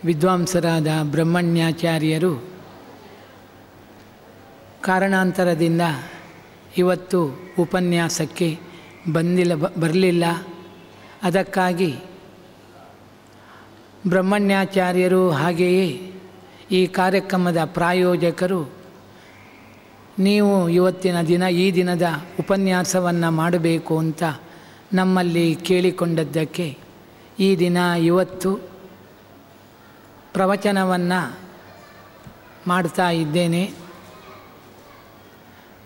ವಿದ್ವಾಂಸರಾದ ಬ್ರಹ್ಮಣ್ಯಾಚಾರ್ಯರು ಕಾರಣಾಂತರದಿಂದ ಇವತ್ತು ಉಪನ್ಯಾಸಕ್ಕೆ ಬರಲಿಲ್ಲ. ಅದಕ್ಕಾಗಿ ಬ್ರಹ್ಮಣ್ಯಾಚಾರ್ಯರು ಹಾಗೆಯೇ ಈ ಕಾರ್ಯಕ್ರಮದ ಪ್ರಾಯೋಜಕರು ನೀವು ಇವತ್ತಿನ ದಿನ ಈ ದಿನದ ಉಪನ್ಯಾಸವನ್ನು ಮಾಡಬೇಕು ಅಂತ ನಮ್ಮಲ್ಲಿ ಕೇಳಿಕೊಂಡದ್ದಕ್ಕೆ ಈ ದಿನ ಇವತ್ತು ಪ್ರವಚನವನ್ನು ಮಾಡ್ತಾ ಇದ್ದೇನೆ.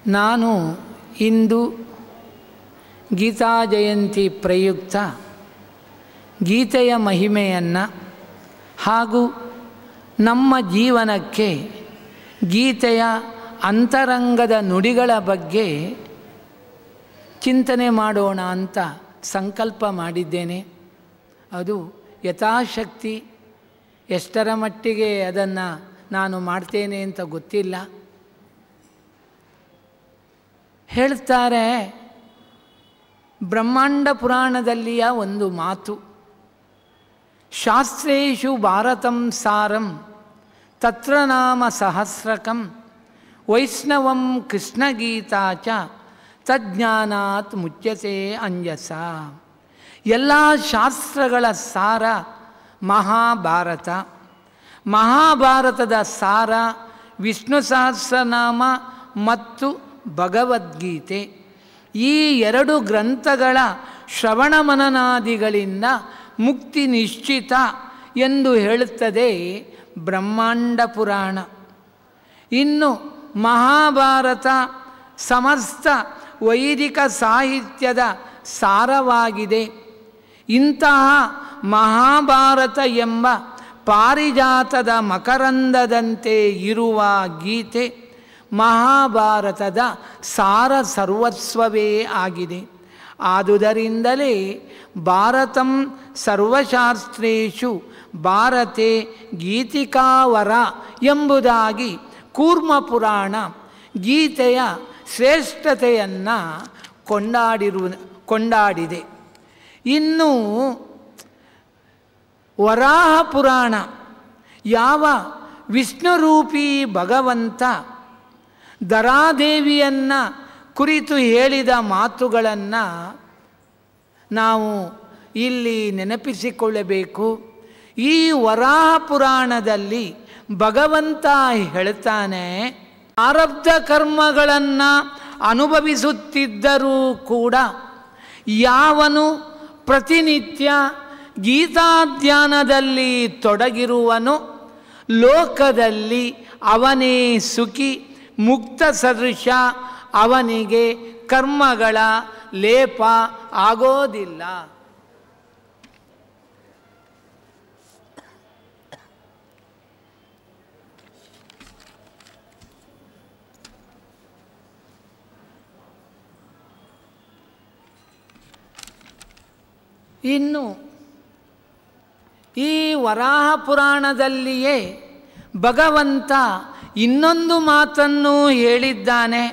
ನಾನು ಇಂದು ಗೀತಾ ಜಯಂತಿ ಪ್ರಯುಕ್ತ ಗೀತೆಯ ಮಹಿಮೆಯನ್ನು ಹಾಗೂ ನಮ್ಮ ಜೀವನಕ್ಕೆ ಗೀತೆಯ ಅಂತರಂಗದ ನುಡಿಗಳ ಬಗ್ಗೆ ಚಿಂತನೆ ಮಾಡೋಣ ಅಂತ ಸಂಕಲ್ಪ ಮಾಡಿದ್ದೇನೆ. ಅದು ಯಥಾಶಕ್ತಿ ಎಷ್ಟರ ಮಟ್ಟಿಗೆ ಅದನ್ನು ನಾನು ಮಾಡ್ತೇನೆ ಅಂತ ಗೊತ್ತಿಲ್ಲ. ಹೇಳ್ತಾರೆ, ಬ್ರಹ್ಮಾಂಡ ಪುರಾಣದಲ್ಲಿಯ ಒಂದು ಮಾತು, ಶಾಸ್ತ್ರೇಷು ಭಾರತಂ ಸಾರಂ ತತ್ರ ನಾಮ ಸಹಸ್ರಕಂ ವೈಷ್ಣವಂ ಕೃಷ್ಣಗೀತಾ ಚ ತಜ್ಞಾನಾತ್ ಮುಚ್ಯತೆ ಅಂಜಸ. ಎಲ್ಲ ಶಾಸ್ತ್ರಗಳ ಸಾರ ಮಹಾಭಾರತ. ಮಹಾಭಾರತದ ಸಾರ ವಿಷ್ಣು ಸಹಸ್ರನಾಮ ಮತ್ತು ಭಗವದ್ಗೀತೆ. ಈ ಎರಡು ಗ್ರಂಥಗಳ ಶ್ರವಣ ಮನನಾದಿಗಳಿಂದ ಮುಕ್ತಿ ನಿಶ್ಚಿತ ಎಂದು ಹೇಳುತ್ತದೆ ಬ್ರಹ್ಮಾಂಡ ಪುರಾಣ. ಇನ್ನು ಮಹಾಭಾರತ ಸಮಸ್ತ ವೈದಿಕ ಸಾಹಿತ್ಯದ ಸಾರವಾಗಿದೆ. ಇಂತಹ ಮಹಾಭಾರತ ಎಂಬ ಪಾರಿಜಾತದ ಮಕರಂದದಂತೆ ಇರುವ ಗೀತೆ ಮಹಾಭಾರತದ ಸಾರ ಸರ್ವಸ್ವವೇ ಆಗಿದೆ. ಆದುದರಿಂದಲೇ ಭಾರತಂ ಸರ್ವಶಾಸ್ತ್ರೇಷು ಭಾರತೆ ಗೀತಿಕಾವರ ಎಂಬುದಾಗಿ ಕೂರ್ಮ ಪುರಾಣ ಗೀತೆಯ ಶ್ರೇಷ್ಠತೆಯನ್ನು ಕೊಂಡಾಡಿದೆ. ಇನ್ನು ವರಾಹ ಪುರಾಣ ಯಾವ ವಿಷ್ಣುರೂಪಿ ಭಗವಂತ ಧರಾದೇವಿಯನ್ನು ಕುರಿತು ಹೇಳಿದ ಮಾತುಗಳನ್ನು ನಾವು ಇಲ್ಲಿ ನೆನಪಿಸಿಕೊಳ್ಳಬೇಕು. ಈ ವರಾಹ ಪುರಾಣದಲ್ಲಿ ಭಗವಂತ ಹೇಳ್ತಾನೆ, ಪ್ರಾರಬ್ಧ ಕರ್ಮಗಳನ್ನು ಅನುಭವಿಸುತ್ತಿದ್ದರೂ ಕೂಡ ಯಾವನು ಪ್ರತಿನಿತ್ಯ ಗೀತಾಧ್ಯಾನದಲ್ಲಿ ತೊಡಗಿರುವನು ಲೋಕದಲ್ಲಿ ಅವನೇ ಸುಖಿ ಮುಕ್ತ ಸದೃಶ, ಅವನಿಗೆ ಕರ್ಮಗಳ ಲೇಪ ಆಗೋದಿಲ್ಲ. ಇನ್ನು ಈ ವರಾಹ ಪುರಾಣದಲ್ಲಿಯೇ ಭಗವಂತ ಇನ್ನೊಂದು ಮಾತನ್ನು ಹೇಳಿದ್ದಾನೆ.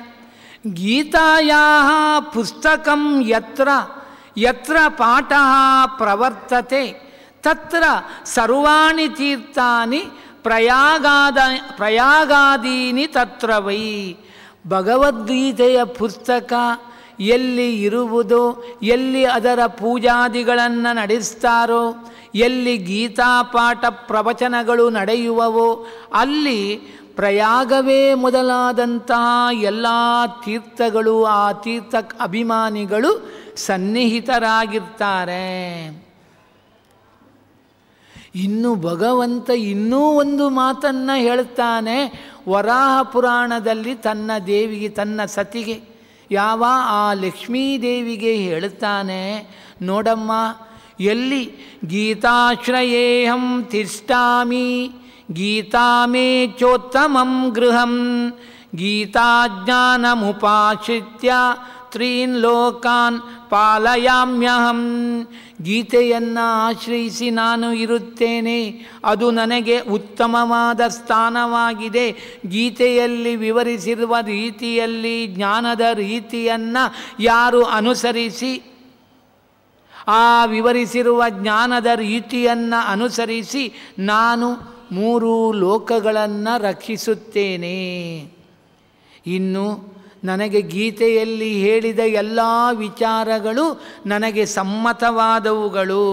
ಗೀತಾಯಾಃ ಪುಸ್ತಕಂ ಯತ್ರ ಯತ್ರ ಪಾಠಃ ಪ್ರವರ್ತತೆ ತತ್ರ ಸರ್ವಾಣಿ ತೀರ್ಥಾನಿ ಪ್ರಯಾಗಾದೀನಿ ತತ್ರ ವೈ. ಭಗವದ್ಗೀತೆಯ ಪುಸ್ತಕ ಎಲ್ಲಿ ಇರುವುದೋ, ಎಲ್ಲಿ ಅದರ ಪೂಜಾದಿಗಳನ್ನು ನಡೆಸ್ತಾರೋ, ಎಲ್ಲಿ ಗೀತಾ ಪಾಠ ಪ್ರವಚನಗಳು ನಡೆಯುವವೋ ಅಲ್ಲಿ ಪ್ರಯಾಗವೇ ಮೊದಲಾದಂತಹ ಎಲ್ಲ ತೀರ್ಥಗಳು, ಆ ತೀರ್ಥ ಅಭಿಮಾನಿಗಳು ಸನ್ನಿಹಿತರಾಗಿರ್ತಾರೆ. ಇನ್ನು ಭಗವಂತ ಇನ್ನೂ ಒಂದು ಮಾತನ್ನು ಹೇಳ್ತಾನೆ ವರಾಹ ಪುರಾಣದಲ್ಲಿ ತನ್ನ ದೇವಿಗೆ, ತನ್ನ ಸತಿಗೆ, ಯಾವ ಆ ಲಕ್ಷ್ಮೀದೇವಿಗೆ ಹೇಳ್ತಾನೆ, ನೋಡಮ್ಮ, ಎಲ್ಲಿ ಗೀತಾಶ್ರಯೇಹಂ ತಿಷ್ಠಾಮಿ ಗೀತಾ ಮೇ ಚೋತ್ತಮಂ ಗೃಹಂ ಗೀತಾಜ್ಞಾನಮುಪಾಶ್ರಿತ್ಯ ತ್ರೀನ್ ಲೋಕಾನ್ ಪಾಲಯಾಮ್ಯಹಂ. ಗೀತೆಯನ್ನು ಆಶ್ರಯಿಸಿ ನಾನು ಇರುತ್ತೇನೆ, ಅದು ನನಗೆ ಉತ್ತಮವಾದ ಸ್ಥಾನವಾಗಿದೆ. ಗೀತೆಯಲ್ಲಿ ವಿವರಿಸಿರುವ ರೀತಿಯಲ್ಲಿ ಜ್ಞಾನದ ರೀತಿಯನ್ನು ಯಾರು ಅನುಸರಿಸಿ ಆ ವಿವರಿಸಿರುವ ಜ್ಞಾನದ ರೀತಿಯನ್ನು ಅನುಸರಿಸಿ ನಾನು 3 ಲೋಕಗಳನ್ನು ರಕ್ಷಿಸುತ್ತೇನೆ. ಇನ್ನು ನನಗೆ ಗೀತೆಯಲ್ಲಿ ಹೇಳಿದ ಎಲ್ಲ ವಿಚಾರಗಳು ನನಗೆ ಸಮ್ಮತವಾದವುಗಳು.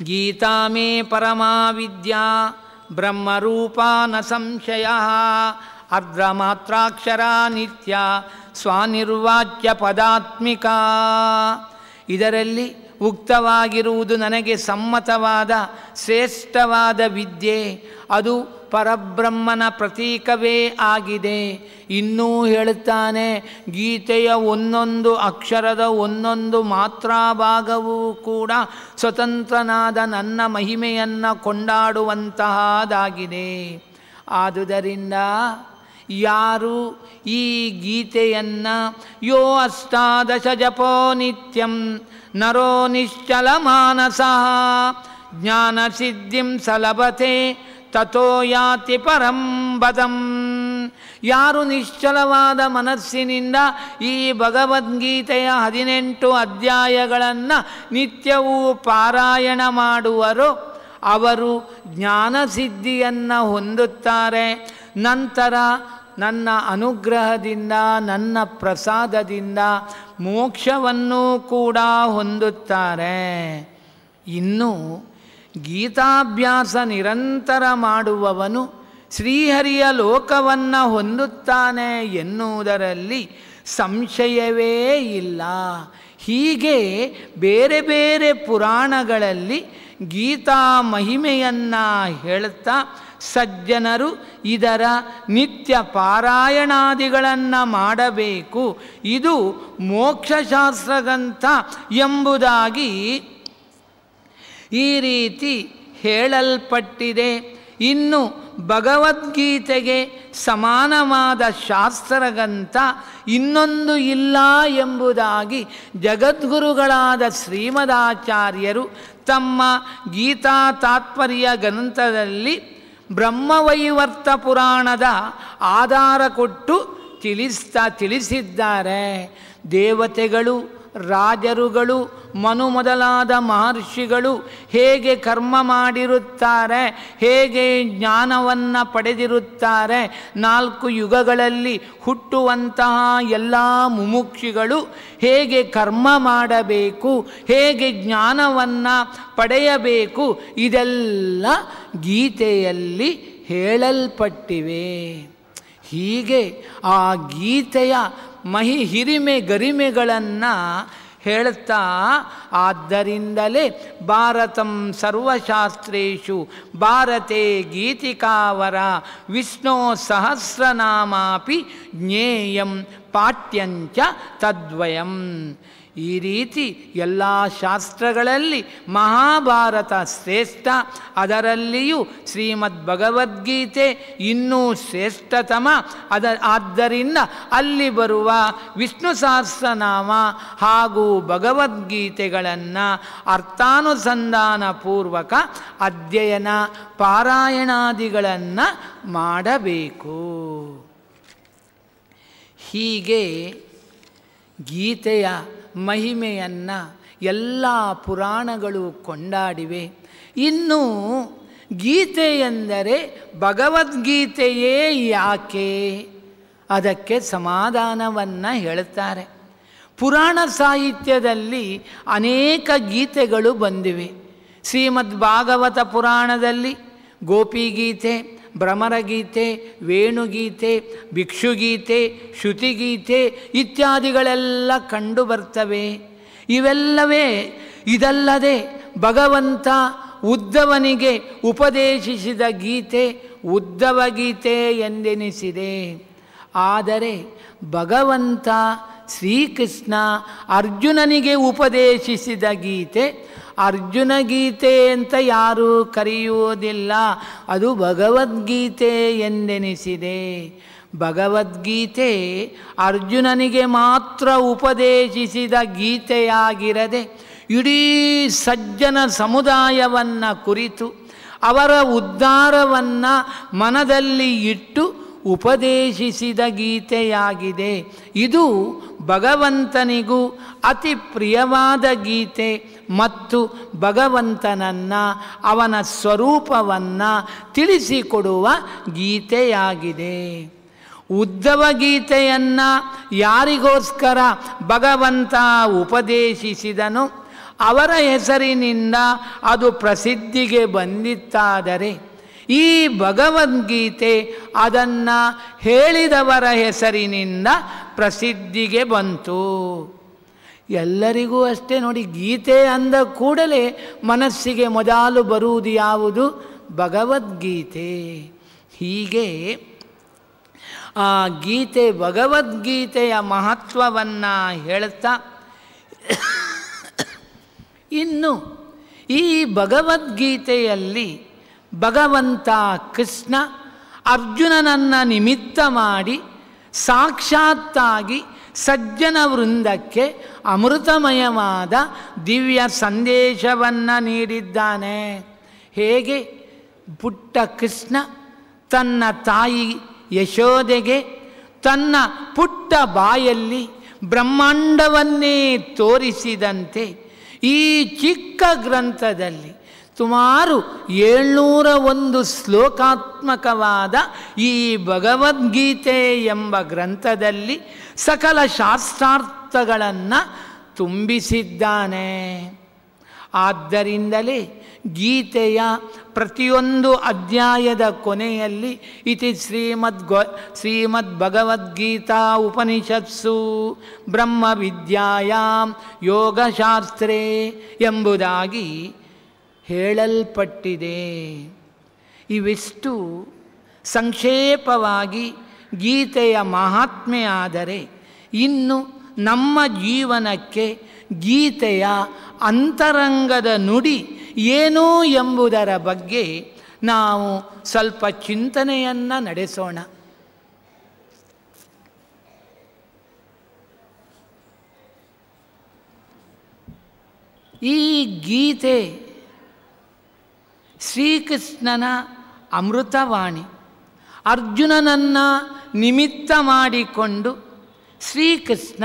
ಗೀತಾ ಮೇ ಪರಮಾ ವಿದ್ಯಾ ಬ್ರಹ್ಮರೂಪ ನ ಸಂಶಯ ಅರ್ಧಮಾತ್ರಾಕ್ಷರ ನಿತ್ಯ ಸ್ವಾನಿರ್ವಾಚ್ಯ ಪದಾತ್ಮಿಕ. ಇದರಲ್ಲಿ ಉಕ್ತವಾಗಿರುವುದು ನನಗೆ ಸಮ್ಮತವಾದ ಶ್ರೇಷ್ಠವಾದ ವಿದ್ಯೆ. ಅದು ಪರಬ್ರಹ್ಮನ ಪ್ರತೀಕವೇ ಆಗಿದೆ. ಇನ್ನೂ ಹೇಳುತ್ತಾನೆ, ಗೀತೆಯ ಒಂದೊಂದು ಅಕ್ಷರದ ಒಂದೊಂದು ಮಾತ್ರಾ ಭಾಗವೂ ಕೂಡ ಸ್ವತಂತ್ರನಾದ ನನ್ನ ಮಹಿಮೆಯನ್ನು ಕೊಂಡಾಡುವಂತಹದಾಗಿದೆ. ಆದುದರಿಂದ ಯಾರು ಈ ಗೀತೆಯನ್ನು ಯೋ ಅಷ್ಟಾದಶ ಜಪೋ ನಿತ್ಯಂ ನರೋ ನಿಶ್ಚಲ ಮಾನಸಃ ಜ್ಞಾನಸಿದ್ಧಿಂ ಸಲಭತೆ ತಥೋ ಯಾತಿ ಪರಂ ಪದಂ. ಯಾರು ನಿಶ್ಚಲವಾದ ಮನಸ್ಸಿನಿಂದ ಈ ಭಗವದ್ಗೀತೆಯ 18 ಅಧ್ಯಾಯಗಳನ್ನು ನಿತ್ಯವೂ ಪಾರಾಯಣ ಮಾಡುವರೋ ಅವರು ಜ್ಞಾನಸಿದ್ಧಿಯನ್ನು ಹೊಂದುತ್ತಾರೆ. ನಂತರ ನನ್ನ ಅನುಗ್ರಹದಿಂದ ನನ್ನ ಪ್ರಸಾದದಿಂದ ಮೋಕ್ಷವನ್ನು ಕೂಡ ಹೊಂದುತ್ತಾರೆ. ಇನ್ನು ಗೀತಾಭ್ಯಾಸ ನಿರಂತರ ಮಾಡುವವನು ಶ್ರೀಹರಿಯ ಲೋಕವನ್ನು ಹೊಂದುತ್ತಾನೆ ಎನ್ನುವುದರಲ್ಲಿ ಸಂಶಯವೇ ಇಲ್ಲ. ಹೀಗೆ ಬೇರೆ ಬೇರೆ ಪುರಾಣಗಳಲ್ಲಿ ಗೀತಾ ಮಹಿಮೆಯನ್ನು ಹೇಳುತ್ತಾ ಸಜ್ಜನರು ಇದರ ನಿತ್ಯ ಪಾರಾಯಣಾದಿಗಳನ್ನು ಮಾಡಬೇಕು, ಇದು ಮೋಕ್ಷಶಾಸ್ತ್ರದಂಥ ಎಂಬುದಾಗಿ ಈ ರೀತಿ ಹೇಳಲ್ಪಟ್ಟಿದೆ. ಇನ್ನು ಭಗವದ್ಗೀತೆಗೆ ಸಮಾನವಾದ ಶಾಸ್ತ್ರಗಂತ ಇನ್ನೊಂದು ಇಲ್ಲ ಎಂಬುದಾಗಿ ಜಗದ್ಗುರುಗಳಾದ ಶ್ರೀಮದಾಚಾರ್ಯರು ತಮ್ಮ ಗೀತಾ ತಾತ್ಪರ್ಯ ಗ್ರಂಥದಲ್ಲಿ ಬ್ರಹ್ಮವೈವರ್ತ ಪುರಾಣದ ಆಧಾರ ಕೊಟ್ಟು ತಿಳಿಸಿದ್ದಾರೆ. ದೇವತೆಗಳು, ರಾಜರುಗಳು, ಮನು ಮೊದಲಾದ ಮಹರ್ಷಿಗಳು ಹೇಗೆ ಕರ್ಮ ಮಾಡಿರುತ್ತಾರೆ, ಹೇಗೆ ಜ್ಞಾನವನ್ನು ಪಡೆದಿರುತ್ತಾರೆ, 4 ಯುಗಗಳಲ್ಲಿ ಹುಟ್ಟುವಂತಹ ಎಲ್ಲ ಮುಮುಕ್ಷಿಗಳು ಹೇಗೆ ಕರ್ಮ ಮಾಡಬೇಕು, ಹೇಗೆ ಜ್ಞಾನವನ್ನು ಪಡೆಯಬೇಕು, ಇದೆಲ್ಲ ಗೀತೆಯಲ್ಲಿ ಹೇಳಲ್ಪಟ್ಟಿವೆ. ಹೀಗೆ ಆ ಗೀತೆಯ ಹಿರಿಮೆ ಗರಿಮೆಗಳನ್ನು ಹೇಳುತ್ತಾ, ಆದ್ದರಿಂದಲೇ ಭಾರತಂ ಸರ್ವಶಾಸ್ತ್ರೇಷು ಭಾರತೆ ಗೀತಿಕಾವರ ವಿಷ್ಣೋ ಸಹಸ್ರನಾಮಾಪಿ ಜ್ಞೇಯಂ ಪಾಠ್ಯಂಚ ತದ್ವಯಂ. ಈ ರೀತಿ ಎಲ್ಲ ಶಾಸ್ತ್ರಗಳಲ್ಲಿ ಮಹಾಭಾರತ ಶ್ರೇಷ್ಠ, ಅದರಲ್ಲಿಯೂ ಶ್ರೀಮದ್ ಭಗವದ್ಗೀತೆ ಇನ್ನೂ ಶ್ರೇಷ್ಠತಮ. ಆದ್ದರಿಂದ ಅಲ್ಲಿ ಬರುವ ವಿಷ್ಣು ಸಹಸ್ರನಾಮ ಹಾಗೂ ಭಗವದ್ಗೀತೆಗಳನ್ನು ಅರ್ಥಾನುಸಂಧಾನ ಪೂರ್ವಕ ಅಧ್ಯಯನ ಪಾರಾಯಣಾದಿಗಳನ್ನು ಮಾಡಬೇಕು. ಹೀಗೆ ಗೀತೆಯ ಮಹಿಮೆಯನ್ನು ಎಲ್ಲ ಪುರಾಣಗಳು ಕೊಂಡಾಡಿವೆ. ಇನ್ನು ಗೀತೆ ಎಂದರೆ ಭಗವದ್ಗೀತೆಯೇ ಯಾಕೆ? ಅದಕ್ಕೆ ಸಮಾಧಾನವನ್ನು ಹೇಳುತ್ತಾರೆ. ಪುರಾಣ ಸಾಹಿತ್ಯದಲ್ಲಿ ಅನೇಕ ಗೀತೆಗಳು ಬಂದಿವೆ. ಶ್ರೀಮದ್ ಭಾಗವತ ಪುರಾಣದಲ್ಲಿ ಗೋಪಿಗೀತೆ, ಭ್ರಮರಗೀತೆ, ವೇಣುಗೀತೆ, ಭಿಕ್ಷುಗೀತೆ, ಶ್ರುತಿಗೀತೆ ಇತ್ಯಾದಿಗಳೆಲ್ಲ ಕಂಡು ಬರ್ತವೆ. ಇದಲ್ಲದೆ ಭಗವಂತ ಉದ್ಧವನಿಗೆ ಉಪದೇಶಿಸಿದ ಗೀತೆ ಉದ್ಧವ ಗೀತೆ ಎಂದೆನಿಸಿದೆ. ಆದರೆ ಭಗವಂತ ಶ್ರೀಕೃಷ್ಣ ಅರ್ಜುನನಿಗೆ ಉಪದೇಶಿಸಿದ ಗೀತೆ ಅರ್ಜುನ ಗೀತೆ ಅಂತ ಯಾರೂ ಕರೆಯುವುದಿಲ್ಲ, ಅದು ಭಗವದ್ಗೀತೆ ಎಂದೆನಿಸಿದೆ. ಭಗವದ್ಗೀತೆ ಅರ್ಜುನನಿಗೆ ಮಾತ್ರ ಉಪದೇಶಿಸಿದ ಗೀತೆಯಾಗಿರದೆ ಇಡೀ ಸಜ್ಜನ ಸಮುದಾಯವನ್ನು ಕುರಿತು ಅವರ ಉದ್ಧಾರವನ್ನು ಮನದಲ್ಲಿ ಇಟ್ಟು ಉಪದೇಶಿಸಿದ ಗೀತೆಯಾಗಿದೆ. ಇದು ಭಗವಂತನಿಗೂ ಅತಿ ಪ್ರಿಯವಾದ ಗೀತೆ ಮತ್ತು ಭಗವಂತನನ್ನು, ಅವನ ಸ್ವರೂಪವನ್ನು ತಿಳಿಸಿಕೊಡುವ ಗೀತೆಯಾಗಿದೆ. ಉದ್ಧವ ಗೀತೆಯನ್ನು ಯಾರಿಗೋಸ್ಕರ ಭಗವಂತ ಉಪದೇಶಿಸಿದನು, ಅವರ ಹೆಸರಿನಿಂದ ಅದು ಪ್ರಸಿದ್ಧಿಗೆ ಬಂದಿತ್ತಾದರೆ, ಈ ಭಗವದ್ಗೀತೆ ಅದನ್ನು ಹೇಳಿದವರ ಹೆಸರಿನಿಂದ ಪ್ರಸಿದ್ಧಿಗೆ ಬಂತು. ಎಲ್ಲರಿಗೂ ಅಷ್ಟೇ ನೋಡಿ, ಗೀತೆ ಅಂದ ಕೂಡಲೇ ಮನಸ್ಸಿಗೆ ಮೊದಲು ಬರುವುದು ಯಾವುದು? ಭಗವದ್ಗೀತೆ. ಹೀಗೆ ಆ ಗೀತೆ, ಭಗವದ್ಗೀತೆಯ ಮಹತ್ವವನ್ನು ಹೇಳುತ್ತಾ, ಇನ್ನು ಈ ಭಗವದ್ಗೀತೆಯಲ್ಲಿ ಭಗವಂತ ಕೃಷ್ಣ ಅರ್ಜುನನನ್ನು ನಿಮಿತ್ತ ಮಾಡಿ ಸಾಕ್ಷಾತ್ತಾಗಿ ಸಜ್ಜನ ವೃಂದಕ್ಕೆ ಅಮೃತಮಯವಾದ ದಿವ್ಯ ಸಂದೇಶವನ್ನು ನೀಡಿದ್ದಾನೆ. ಹೇಗೆ ಪುಟ್ಟ ಕೃಷ್ಣ ತನ್ನ ತಾಯಿ ಯಶೋದೆಗೆ ತನ್ನ ಪುಟ್ಟ ಬಾಯಲ್ಲಿ ಬ್ರಹ್ಮಾಂಡವನ್ನೇ ತೋರಿಸಿದಂತೆ, ಈ ಚಿಕ್ಕ ಗ್ರಂಥದಲ್ಲಿ ಸುಮಾರು 701 ಶ್ಲೋಕಾತ್ಮಕವಾದ ಈ ಭಗವದ್ಗೀತೆ ಎಂಬ ಗ್ರಂಥದಲ್ಲಿ ಸಕಲ ಶಾಸ್ತ್ರಾರ್ಥಗಳನ್ನು ತುಂಬಿಸಿದ್ದಾನೆ. ಆದ್ದರಿಂದಲೇ ಗೀತೆಯ ಪ್ರತಿಯೊಂದು ಅಧ್ಯಾಯದ ಕೊನೆಯಲ್ಲಿ ಇತಿ ಶ್ರೀಮದ್ ಭಗವದ್ಗೀತಾ ಉಪನಿಷತ್ಸು ಬ್ರಹ್ಮವಿದ್ಯಾಯಾಂ ಯೋಗಶಾಸ್ತ್ರೇ ಎಂಬುದಾಗಿ ಹೇಳಲ್ಪಟ್ಟಿದೆ. ಇವಿಷ್ಟು ಸಂಕ್ಷೇಪವಾಗಿ ಗೀತೆಯ ಮಹಾತ್ಮೆ. ಆದರೆ ಇನ್ನು ನಮ್ಮ ಜೀವನಕ್ಕೆ ಗೀತೆಯ ಅಂತರಂಗದ ನುಡಿ ಏನು ಎಂಬುದರ ಬಗ್ಗೆ ನಾವು ಸ್ವಲ್ಪ ಚಿಂತನೆಯನ್ನು ನಡೆಸೋಣ. ಈ ಗೀತೆ ಶ್ರೀಕೃಷ್ಣನ ಅಮೃತವಾಣಿ. ಅರ್ಜುನನನ್ನು ನಿಮಿತ್ತ ಮಾಡಿಕೊಂಡು ಶ್ರೀಕೃಷ್ಣ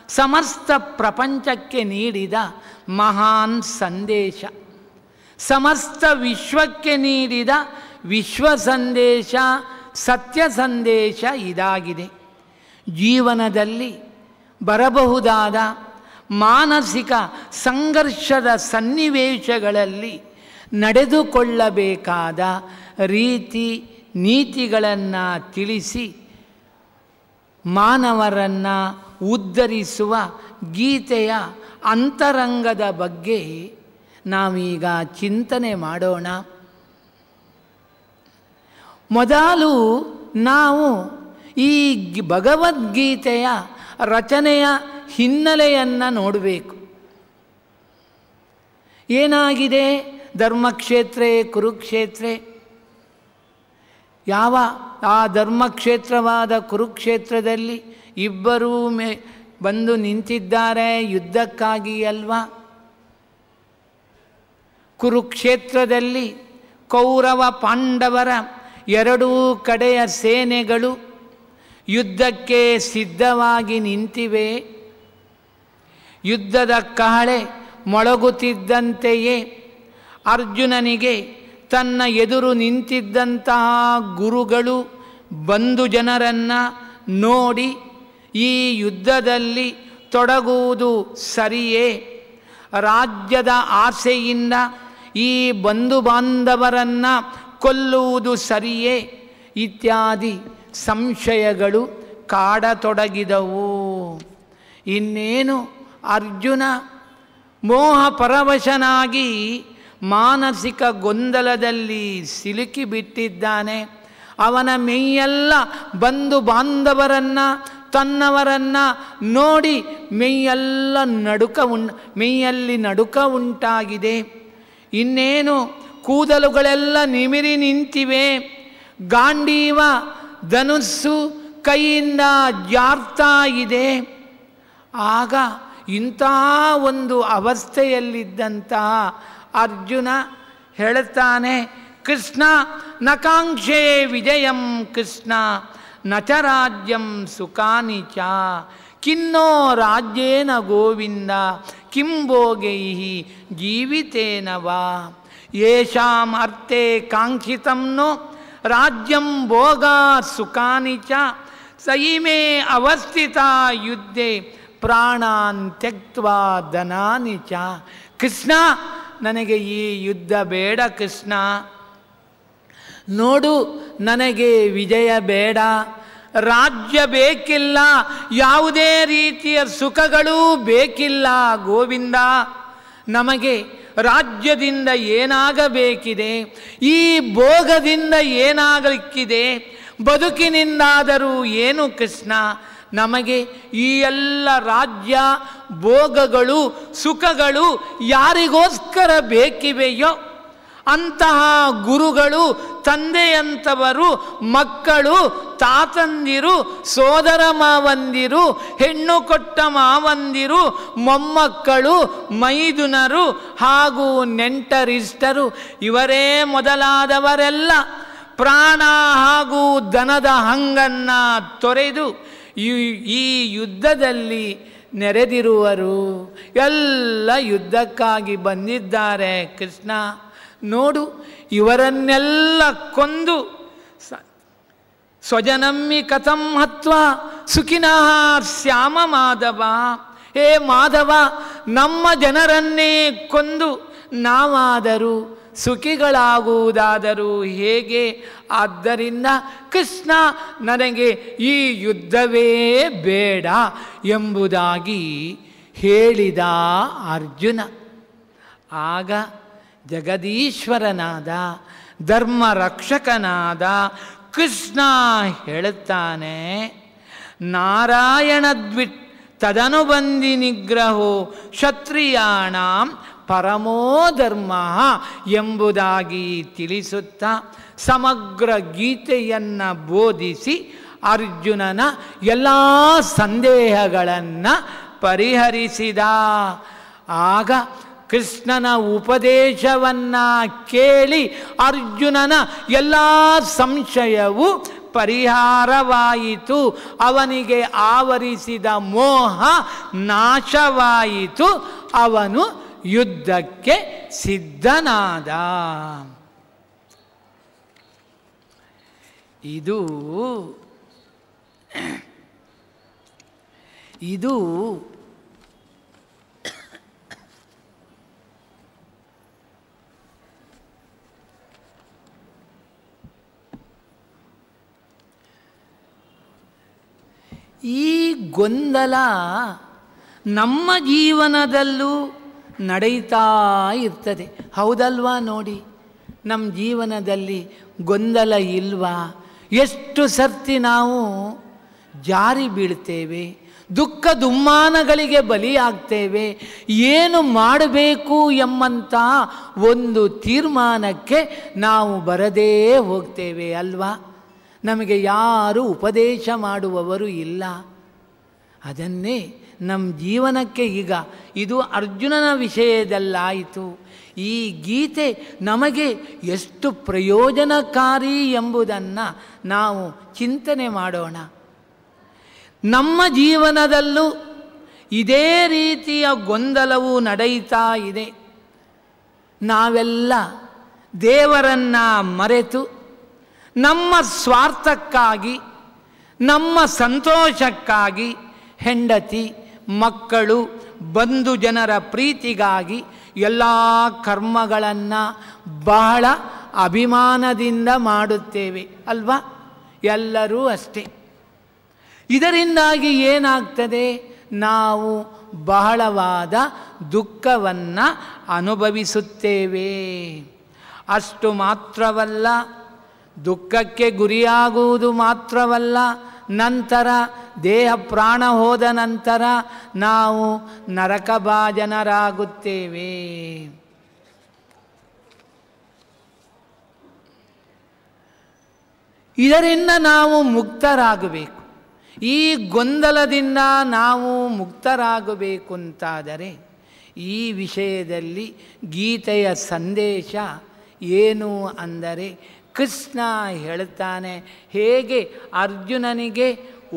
ಸಮಸ್ತ ಪ್ರಪಂಚಕ್ಕೆ ನೀಡಿದ ಮಹಾನ್ ಸಂದೇಶ, ಸಮಸ್ತ ವಿಶ್ವಕ್ಕೆ ನೀಡಿದ ವಿಶ್ವ ಸಂದೇಶ, ಸತ್ಯ ಸಂದೇಶ ಇದಾಗಿದೆ. ಜೀವನದಲ್ಲಿ ಬರಬಹುದಾದ ಮಾನಸಿಕ ಸಂಘರ್ಷದ ಸನ್ನಿವೇಶಗಳಲ್ಲಿ ನಡೆದುಕೊಳ್ಳಬೇಕಾದ ರೀತಿ ನೀತಿಗಳನ್ನು ತಿಳಿಸಿ ಮಾನವರನ್ನು ಉದ್ಧರಿಸುವ ಗೀತೆಯ ಅಂತರಂಗದ ಬಗ್ಗೆ ನಾವೀಗ ಚಿಂತನೆ ಮಾಡೋಣ. ಮೊದಲು ನಾವು ಈ ಭಗವದ್ಗೀತೆಯ ರಚನೆಯ ಹಿನ್ನೆಲೆಯನ್ನು ನೋಡಬೇಕು. ಏನಾಗಿದೆ? ಧರ್ಮಕ್ಷೇತ್ರೇ ಕುರುಕ್ಷೇತ್ರೇ. ಯಾವ ಆ ಧರ್ಮಕ್ಷೇತ್ರವಾದ ಕುರುಕ್ಷೇತ್ರದಲ್ಲಿ ಇಬ್ಬರೂ ಬಂದು ನಿಂತಿದ್ದಾರೆ ಯುದ್ಧಕ್ಕಾಗಿ ಅಲ್ವಾ? ಕುರುಕ್ಷೇತ್ರದಲ್ಲಿ ಕೌರವ ಪಾಂಡವರ ಎರಡೂ ಕಡೆಯ ಸೇನೆಗಳು ಯುದ್ಧಕ್ಕೆ ಸಿದ್ಧವಾಗಿ ನಿಂತಿವೆ. ಯುದ್ಧದ ಕಹಳೆ ಮೊಳಗುತ್ತಿದ್ದಂತೆಯೇ ಅರ್ಜುನನಿಗೆ ತನ್ನ ಎದುರು ನಿಂತಿದ್ದಂತಹ ಗುರುಗಳು ಬಂಧು ಜನರನ್ನು ನೋಡಿ ಈ ಯುದ್ಧದಲ್ಲಿ ತೊಡಗುವುದು ಸರಿಯೇ, ರಾಜ್ಯದ ಆಸೆಯಿಂದ ಈ ಬಂಧು ಬಾಂಧವರನ್ನು ಕೊಲ್ಲುವುದು ಸರಿಯೇ ಇತ್ಯಾದಿ ಸಂಶಯಗಳು ಕಾಡತೊಡಗಿದವು. ಇನ್ನೇನು ಅರ್ಜುನ ಮೋಹ ಪರವಶನಾಗಿ ಮಾನಸಿಕ ಗೊಂದಲದಲ್ಲಿ ಸಿಲುಕಿಬಿಟ್ಟಿದ್ದಾನೆ. ಅವನ ಮೈಯೆಲ್ಲ ಬಂಧು ಬಾಂಧವರನ್ನು ತನ್ನವರನ್ನು ನೋಡಿ ಮೈಯಲ್ಲಿ ನಡುಕ ಉಂಟಾಗಿದೆ. ಇನ್ನೇನು ಕೂದಲುಗಳೆಲ್ಲ ನಿಮಿರಿ ನಿಂತಿವೆ. ಗಾಂಡೀವ ಧನುಸ್ಸು ಕೈಯಿಂದ ಜಾರ್ತಾ ಇದೆ. ಆಗ ಇಂತಹ ಒಂದು ಅವಸ್ಥೆಯಲ್ಲಿದ್ದಂತಹ ಅರ್ಜುನ ಹೇಳುತ್ತಾನೆ, ಕೃಷ್ಣ ನ ಕಾಂಕ್ಷೆ ವಿಜಯಂ ಕೃಷ್ಣ ನ ಚ ರಾಜ್ಯಂ ಸುಖಾನಿ ಚ ಕಿನ್ನೋ ರಾಜ್ಯೇನ ಗೋವಿಂದ ಕಿಂ ಭೋಗೈಃ ಜೀವಿತೇನ ವಾ ಯೇಷಾಂ ಅರ್ಥೇ ಕಾಂಕ್ಷಿತಂ ನೋ ರಾಜ್ಯಂ ಭೋಗ ಸುಖಾನಿ ಚ ಸೈಮೇ ಅವಸ್ಥಿತ ಯುದ್ಧೆ ಪ್ರಾಣಾನ್ ತ್ಯಕ್ತ್ವಾ ಧನಾನಿ ಚ. ಕೃಷ್ಣ, ನನಗೆ ಈ ಯುದ್ಧ ಬೇಡ ಕೃಷ್ಣ. ನೋಡು, ನನಗೆ ವಿಜಯ ಬೇಡ, ರಾಜ್ಯ ಬೇಕಿಲ್ಲ, ಯಾವುದೇ ರೀತಿಯ ಸುಖಗಳೂ ಬೇಕಿಲ್ಲ ಗೋವಿಂದ. ನಮಗೆ ರಾಜ್ಯದಿಂದ ಏನಾಗಬೇಕಿದೆ, ಈ ಭೋಗದಿಂದ ಏನಾಗಲಿಕ್ಕಿದೆ, ಬದುಕಿನಿಂದಾದರೂ ಏನು ಕೃಷ್ಣ. ನಮಗೆ ಈ ಎಲ್ಲ ರಾಜ್ಯ ಭೋಗಗಳು ಸುಖಗಳು ಯಾರಿಗೋಸ್ಕರ ಬೇಕಿವೆಯೋ ಅಂತಹ ಗುರುಗಳು, ತಂದೆಯಂಥವರು, ಮಕ್ಕಳು, ತಾತಂದಿರು, ಸೋದರ ಮಾವಂದಿರು, ಹೆಣ್ಣು ಕೊಟ್ಟ ಮಾವಂದಿರು, ಮೊಮ್ಮಕ್ಕಳು, ಮೈದುನರು ಹಾಗೂ ನೆಂಟರಿಷ್ಟರು ಇವರೇ ಮೊದಲಾದವರೆಲ್ಲ ಪ್ರಾಣ ಹಾಗೂ ಧನದ ಹಂಗನ್ನು ತೊರೆದು ಈ ಯುದ್ಧದಲ್ಲಿ ನೆರೆದಿರುವರು. ಎಲ್ಲ ಯುದ್ಧಕ್ಕಾಗಿ ಬಂದಿದ್ದಾರೆ ಕೃಷ್ಣ. ನೋಡು, ಇವರನ್ನೆಲ್ಲ ಕೊಂದು ಸ್ವಜನಮ್ಮಿ ಕಥಂ ಹತ್ವಾ ಸುಖಿನಃ ಶ್ಯಾಮ ಮಾಧವ. ಹೇ ಮಾಧವ, ನಮ್ಮ ಜನರನ್ನೇ ಕೊಂದು ನಾವಾದರೂ ಸುಖಿಗಳಾಗುವುದಾದರೂ ಹೇಗೆ? ಆದ್ದರಿಂದ ಕೃಷ್ಣ, ನನಗೆ ಈ ಯುದ್ಧವೇ ಬೇಡ ಎಂಬುದಾಗಿ ಹೇಳಿದ ಅರ್ಜುನ. ಆಗ ಜಗದೀಶ್ವರನಾದ ಧರ್ಮ ರಕ್ಷಕನಾದ ಕೃಷ್ಣ ಹೇಳುತ್ತಾನೆ, ನಾರಾಯಣದ್ವಿಟ್ ತದನುಬಂಧಿ ನಿಗ್ರಹೋ ಕ್ಷತ್ರಿಯಾಣಾಂ ಪರಮೋ ಧರ್ಮ ಎಂಬುದಾಗಿ ತಿಳಿಸುತ್ತಾ ಸಮಗ್ರ ಗೀತೆಯನ್ನು ಬೋಧಿಸಿ ಅರ್ಜುನನ ಎಲ್ಲ ಸಂದೇಹಗಳನ್ನು ಪರಿಹರಿಸಿದ. ಆಗ ಕೃಷ್ಣನ ಉಪದೇಶವನ್ನು ಕೇಳಿ ಅರ್ಜುನನ ಎಲ್ಲ ಸಂಶಯವು ಪರಿಹಾರವಾಯಿತು. ಅವನಿಗೆ ಆವರಿಸಿದ ಮೋಹ ನಾಶವಾಯಿತು. ಅವನು ಯುದ್ಧಕ್ಕೆ ಸಿದ್ಧನಾದ. ಇದು ಈ ಗೊಂದಲ ನಮ್ಮ ಜೀವನದಲ್ಲೂ ನಡೆಯುತ್ತಾ ಇರ್ತದೆ. ಹೌದಲ್ವಾ? ನೋಡಿ, ನಮ್ಮ ಜೀವನದಲ್ಲಿ ಗೊಂದಲ ಇಲ್ವಾ? ಎಷ್ಟು ಸರ್ತಿ ನಾವು ಜಾರಿ ಬೀಳ್ತೇವೆ, ದುಃಖ ದುಮ್ಮಾನಗಳಿಗೆ ಬಲಿಯಾಗ್ತೇವೆ. ಏನು ಮಾಡಬೇಕು ಎಂಬಂಥ ಒಂದು ತೀರ್ಮಾನಕ್ಕೆ ನಾವು ಬರದೇ ಹೋಗ್ತೇವೆ ಅಲ್ವಾ? ನಮಗೆ ಯಾರೂ ಉಪದೇಶ ಮಾಡುವವರು ಇಲ್ಲ. ಅದನ್ನೇ ನಮ್ಮ ಜೀವನಕ್ಕೆ ಈಗ ಇದು ಅರ್ಜುನನ ವಿಷಯದಲ್ಲಾಯಿತು. ಈ ಗೀತೆ ನಮಗೆ ಎಷ್ಟು ಪ್ರಯೋಜನಕಾರಿ ಎಂಬುದನ್ನು ನಾವು ಚಿಂತನೆ ಮಾಡೋಣ. ನಮ್ಮ ಜೀವನದಲ್ಲೂ ಇದೇ ರೀತಿಯ ಗೊಂದಲವು ನಡೆಯುತ್ತಾ ಇದೆ. ನಾವೆಲ್ಲ ದೇವರನ್ನು ಮರೆತು ನಮ್ಮ ಸ್ವಾರ್ಥಕ್ಕಾಗಿ, ನಮ್ಮ ಸಂತೋಷಕ್ಕಾಗಿ, ಹೆಂಡತಿ ಮಕ್ಕಳು ಬಂಧು ಜನರ ಪ್ರೀತಿಗಾಗಿ ಎಲ್ಲ ಕರ್ಮಗಳನ್ನು ಬಹಳ ಅಭಿಮಾನದಿಂದ ಮಾಡುತ್ತೇವೆ ಅಲ್ವಾ? ಎಲ್ಲರೂ ಅಷ್ಟೇ. ಇದರಿಂದಾಗಿ ಏನಾಗ್ತದೆ? ನಾವು ಬಹಳವಾದ ದುಃಖವನ್ನು ಅನುಭವಿಸುತ್ತೇವೆ. ಅಷ್ಟು ಮಾತ್ರವಲ್ಲ, ದುಃಖಕ್ಕೆ ಗುರಿಯಾಗುವುದು ಮಾತ್ರವಲ್ಲ, ನಂತರ ದೇಹ ಪ್ರಾಣ ಹೋದ ನಂತರ ನಾವು ನರಕಭಾಜನರಾಗುತ್ತೇವೆ. ಇದರಿಂದ ನಾವು ಮುಕ್ತರಾಗಬೇಕು. ಈ ಗೊಂದಲದಿಂದ ನಾವು ಮುಕ್ತರಾಗಬೇಕು ಅಂತಾದರೆ ಈ ವಿಷಯದಲ್ಲಿ ಗೀತೆಯ ಸಂದೇಶ ಏನು ಅಂದರೆ ಕೃಷ್ಣ ಹೇಳ್ತಾನೆ, ಹೇಗೆ ಅರ್ಜುನನಿಗೆ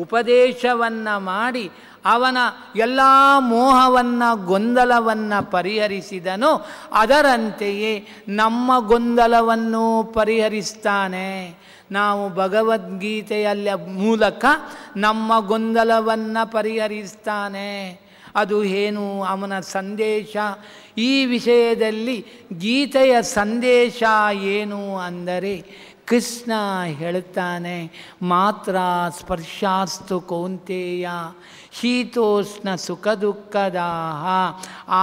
ಉಪದೇಶವನ್ನು ಮಾಡಿ ಅವನ ಎಲ್ಲ ಮೋಹವನ್ನು ಗೊಂದಲವನ್ನು ಪರಿಹರಿಸಿದನೋ ಅದರಂತೆಯೇ ನಮ್ಮ ಗೊಂದಲವನ್ನು ಪರಿಹರಿಸ್ತಾನೆ. ನಾವು ಭಗವದ್ಗೀತೆಯ ಮೂಲಕ ನಮ್ಮ ಗೊಂದಲವನ್ನು ಪರಿಹರಿಸ್ತಾನೆ. ಅದು ಏನು ಅವನ ಸಂದೇಶ? ಈ ವಿಷಯದಲ್ಲಿ ಗೀತೆಯ ಸಂದೇಶ ಏನು ಅಂದರೆ ಕೃಷ್ಣ ಹೇಳ್ತಾನೆ, ಮಾತ್ರ ಸ್ಪರ್ಶಾಸ್ತು ಕೌಂತೆಯ ಶೀತೋಷ್ಣ ಸುಖ ದುಃಖದಾಹ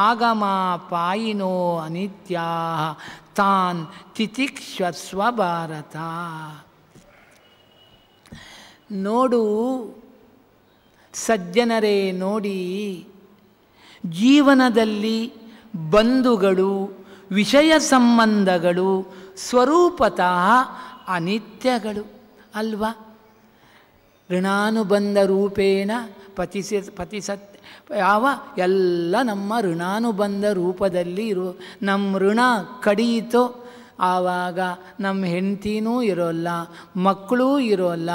ಆಗಮ ಪಾಯಿನೋ ಅನಿತ್ಯಾ ತಾನ್ ತಿತಿಕ್ಷಸ್ವ ಭಾರತ. ನೋಡು ಸಜ್ಜನರೇ, ನೋಡಿ, ಜೀವನದಲ್ಲಿ ಬಂಧುಗಳು, ವಿಷಯ ಸಂಬಂಧಗಳು ಸ್ವರೂಪತಃ ಅನಿತ್ಯಗಳು ಅಲ್ವಾ? ಋಣಾನುಬಂಧ ರೂಪೇಣ ಪತಿಸತ್ ಯಾವ ಎಲ್ಲ ನಮ್ಮ ಋಣಾನುಬಂಧ ರೂಪದಲ್ಲಿ ಇರೋ. ನಮ್ಮ ಋಣ ಕಡಿಯಿತೋ ಆವಾಗ ನಮ್ಮ ಹೆಂಡತಿನೂ ಇರೋಲ್ಲ, ಮಕ್ಕಳೂ ಇರೋಲ್ಲ,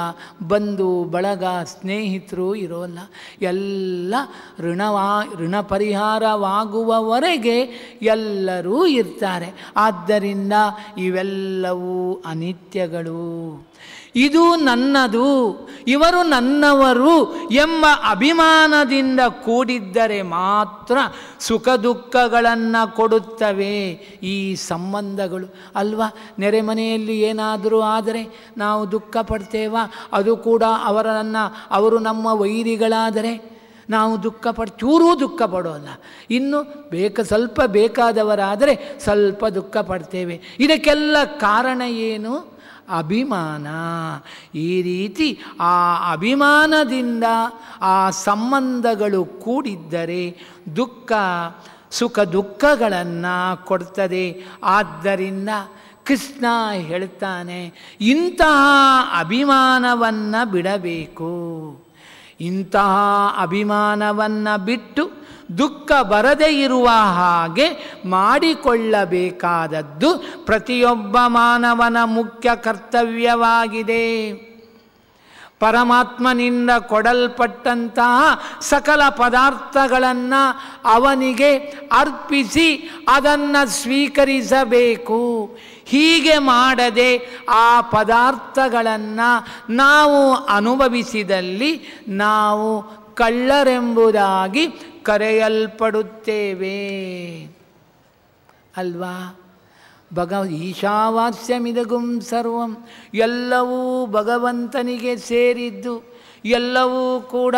ಬಂಧು ಬಳಗ ಸ್ನೇಹಿತರು ಇರೋಲ್ಲ. ಎಲ್ಲ ಋಣ ಪರಿಹಾರವಾಗುವವರೆಗೆ ಎಲ್ಲರೂ ಇರ್ತಾರೆ. ಆದ್ದರಿಂದ ಇವೆಲ್ಲವೂ ಅನಿತ್ಯಗಳು. ಇದು ನನ್ನದು, ಇವರು ನನ್ನವರು ಎಂಬ ಅಭಿಮಾನದಿಂದ ಕೂಡಿದ್ದರೆ ಮಾತ್ರ ಸುಖ ದುಃಖಗಳನ್ನು ಕೊಡುತ್ತವೆ ಈ ಸಂಬಂಧಗಳು ಅಲ್ವಾ? ನೆರೆಮನೆಯಲ್ಲಿ ಏನಾದರೂ ಆದರೆ ನಾವು ದುಃಖ ಪಡ್ತೇವ? ಅದು ಕೂಡ ಅವರು ನಮ್ಮ ವೈರಿಗಳಾದರೆ ನಾವು ಚೂರೂ ದುಃಖ ಪಡೋಲ್ಲ. ಇನ್ನು ಸ್ವಲ್ಪ ಬೇಕಾದವರಾದರೆ ಸ್ವಲ್ಪ ದುಃಖ ಪಡ್ತೇವೆ. ಇದಕ್ಕೆಲ್ಲ ಕಾರಣ ಏನು? ಅಭಿಮಾನ. ಈ ರೀತಿ ಆ ಅಭಿಮಾನದಿಂದ ಆ ಸಂಬಂಧಗಳು ಕೂಡಿದ್ದರೆ ಸುಖ ದುಃಖಗಳನ್ನು ಕೊಡ್ತದೆ. ಆದ್ದರಿಂದ ಕೃಷ್ಣ ಹೇಳ್ತಾನೆ, ಇಂತಹ ಅಭಿಮಾನವನ್ನು ಬಿಡಬೇಕು. ಇಂತಹ ಅಭಿಮಾನವನ್ನು ಬಿಟ್ಟು ದುಃಖ ಬರದೇ ಇರುವ ಹಾಗೆ ಮಾಡಿಕೊಳ್ಳಬೇಕಾದದ್ದು ಪ್ರತಿಯೊಬ್ಬ ಮಾನವನ ಮುಖ್ಯ ಕರ್ತವ್ಯವಾಗಿದೆ. ಪರಮಾತ್ಮನಿಂದ ಕೊಡಲ್ಪಟ್ಟಂತಹ ಸಕಲ ಪದಾರ್ಥಗಳನ್ನು ಅವನಿಗೆ ಅರ್ಪಿಸಿ ಅದನ್ನು ಸ್ವೀಕರಿಸಬೇಕು. ಹೀಗೆ ಮಾಡದೆ ಆ ಪದಾರ್ಥಗಳನ್ನು ನಾವು ಅನುಭವಿಸಿದಲ್ಲಿ ನಾವು ಕಳ್ಳರೆಂಬುದಾಗಿ ಕರೆಯಲ್ಪಡುತ್ತೇವೆ ಅಲ್ವಾ? ಈಶಾವಾಸ್ಯಮಿದಗುಂ ಸರ್ವಂ, ಎಲ್ಲವೂ ಭಗವಂತನಿಗೆ ಸೇರಿದ್ದು, ಎಲ್ಲವೂ ಕೂಡ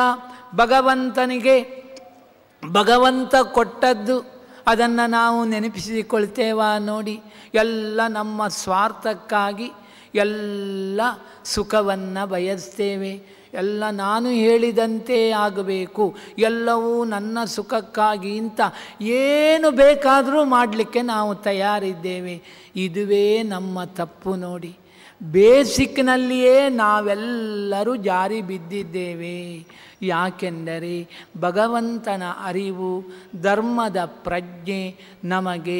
ಭಗವಂತ ಕೊಟ್ಟದ್ದು. ಅದನ್ನು ನಾವು ನೆನಪಿಸಿಕೊಳ್ತೇವಾ? ನೋಡಿ, ಎಲ್ಲ ನಮ್ಮ ಸ್ವಾರ್ಥಕ್ಕಾಗಿ ಎಲ್ಲ ಸುಖವನ್ನು ಬಯಸ್ತೇವೆ. ಎಲ್ಲ ನಾನು ಹೇಳಿದಂತೆ ಆಗಬೇಕು, ಎಲ್ಲವೂ ನನ್ನ ಸುಖಕ್ಕಾಗಿ ಅಂತ ಏನು ಬೇಕಾದರೂ ಮಾಡಲಿಕ್ಕೆ ನಾವು ತಯಾರಿದ್ದೇವೆ. ಇದುವೇ ನಮ್ಮ ತಪ್ಪು. ನೋಡಿ, ಬೇಸಿಕ್ನಲ್ಲಿಯೇ ನಾವೆಲ್ಲರೂ ಜಾರಿ ಬಿದ್ದಿದ್ದೇವೆ. ಯಾಕೆಂದರೆ ಭಗವಂತನ ಅರಿವು, ಧರ್ಮದ ಪ್ರಜ್ಞೆ ನಮಗೆ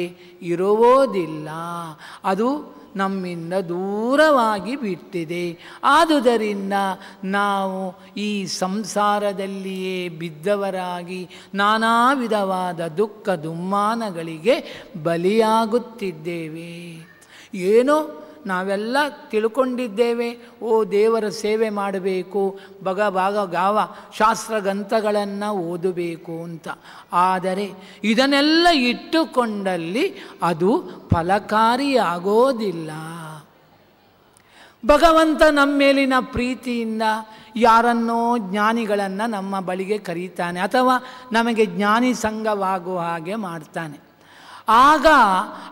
ಇರುವುದಿಲ್ಲ. ಅದು ನಮ್ಮಿಂದ ದೂರವಾಗಿ ಬಿಟ್ಟಿದೆ. ಆದುದರಿಂದ ನಾವು ಈ ಸಂಸಾರದಲ್ಲಿಯೇ ಬಿದ್ದವರಾಗಿ ನಾನಾ ವಿಧವಾದ ದುಃಖ ದುಮ್ಮಾನಗಳಿಗೆ ಬಲಿಯಾಗುತ್ತಿದ್ದೇವೆ. ಏನೋ ನಾವೆಲ್ಲ ತಿಳ್ಕೊಂಡಿದ್ದೇವೆ, ದೇವರ ಸೇವೆ ಮಾಡಬೇಕು, ಗಾವ ಶಾಸ್ತ್ರಗ್ರಂಥಗಳನ್ನು ಓದಬೇಕು ಅಂತ. ಆದರೆ ಇದನ್ನೆಲ್ಲ ಇಟ್ಟುಕೊಂಡಲ್ಲಿ ಅದು ಫಲಕಾರಿಯಾಗೋದಿಲ್ಲ. ಭಗವಂತ ನಮ್ಮ ಮೇಲಿನ ಪ್ರೀತಿಯಿಂದ ಯಾರನ್ನೋ ಜ್ಞಾನಿಗಳನ್ನು ನಮ್ಮ ಬಳಿಗೆ ಕರೀತಾನೆ, ಅಥವಾ ನಮಗೆ ಜ್ಞಾನಿ ಸಂಘವಾಗುವ ಹಾಗೆ ಮಾಡ್ತಾನೆ. ಆಗ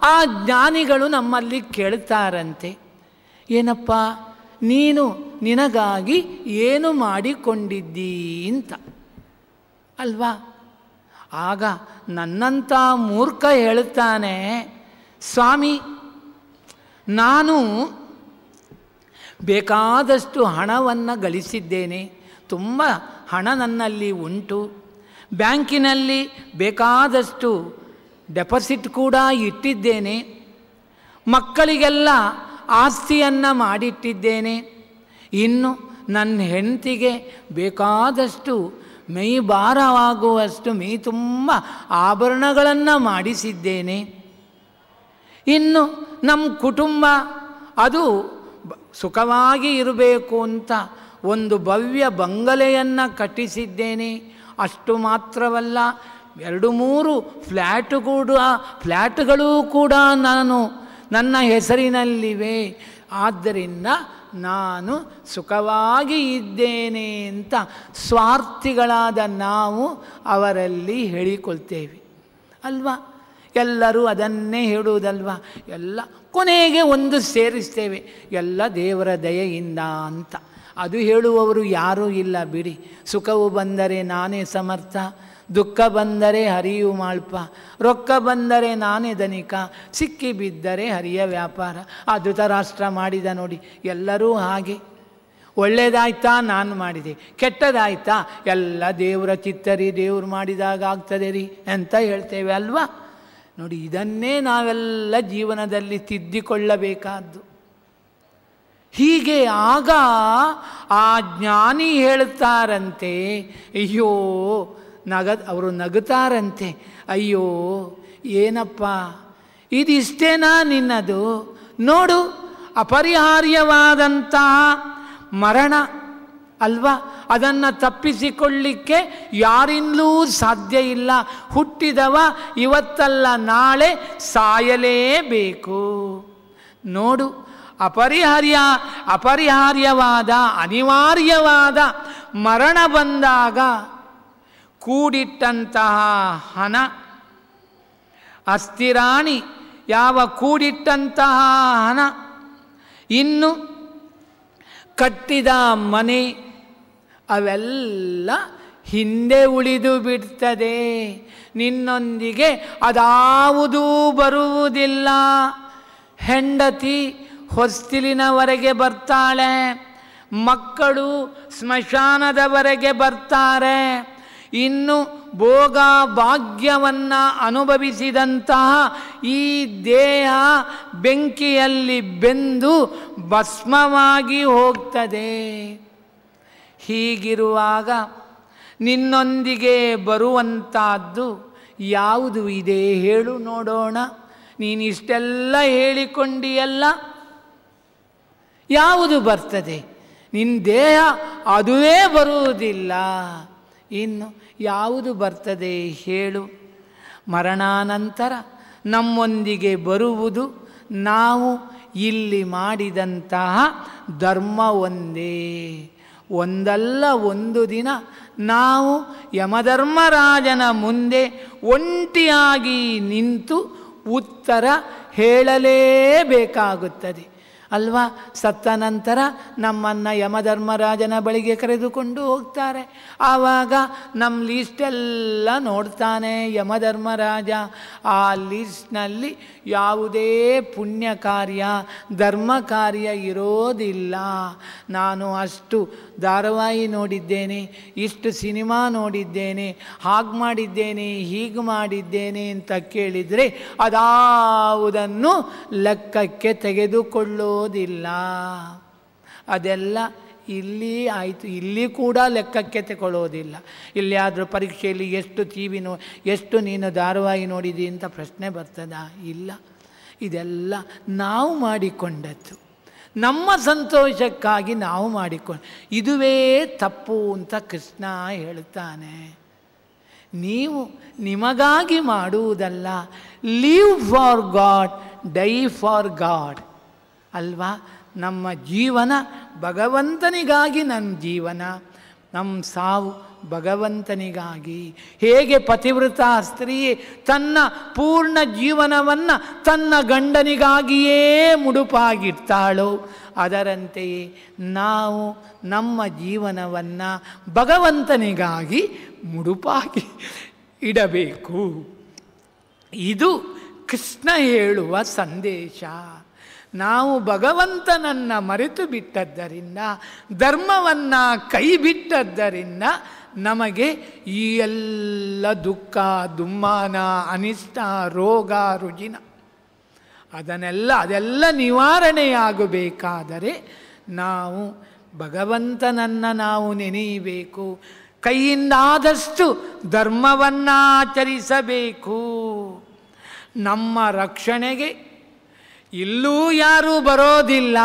ಆ ಜ್ಞಾನಿಗಳು ನಮ್ಮಲ್ಲಿ ಕೇಳ್ತಾರಂತೆ, ಏನಪ್ಪ ನೀನು ನಿನಗಾಗಿ ಏನು ಮಾಡಿಕೊಂಡಿದ್ದೀ ಅಂತ ಅಲ್ವಾ? ಆಗ ನನ್ನಂಥ ಮೂರ್ಖ ಹೇಳ್ತಾನೆ, ಸ್ವಾಮಿ, ನಾನು ಬೇಕಾದಷ್ಟು ಹಣವನ್ನು ಗಳಿಸಿದ್ದೇನೆ, ತುಂಬ ಹಣ ನನ್ನಲ್ಲಿ ಉಂಟು, ಬ್ಯಾಂಕಿನಲ್ಲಿ ಬೇಕಾದಷ್ಟು ಡೆಪಾಸಿಟ್ ಕೂಡ ಇಟ್ಟಿದ್ದೇನೆ, ಮಕ್ಕಳಿಗೆಲ್ಲ ಆಸ್ತಿಯನ್ನು ಮಾಡಿಟ್ಟಿದ್ದೇನೆ. ಇನ್ನು ನನ್ನ ಹೆಂಡತಿಗೆ ಬೇಕಾದಷ್ಟು ಮೈ ಭಾರವಾಗುವಷ್ಟು ಮೈ ತುಂಬ ಆಭರಣಗಳನ್ನು ಮಾಡಿಸಿದ್ದೇನೆ. ಇನ್ನು ನಮ್ಮ ಕುಟುಂಬ ಅದು ಸುಖವಾಗಿ ಇರಬೇಕು ಅಂತ ಒಂದು ಭವ್ಯ ಬಂಗಲೆಯನ್ನು ಕಟ್ಟಿಸಿದ್ದೇನೆ. ಅಷ್ಟು ಮಾತ್ರವಲ್ಲ, 2-3 ಫ್ಲ್ಯಾಟ್ಗಳು ಕೂಡ ನನ್ನ ಹೆಸರಿನಲ್ಲಿವೆ. ಆದ್ದರಿಂದ ನಾನು ಸುಖವಾಗಿ ಇದ್ದೇನೆ ಅಂತ ಸ್ವಾರ್ಥಿಗಳಾದ ನಾವು ಅವರಲ್ಲಿ ಹೇಳಿಕೊಳ್ತೇವೆ ಅಲ್ವಾ? ಎಲ್ಲರೂ ಅದನ್ನೇ ಹೇಳುವುದಲ್ವ. ಎಲ್ಲ ಕೊನೆಗೆ ಒಂದು ಸೇರಿಸ್ತೇವೆ, ಎಲ್ಲ ದೇವರ ದಯೆಯಿಂದ ಅಂತ. ಅದು ಹೇಳುವವರು ಯಾರೂ ಇಲ್ಲ ಬಿಡಿ. ಸುಖವು ಬಂದರೆ ನಾನೇ ಸಮರ್ಥ, ದುಃಖ ಬಂದರೆ ಹರಿಯು ಮಾಳ್ಪ, ರೊಕ್ಕ ಬಂದರೆ ನಾನೇ ಧನಿಕ, ಸಿಕ್ಕಿ ಬಿದ್ದರೆ ಹರಿಯ ವ್ಯಾಪಾರ. ಆ ಧೃತರಾಷ್ಟ್ರ ಮಾಡಿದ ನೋಡಿ. ಎಲ್ಲರೂ ಹಾಗೆ. ಒಳ್ಳೆಯದಾಯ್ತಾ ನಾನು ಮಾಡಿದೆ, ಕೆಟ್ಟದಾಯ್ತಾ ಎಲ್ಲ ದೇವರ ಚಿತ್ತರಿ, ದೇವರು ಮಾಡಿದಾಗ ಆಗ್ತದೆ ರೀ ಅಂತ ಹೇಳ್ತೇವೆ ಅಲ್ವಾ? ನೋಡಿ, ಇದನ್ನೇ ನಾವೆಲ್ಲ ಜೀವನದಲ್ಲಿ ತಿದ್ದಿಕೊಳ್ಳಬೇಕಾದ್ದು. ಹೀಗೆ ಆಗ ಆ ಜ್ಞಾನಿ ಹೇಳ್ತಾರಂತೆ, ಅಯ್ಯೋ ಅವರು ನಗುತ್ತಾರಂತೆ, ಅಯ್ಯೋ ಏನಪ್ಪ ಇದಿಷ್ಟೇನಾ ನಿನ್ನದು? ನೋಡು, ಅಪರಿಹಾರ್ಯವಾದಂತಹ ಮರಣ ಅಲ್ವಾ, ಅದನ್ನು ತಪ್ಪಿಸಿಕೊಳ್ಳಿಕ್ಕೆ ಯಾರಿಂದಲೂ ಸಾಧ್ಯ ಇಲ್ಲ. ಹುಟ್ಟಿದವ ಇವತ್ತಲ್ಲ ನಾಳೆ ಸಾಯಲೇಬೇಕು. ನೋಡು, ಅಪರಿಹಾರ್ಯವಾದ ಅನಿವಾರ್ಯವಾದ ಮರಣ ಬಂದಾಗ ಕೂಡಿಟ್ಟಂತಹ ಹಣ, ಅಸ್ಥಿರಾಣಿ ಯಾವ ಕೂಡಿಟ್ಟಂತಹ ಹಣ, ಇನ್ನು ಕಟ್ಟಿದ ಮನೆ ಅವೆಲ್ಲ ಹಿಂದೆ ಉಳಿದು ಬಿಡ್ತದೆ. ನಿನ್ನೊಂದಿಗೆ ಅದಾವುದೂ ಬರುವುದಿಲ್ಲ. ಹೆಂಡತಿ ಹೊಸ್ತಿಲಿನವರೆಗೆ ಬರ್ತಾಳೆ, ಮಕ್ಕಳು ಸ್ಮಶಾನದವರೆಗೆ ಬರ್ತಾರೆ. ಇನ್ನು ಭೋಗ ಭಾಗ್ಯವನ್ನು ಅನುಭವಿಸಿದಂತಹ ಈ ದೇಹ ಬೆಂಕಿಯಲ್ಲಿ ಬೆಂದು ಭಸ್ಮವಾಗಿ ಹೋಗ್ತದೆ. ಹೀಗಿರುವಾಗ ನಿನ್ನೊಂದಿಗೆ ಬರುವಂಥದ್ದು ಯಾವುದು ಇದೆ ಹೇಳು ನೋಡೋಣ. ನೀನಿಷ್ಟೆಲ್ಲ ಹೇಳಿಕೊಂಡಿಯಲ್ಲ, ಯಾವುದು ಬರ್ತದೆ? ನಿನ್ನ ದೇಹ ಅದುವೇ ಬರುವುದಿಲ್ಲ, ಇನ್ನು ಯಾವುದು ಬರ್ತದೆ ಹೇಳು? ಮರಣಾನಂತರ ನಮ್ಮೊಂದಿಗೆ ಬರುವುದು ನಾವು ಇಲ್ಲಿ ಮಾಡಿದಂತಹ ಧರ್ಮ ಒಂದೇ. ಒಂದಲ್ಲ ಒಂದು ದಿನ ನಾವು ಯಮಧರ್ಮರಾಜನ ಮುಂದೆ ಒಂಟಿಯಾಗಿ ನಿಂತು ಉತ್ತರ ಹೇಳಲೇಬೇಕಾಗುತ್ತದೆ ಅಲ್ವಾ? ಸತ್ತ ನಂತರ ನಮ್ಮನ್ನು ಯಮಧರ್ಮರಾಜನ ಬಳಿಗೆ ಕರೆದುಕೊಂಡು ಹೋಗ್ತಾರೆ. ಆವಾಗ ನಮ್ಮ ಲೀಸ್ಟೆಲ್ಲ ನೋಡ್ತಾನೆ ಯಮಧರ್ಮರಾಜ. ಆ ಲೀಸ್ಟ್ನಲ್ಲಿ ಯಾವುದೇ ಪುಣ್ಯ ಕಾರ್ಯ ಧರ್ಮ ಕಾರ್ಯ ಇರೋದಿಲ್ಲ. ನಾನು ಅಷ್ಟು ಧಾರಾವಾಹಿ ನೋಡಿದ್ದೇನೆ, ಇಷ್ಟು ಸಿನಿಮಾ ನೋಡಿದ್ದೇನೆ, ಹಾಗೆ ಮಾಡಿದ್ದೇನೆ, ಹೀಗೆ ಮಾಡಿದ್ದೇನೆ ಅಂತ ಕೇಳಿದರೆ ಅದಾವುದನ್ನು ಲೆಕ್ಕಕ್ಕೆ ತೆಗೆದುಕೊಳ್ಳೋದಿಲ್ಲ. ಅದೆಲ್ಲ ಇಲ್ಲಿ ಆಯಿತು, ಇಲ್ಲಿ ಕೂಡ ಲೆಕ್ಕಕ್ಕೆ ತಗೊಳ್ಳೋದಿಲ್ಲ. ಇಲ್ಲಿಯಾದರೂ ಪರೀಕ್ಷೆಯಲ್ಲಿ ಎಷ್ಟು ನೀನು ಧಾರಾವಾಹಿ ನೋಡಿದಿ ಅಂತ ಪ್ರಶ್ನೆ ಬರ್ತದಾ? ಇಲ್ಲ. ಇದೆಲ್ಲ ನಾವು ಮಾಡಿಕೊಂಡದ್ದು, ನಮ್ಮ ಸಂತೋಷಕ್ಕಾಗಿ ನಾವು ಇದುವೇ ತಪ್ಪು ಅಂತ ಕೃಷ್ಣ ಹೇಳ್ತಾನೆ. ನೀವು ನಿಮಗಾಗಿ ಮಾಡುವುದಲ್ಲ, live for God, die for God ಅಲ್ವಾ? ನಮ್ಮ ಜೀವನ ಭಗವಂತನಿಗಾಗಿ, ನಮ್ಮ ಜೀವನ, ನಮ್ಮ ಸಾವು ಭಗವಂತನಿಗಾಗಿ. ಹೇಗೆ ಪತಿವ್ರತ ಸ್ತ್ರೀ ತನ್ನ ಪೂರ್ಣ ಜೀವನವನ್ನು ತನ್ನ ಗಂಡನಿಗಾಗಿಯೇ ಮುಡುಪಾಗಿರ್ತಾಳೋ, ಅದರಂತೆಯೇ ನಾವು ನಮ್ಮ ಜೀವನವನ್ನು ಭಗವಂತನಿಗಾಗಿ ಮುಡುಪಾಗಿ ಇಡಬೇಕು. ಇದು ಕೃಷ್ಣ ಹೇಳುವ ಸಂದೇಶ. ನಾವು ಭಗವಂತನನ್ನು ಮರೆತು ಬಿಟ್ಟದ್ದರಿಂದ, ಧರ್ಮವನ್ನು ಕೈ ಬಿಟ್ಟದ್ದರಿಂದ ನಮಗೆ ಈ ಎಲ್ಲ ದುಃಖ ದುಮ್ಮಾನ ಅನಿಷ್ಟ ರೋಗ ರುಜಿನ ಅದೆಲ್ಲ ನಿವಾರಣೆಯಾಗಬೇಕಾದರೆ ನಾವು ಭಗವಂತನನ್ನು ನಾವು ನೆನೆಯಬೇಕು. ಕೈಯಿಂದಾದಷ್ಟು ಧರ್ಮವನ್ನು ಆಚರಿಸಬೇಕು. ನಮ್ಮ ರಕ್ಷಣೆಗೆ ಇಲ್ಲೂ ಯಾರೂ ಬರೋದಿಲ್ಲ,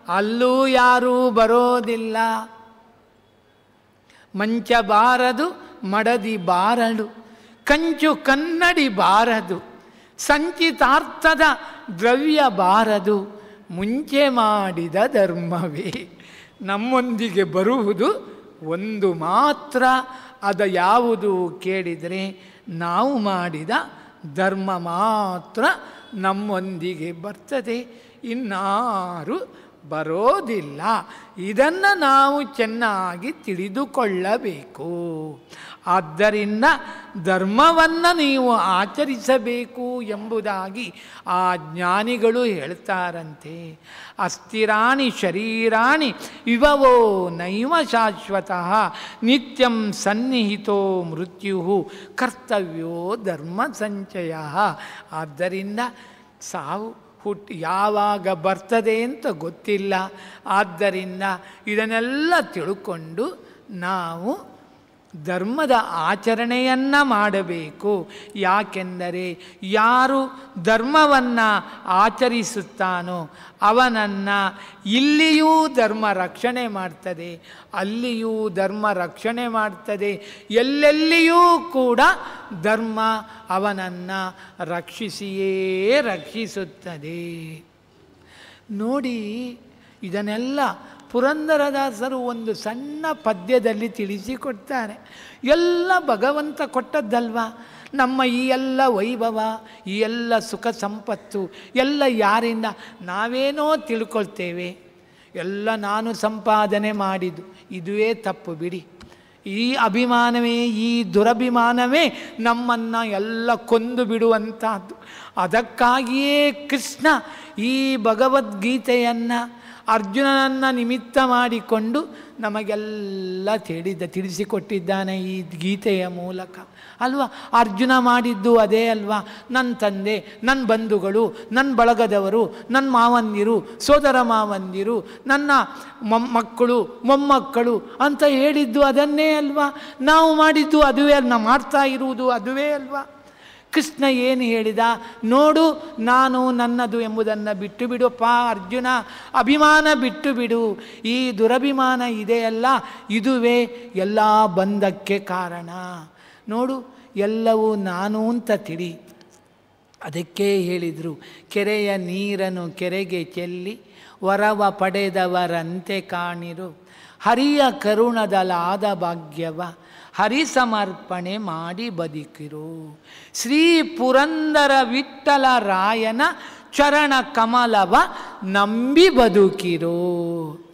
ಅಲ್ಲೂ ಯಾರೂ ಬರೋದಿಲ್ಲ. ಮಂಚ ಬಾರದು, ಮಡದಿ ಬಾರಡು, ಕಂಚು ಕನ್ನಡಿ ಬಾರದು, ಸಂಚಿತಾರ್ಥದ ದ್ರವ್ಯ ಬಾರದು, ಮುಂಚೆ ಮಾಡಿದ ಧರ್ಮವೇ. ನಮ್ಮೊಂದಿಗೆ ಬರುವುದು ಒಂದು ಮಾತ್ರ, ಅದು ಯಾವುದು ಕೇಳಿದರೆ ನಾವು ಮಾಡಿದ ಧರ್ಮ ಮಾತ್ರ ನಮ್ಮೊಂದಿಗೆ ಬರ್ತದೆ, ಇನ್ನಾರು ಬರೋದಿಲ್ಲ. ಇದನ್ನು ನಾವು ಚೆನ್ನಾಗಿ ತಿಳಿದುಕೊಳ್ಳಬೇಕು. ಆದ್ದರಿಂದ ಧರ್ಮವನ್ನು ನೀವು ಆಚರಿಸಬೇಕು ಎಂಬುದಾಗಿ ಆ ಜ್ಞಾನಿಗಳು ಹೇಳ್ತಾರಂತೆ. ಅಸ್ಥಿರಾಣಿ ಶರೀರಾಣಿ ವಿಭವೋ ನೈವ ಶಾಶ್ವತಃ ನಿತ್ಯಂ ಸನ್ನಿಹಿತೋ ಮೃತ್ಯು ಕರ್ತವ್ಯೋ ಧರ್ಮ ಸಂಚಯ. ಆದ್ದರಿಂದ ಸಾವು ಯಾವಾಗ ಬರ್ತದೆ ಅಂತ ಗೊತ್ತಿಲ್ಲ. ಆದ್ದರಿಂದ ಇದನ್ನೆಲ್ಲ ತಿಳ್ಕೊಂಡು ನಾವು ಧರ್ಮದ ಆಚರಣೆಯನ್ನು ಮಾಡಬೇಕು. ಯಾಕೆಂದರೆ ಯಾರು ಧರ್ಮವನ್ನು ಆಚರಿಸುತ್ತಾನೋ ಅವನನ್ನು ಇಲ್ಲಿಯೂ ಧರ್ಮ ರಕ್ಷಣೆ ಮಾಡ್ತದೆ, ಅಲ್ಲಿಯೂ ಧರ್ಮ ರಕ್ಷಣೆ ಮಾಡ್ತದೆ, ಎಲ್ಲೆಲ್ಲಿಯೂ ಕೂಡ ಧರ್ಮ ಅವನನ್ನು ರಕ್ಷಿಸಿಯೇ ರಕ್ಷಿಸುತ್ತದೆ. ನೋಡಿ, ಇದನ್ನೆಲ್ಲ ಪುರಂದರದಾಸರು ಒಂದು ಸಣ್ಣ ಪದ್ಯದಲ್ಲಿ ತಿಳಿಸಿಕೊಡ್ತಾರೆ. ಎಲ್ಲ ಭಗವಂತ ಕೊಟ್ಟದ್ದಲ್ವ. ನಮ್ಮ ಈ ಎಲ್ಲ ವೈಭವ, ಈ ಎಲ್ಲ ಸುಖ ಸಂಪತ್ತು ಎಲ್ಲ ಯಾರಿಂದ? ನಾವೇನೋ ತಿಳ್ಕೊಳ್ತೇವೆ. ಎಲ್ಲ ನಾನು ಸಂಪಾದನೆ ಮಾಡಿದ್ದು, ಇದುವೇ ತಪ್ಪು ಬಿಡಿ. ಈ ಅಭಿಮಾನವೇ, ಈ ದುರಭಿಮಾನವೇ ನಮ್ಮನ್ನು ಎಲ್ಲ ಕೊಂದು ಬಿಡುವಂಥದ್ದು. ಅದಕ್ಕಾಗಿಯೇ ಕೃಷ್ಣ ಈ ಭಗವದ್ಗೀತೆಯನ್ನು ಅರ್ಜುನನನ್ನು ನಿಮಿತ್ತ ಮಾಡಿಕೊಂಡು ನಮಗೆಲ್ಲ ತಿಳಿಸಿಕೊಟ್ಟಿದ್ದಾನೆ ಈ ಗೀತೆಯ ಮೂಲಕ ಅಲ್ವಾ. ಅರ್ಜುನ ಮಾಡಿದ್ದು ಅದೇ ಅಲ್ವಾ. ನನ್ನ ತಂದೆ, ನನ್ನ ಬಂಧುಗಳು, ನನ್ನ ಬಳಗದವರು, ನನ್ನ ಮಾವಂದಿರು, ಸೋದರ ಮಾವಂದಿರು, ನನ್ನ ಮಕ್ಕಳು, ಮೊಮ್ಮಕ್ಕಳು ಅಂತ ಹೇಳಿದ್ದು ಅದನ್ನೇ ಅಲ್ವಾ. ನಾವು ಮಾಡಿದ್ದು ಅದುವೇ, ನಾವು ಮಾಡ್ತಾ ಇರುವುದು ಅದುವೇ ಅಲ್ವಾ. ಕೃಷ್ಣ ಏನು ಹೇಳಿದ? ನೋಡು, ನಾನು ನನ್ನದು ಎಂಬುದನ್ನು ಬಿಟ್ಟು ಬಿಡುಪ್ಪ ಅರ್ಜುನ, ಅಭಿಮಾನ ಬಿಟ್ಟು ಬಿಡು. ಈ ದುರಭಿಮಾನ ಇದೆಯಲ್ಲ, ಇದುವೇ ಎಲ್ಲ ಬಂಧಕ್ಕೆ ಕಾರಣ. ನೋಡು, ಎಲ್ಲವೂ ನಾನು ಅಂತ ತಿಳಿ. ಅದಕ್ಕೆ ಹೇಳಿದರು, ಕೆರೆಯ ನೀರನ್ನು ಕೆರೆಗೆ ಚೆಲ್ಲಿ ವರವ ಪಡೆದವರಂತೆ ಕಾಣಿರು, ಹರಿಯ ಕರುಣದಲಾದ ಭಾಗ್ಯವ ಹರಿ ಸಮರ್ಪಣೆ ಮಾಡಿ ಬದುಕಿರು. ಶ್ರೀ ಪುರಂದರ ವಿಠ್ಠಲ ರಾಯನ ಚರಣ ಕಮಲವ ನಂಬಿ ಬದುಕಿರು.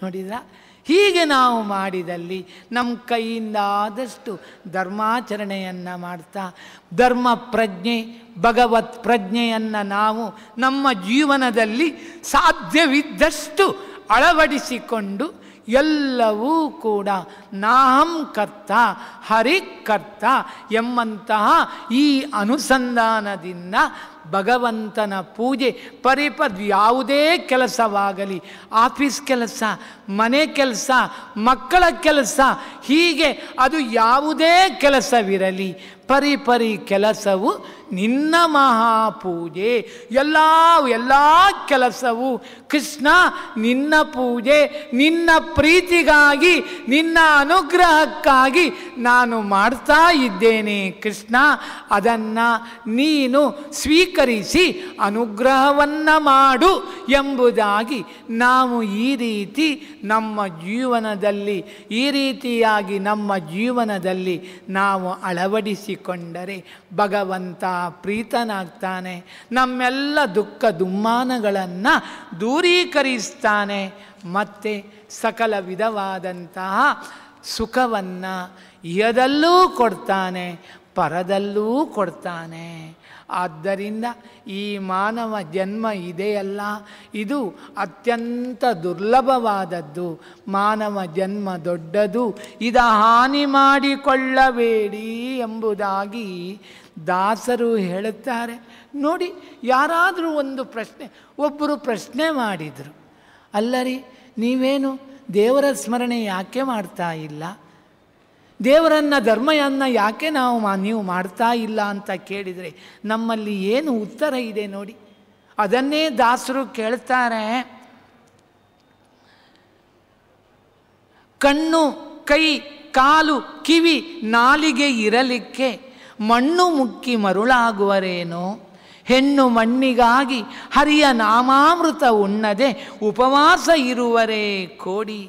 ನೋಡಿದ್ರ, ಹೀಗೆ ನಾವು ಮಾಡಿದಲ್ಲಿ ನಮ್ಮ ಕೈಯಿಂದ ಆದಷ್ಟು ಧರ್ಮಾಚರಣೆಯನ್ನು ಮಾಡ್ತಾ ಧರ್ಮ ಪ್ರಜ್ಞೆ, ಭಗವತ್ ಪ್ರಜ್ಞೆಯನ್ನು ನಾವು ನಮ್ಮ ಜೀವನದಲ್ಲಿ ಸಾಧ್ಯವಿದ್ದಷ್ಟು ಅಳವಡಿಸಿಕೊಂಡು ಎಲ್ಲವೂ ಕೂಡ ನಾಹಂ ಕರ್ತ ಹರಿಕರ್ತ ಎಂಬಂತಹ ಈ ಅನುಸಂಧಾನದಿಂದ ಭಗವಂತನ ಪೂಜೆ ಯಾವುದೇ ಕೆಲಸವಾಗಲಿ, ಆಫೀಸ್ ಕೆಲಸ, ಮನೆ ಕೆಲಸ, ಮಕ್ಕಳ ಕೆಲಸ, ಹೀಗೆ ಅದು ಯಾವುದೇ ಕೆಲಸವಿರಲಿ, ಪರಿಪರಿ ಕೆಲಸವು ನಿನ್ನ ಮಹಾಪೂಜೆ. ಎಲ್ಲ ಕೆಲಸವು ಕೃಷ್ಣ ನಿನ್ನ ಪೂಜೆ, ನಿನ್ನ ಪ್ರೀತಿಗಾಗಿ, ನಿನ್ನ ಅನುಗ್ರಹಕ್ಕಾಗಿ ನಾನು ಮಾಡ್ತಾ ಇದ್ದೇನೆ ಕೃಷ್ಣ. ಅದನ್ನು ನೀನು ಸ್ವೀಕರಿಸಿ ಅನುಗ್ರಹವನ್ನು ಮಾಡು ಎಂಬುದಾಗಿ ನಾವು ಈ ರೀತಿ ನಮ್ಮ ಜೀವನದಲ್ಲಿ, ಈ ರೀತಿಯಾಗಿ ನಮ್ಮ ಜೀವನದಲ್ಲಿ ನಾವು ಅಳವಡಿಸಿಕೊಂಡರೆ ಭಗವಂತ ಪ್ರೀತನಾಗ್ತಾನೆ. ನಮ್ಮೆಲ್ಲ ದುಃಖ ದುಮ್ಮಾನಗಳನ್ನು ದೂರೀಕರಿಸ್ತಾನೆ. ಮತ್ತು ಸಕಲ ವಿಧವಾದಂತಹ ಸುಖವನ್ನು ಇಹದಲ್ಲೂ ಕೊಡ್ತಾನೆ, ಪರದಲ್ಲೂ ಕೊಡ್ತಾನೆ. ಆದ್ದರಿಂದ ಈ ಮಾನವ ಜನ್ಮ ಇದೆಯಲ್ಲ, ಇದು ಅತ್ಯಂತ ದುರ್ಲಭವಾದದ್ದು. ಮಾನವ ಜನ್ಮ ದೊಡ್ಡದು, ಇದ ಹಾನಿ ಮಾಡಿಕೊಳ್ಳಬೇಡಿ ಎಂಬುದಾಗಿ ದಾಸರು ಹೇಳುತ್ತಾರೆ ನೋಡಿ. ಯಾರಾದರೂ ಒಂದು ಪ್ರಶ್ನೆ, ಒಬ್ಬರು ಪ್ರಶ್ನೆ ಮಾಡಿದರು, ಅಲ್ಲರಿ ನೀವೇನು ದೇವರ ಸ್ಮರಣೆ ಯಾಕೆ ಮಾಡ್ತಾ ಇಲ್ಲ, ದೇವರನ್ನು ಧರ್ಮವನ್ನು ಯಾಕೆ ನೀವು ಮಾಡ್ತಾ ಇಲ್ಲ ಅಂತ ಕೇಳಿದರೆ ನಮ್ಮಲ್ಲಿ ಏನು ಉತ್ತರ ಇದೆ ನೋಡಿ. ಅದನ್ನೇ ದಾಸರು ಕೇಳ್ತಾರೆ. ಕಣ್ಣು, ಕೈ, ಕಾಲು, ಕಿವಿ, ನಾಲಿಗೆ ಇರಲಿಕ್ಕೆ ಮಣ್ಣು ಮುಕ್ಕಿ ಮರುಳಾಗುವರೇನೋ, ಹೆಣ್ಣು ಮಣ್ಣಿಗಾಗಿ ಹರಿಯ ನಾಮಾಮೃತ ಉಣ್ಣದೆ ಉಪವಾಸ ಇರುವರೇ ಕೋಡಿ.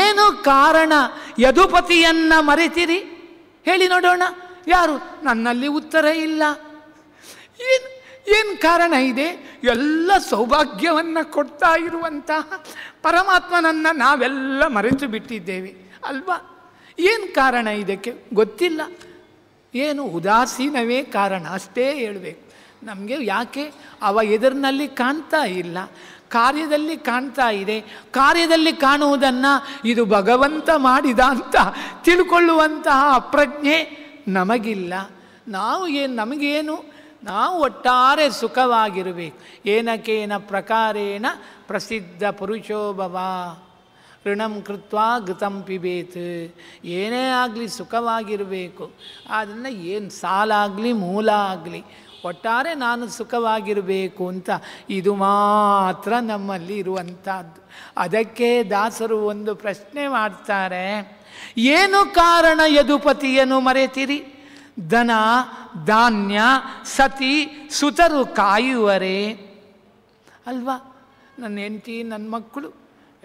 ಏನು ಕಾರಣ ಯದುಪತಿಯನ್ನು ಮರೆತಿರಿ ಹೇಳಿ ನೋಡೋಣ. ಯಾರು? ನನ್ನಲ್ಲಿ ಉತ್ತರ ಇಲ್ಲ. ಏನು ಕಾರಣ ಇದೆ? ಎಲ್ಲ ಸೌಭಾಗ್ಯವನ್ನು ಕೊಡ್ತಾ ಇರುವಂತಹ ಪರಮಾತ್ಮನನ್ನು ನಾವೆಲ್ಲ ಮರೆತು ಬಿಟ್ಟಿದ್ದೇವೆ ಅಲ್ವಾ? ಏನು ಕಾರಣ ಇದಕ್ಕೆ ಗೊತ್ತಿಲ್ಲ. ಏನು ಉದಾಸೀನವೇ ಕಾರಣ, ಅಷ್ಟೇ ಹೇಳಬೇಕು. ನಮಗೆ ಯಾಕೆ ಅವ ಎದುರಿನಲ್ಲಿ ಕಾಣ್ತಾ ಇಲ್ಲ, ಕಾರ್ಯದಲ್ಲಿ ಕಾಣ್ತಾ ಇದೆ. ಕಾರ್ಯದಲ್ಲಿ ಕಾಣುವುದನ್ನು ಇದು ಭಗವಂತ ಮಾಡಿದ ಅಂತ ತಿಳ್ಕೊಳ್ಳುವಂತಹ ಅಪ್ರಜ್ಞೆ ನಮಗಿಲ್ಲ. ನಮಗೇನು, ನಾವು ಒಟ್ಟಾರೆ ಸುಖವಾಗಿರಬೇಕು. ಏನಕೇನ ಪ್ರಕಾರೇಣ ಪ್ರಸಿದ್ಧ ಪುರುಷೋಭವ ಋಣಂ ಕೃತ್ವಾ ಘೃತಂ ಪಿಬೇತ್. ಏನೇ ಆಗಲಿ ಸುಖವಾಗಿರಬೇಕು. ಅದನ್ನು ಏನು ಸಾಲಾಗಲಿ ಮೂಲ ಆಗಲಿ ಒಟ್ಟಾರೆ ನಾನು ಸುಖವಾಗಿರಬೇಕು ಅಂತ ಇದು ಮಾತ್ರ ನಮ್ಮಲ್ಲಿ ಇರುವಂಥದ್ದು. ಅದಕ್ಕೆ ದಾಸರು ಒಂದು ಪ್ರಶ್ನೆ ಮಾಡ್ತಾರೆ, ಏನು ಕಾರಣ ಯದುಪತಿಯನ್ನು ಮರೆತಿರಿ? ಧನ ಧಾನ್ಯ ಸತಿ ಸುತರು ಕಾಯುವರೇ ಅಲ್ವಾ? ನನ್ನ ಹೆಂಡತಿ, ನನ್ನ ಮಕ್ಕಳು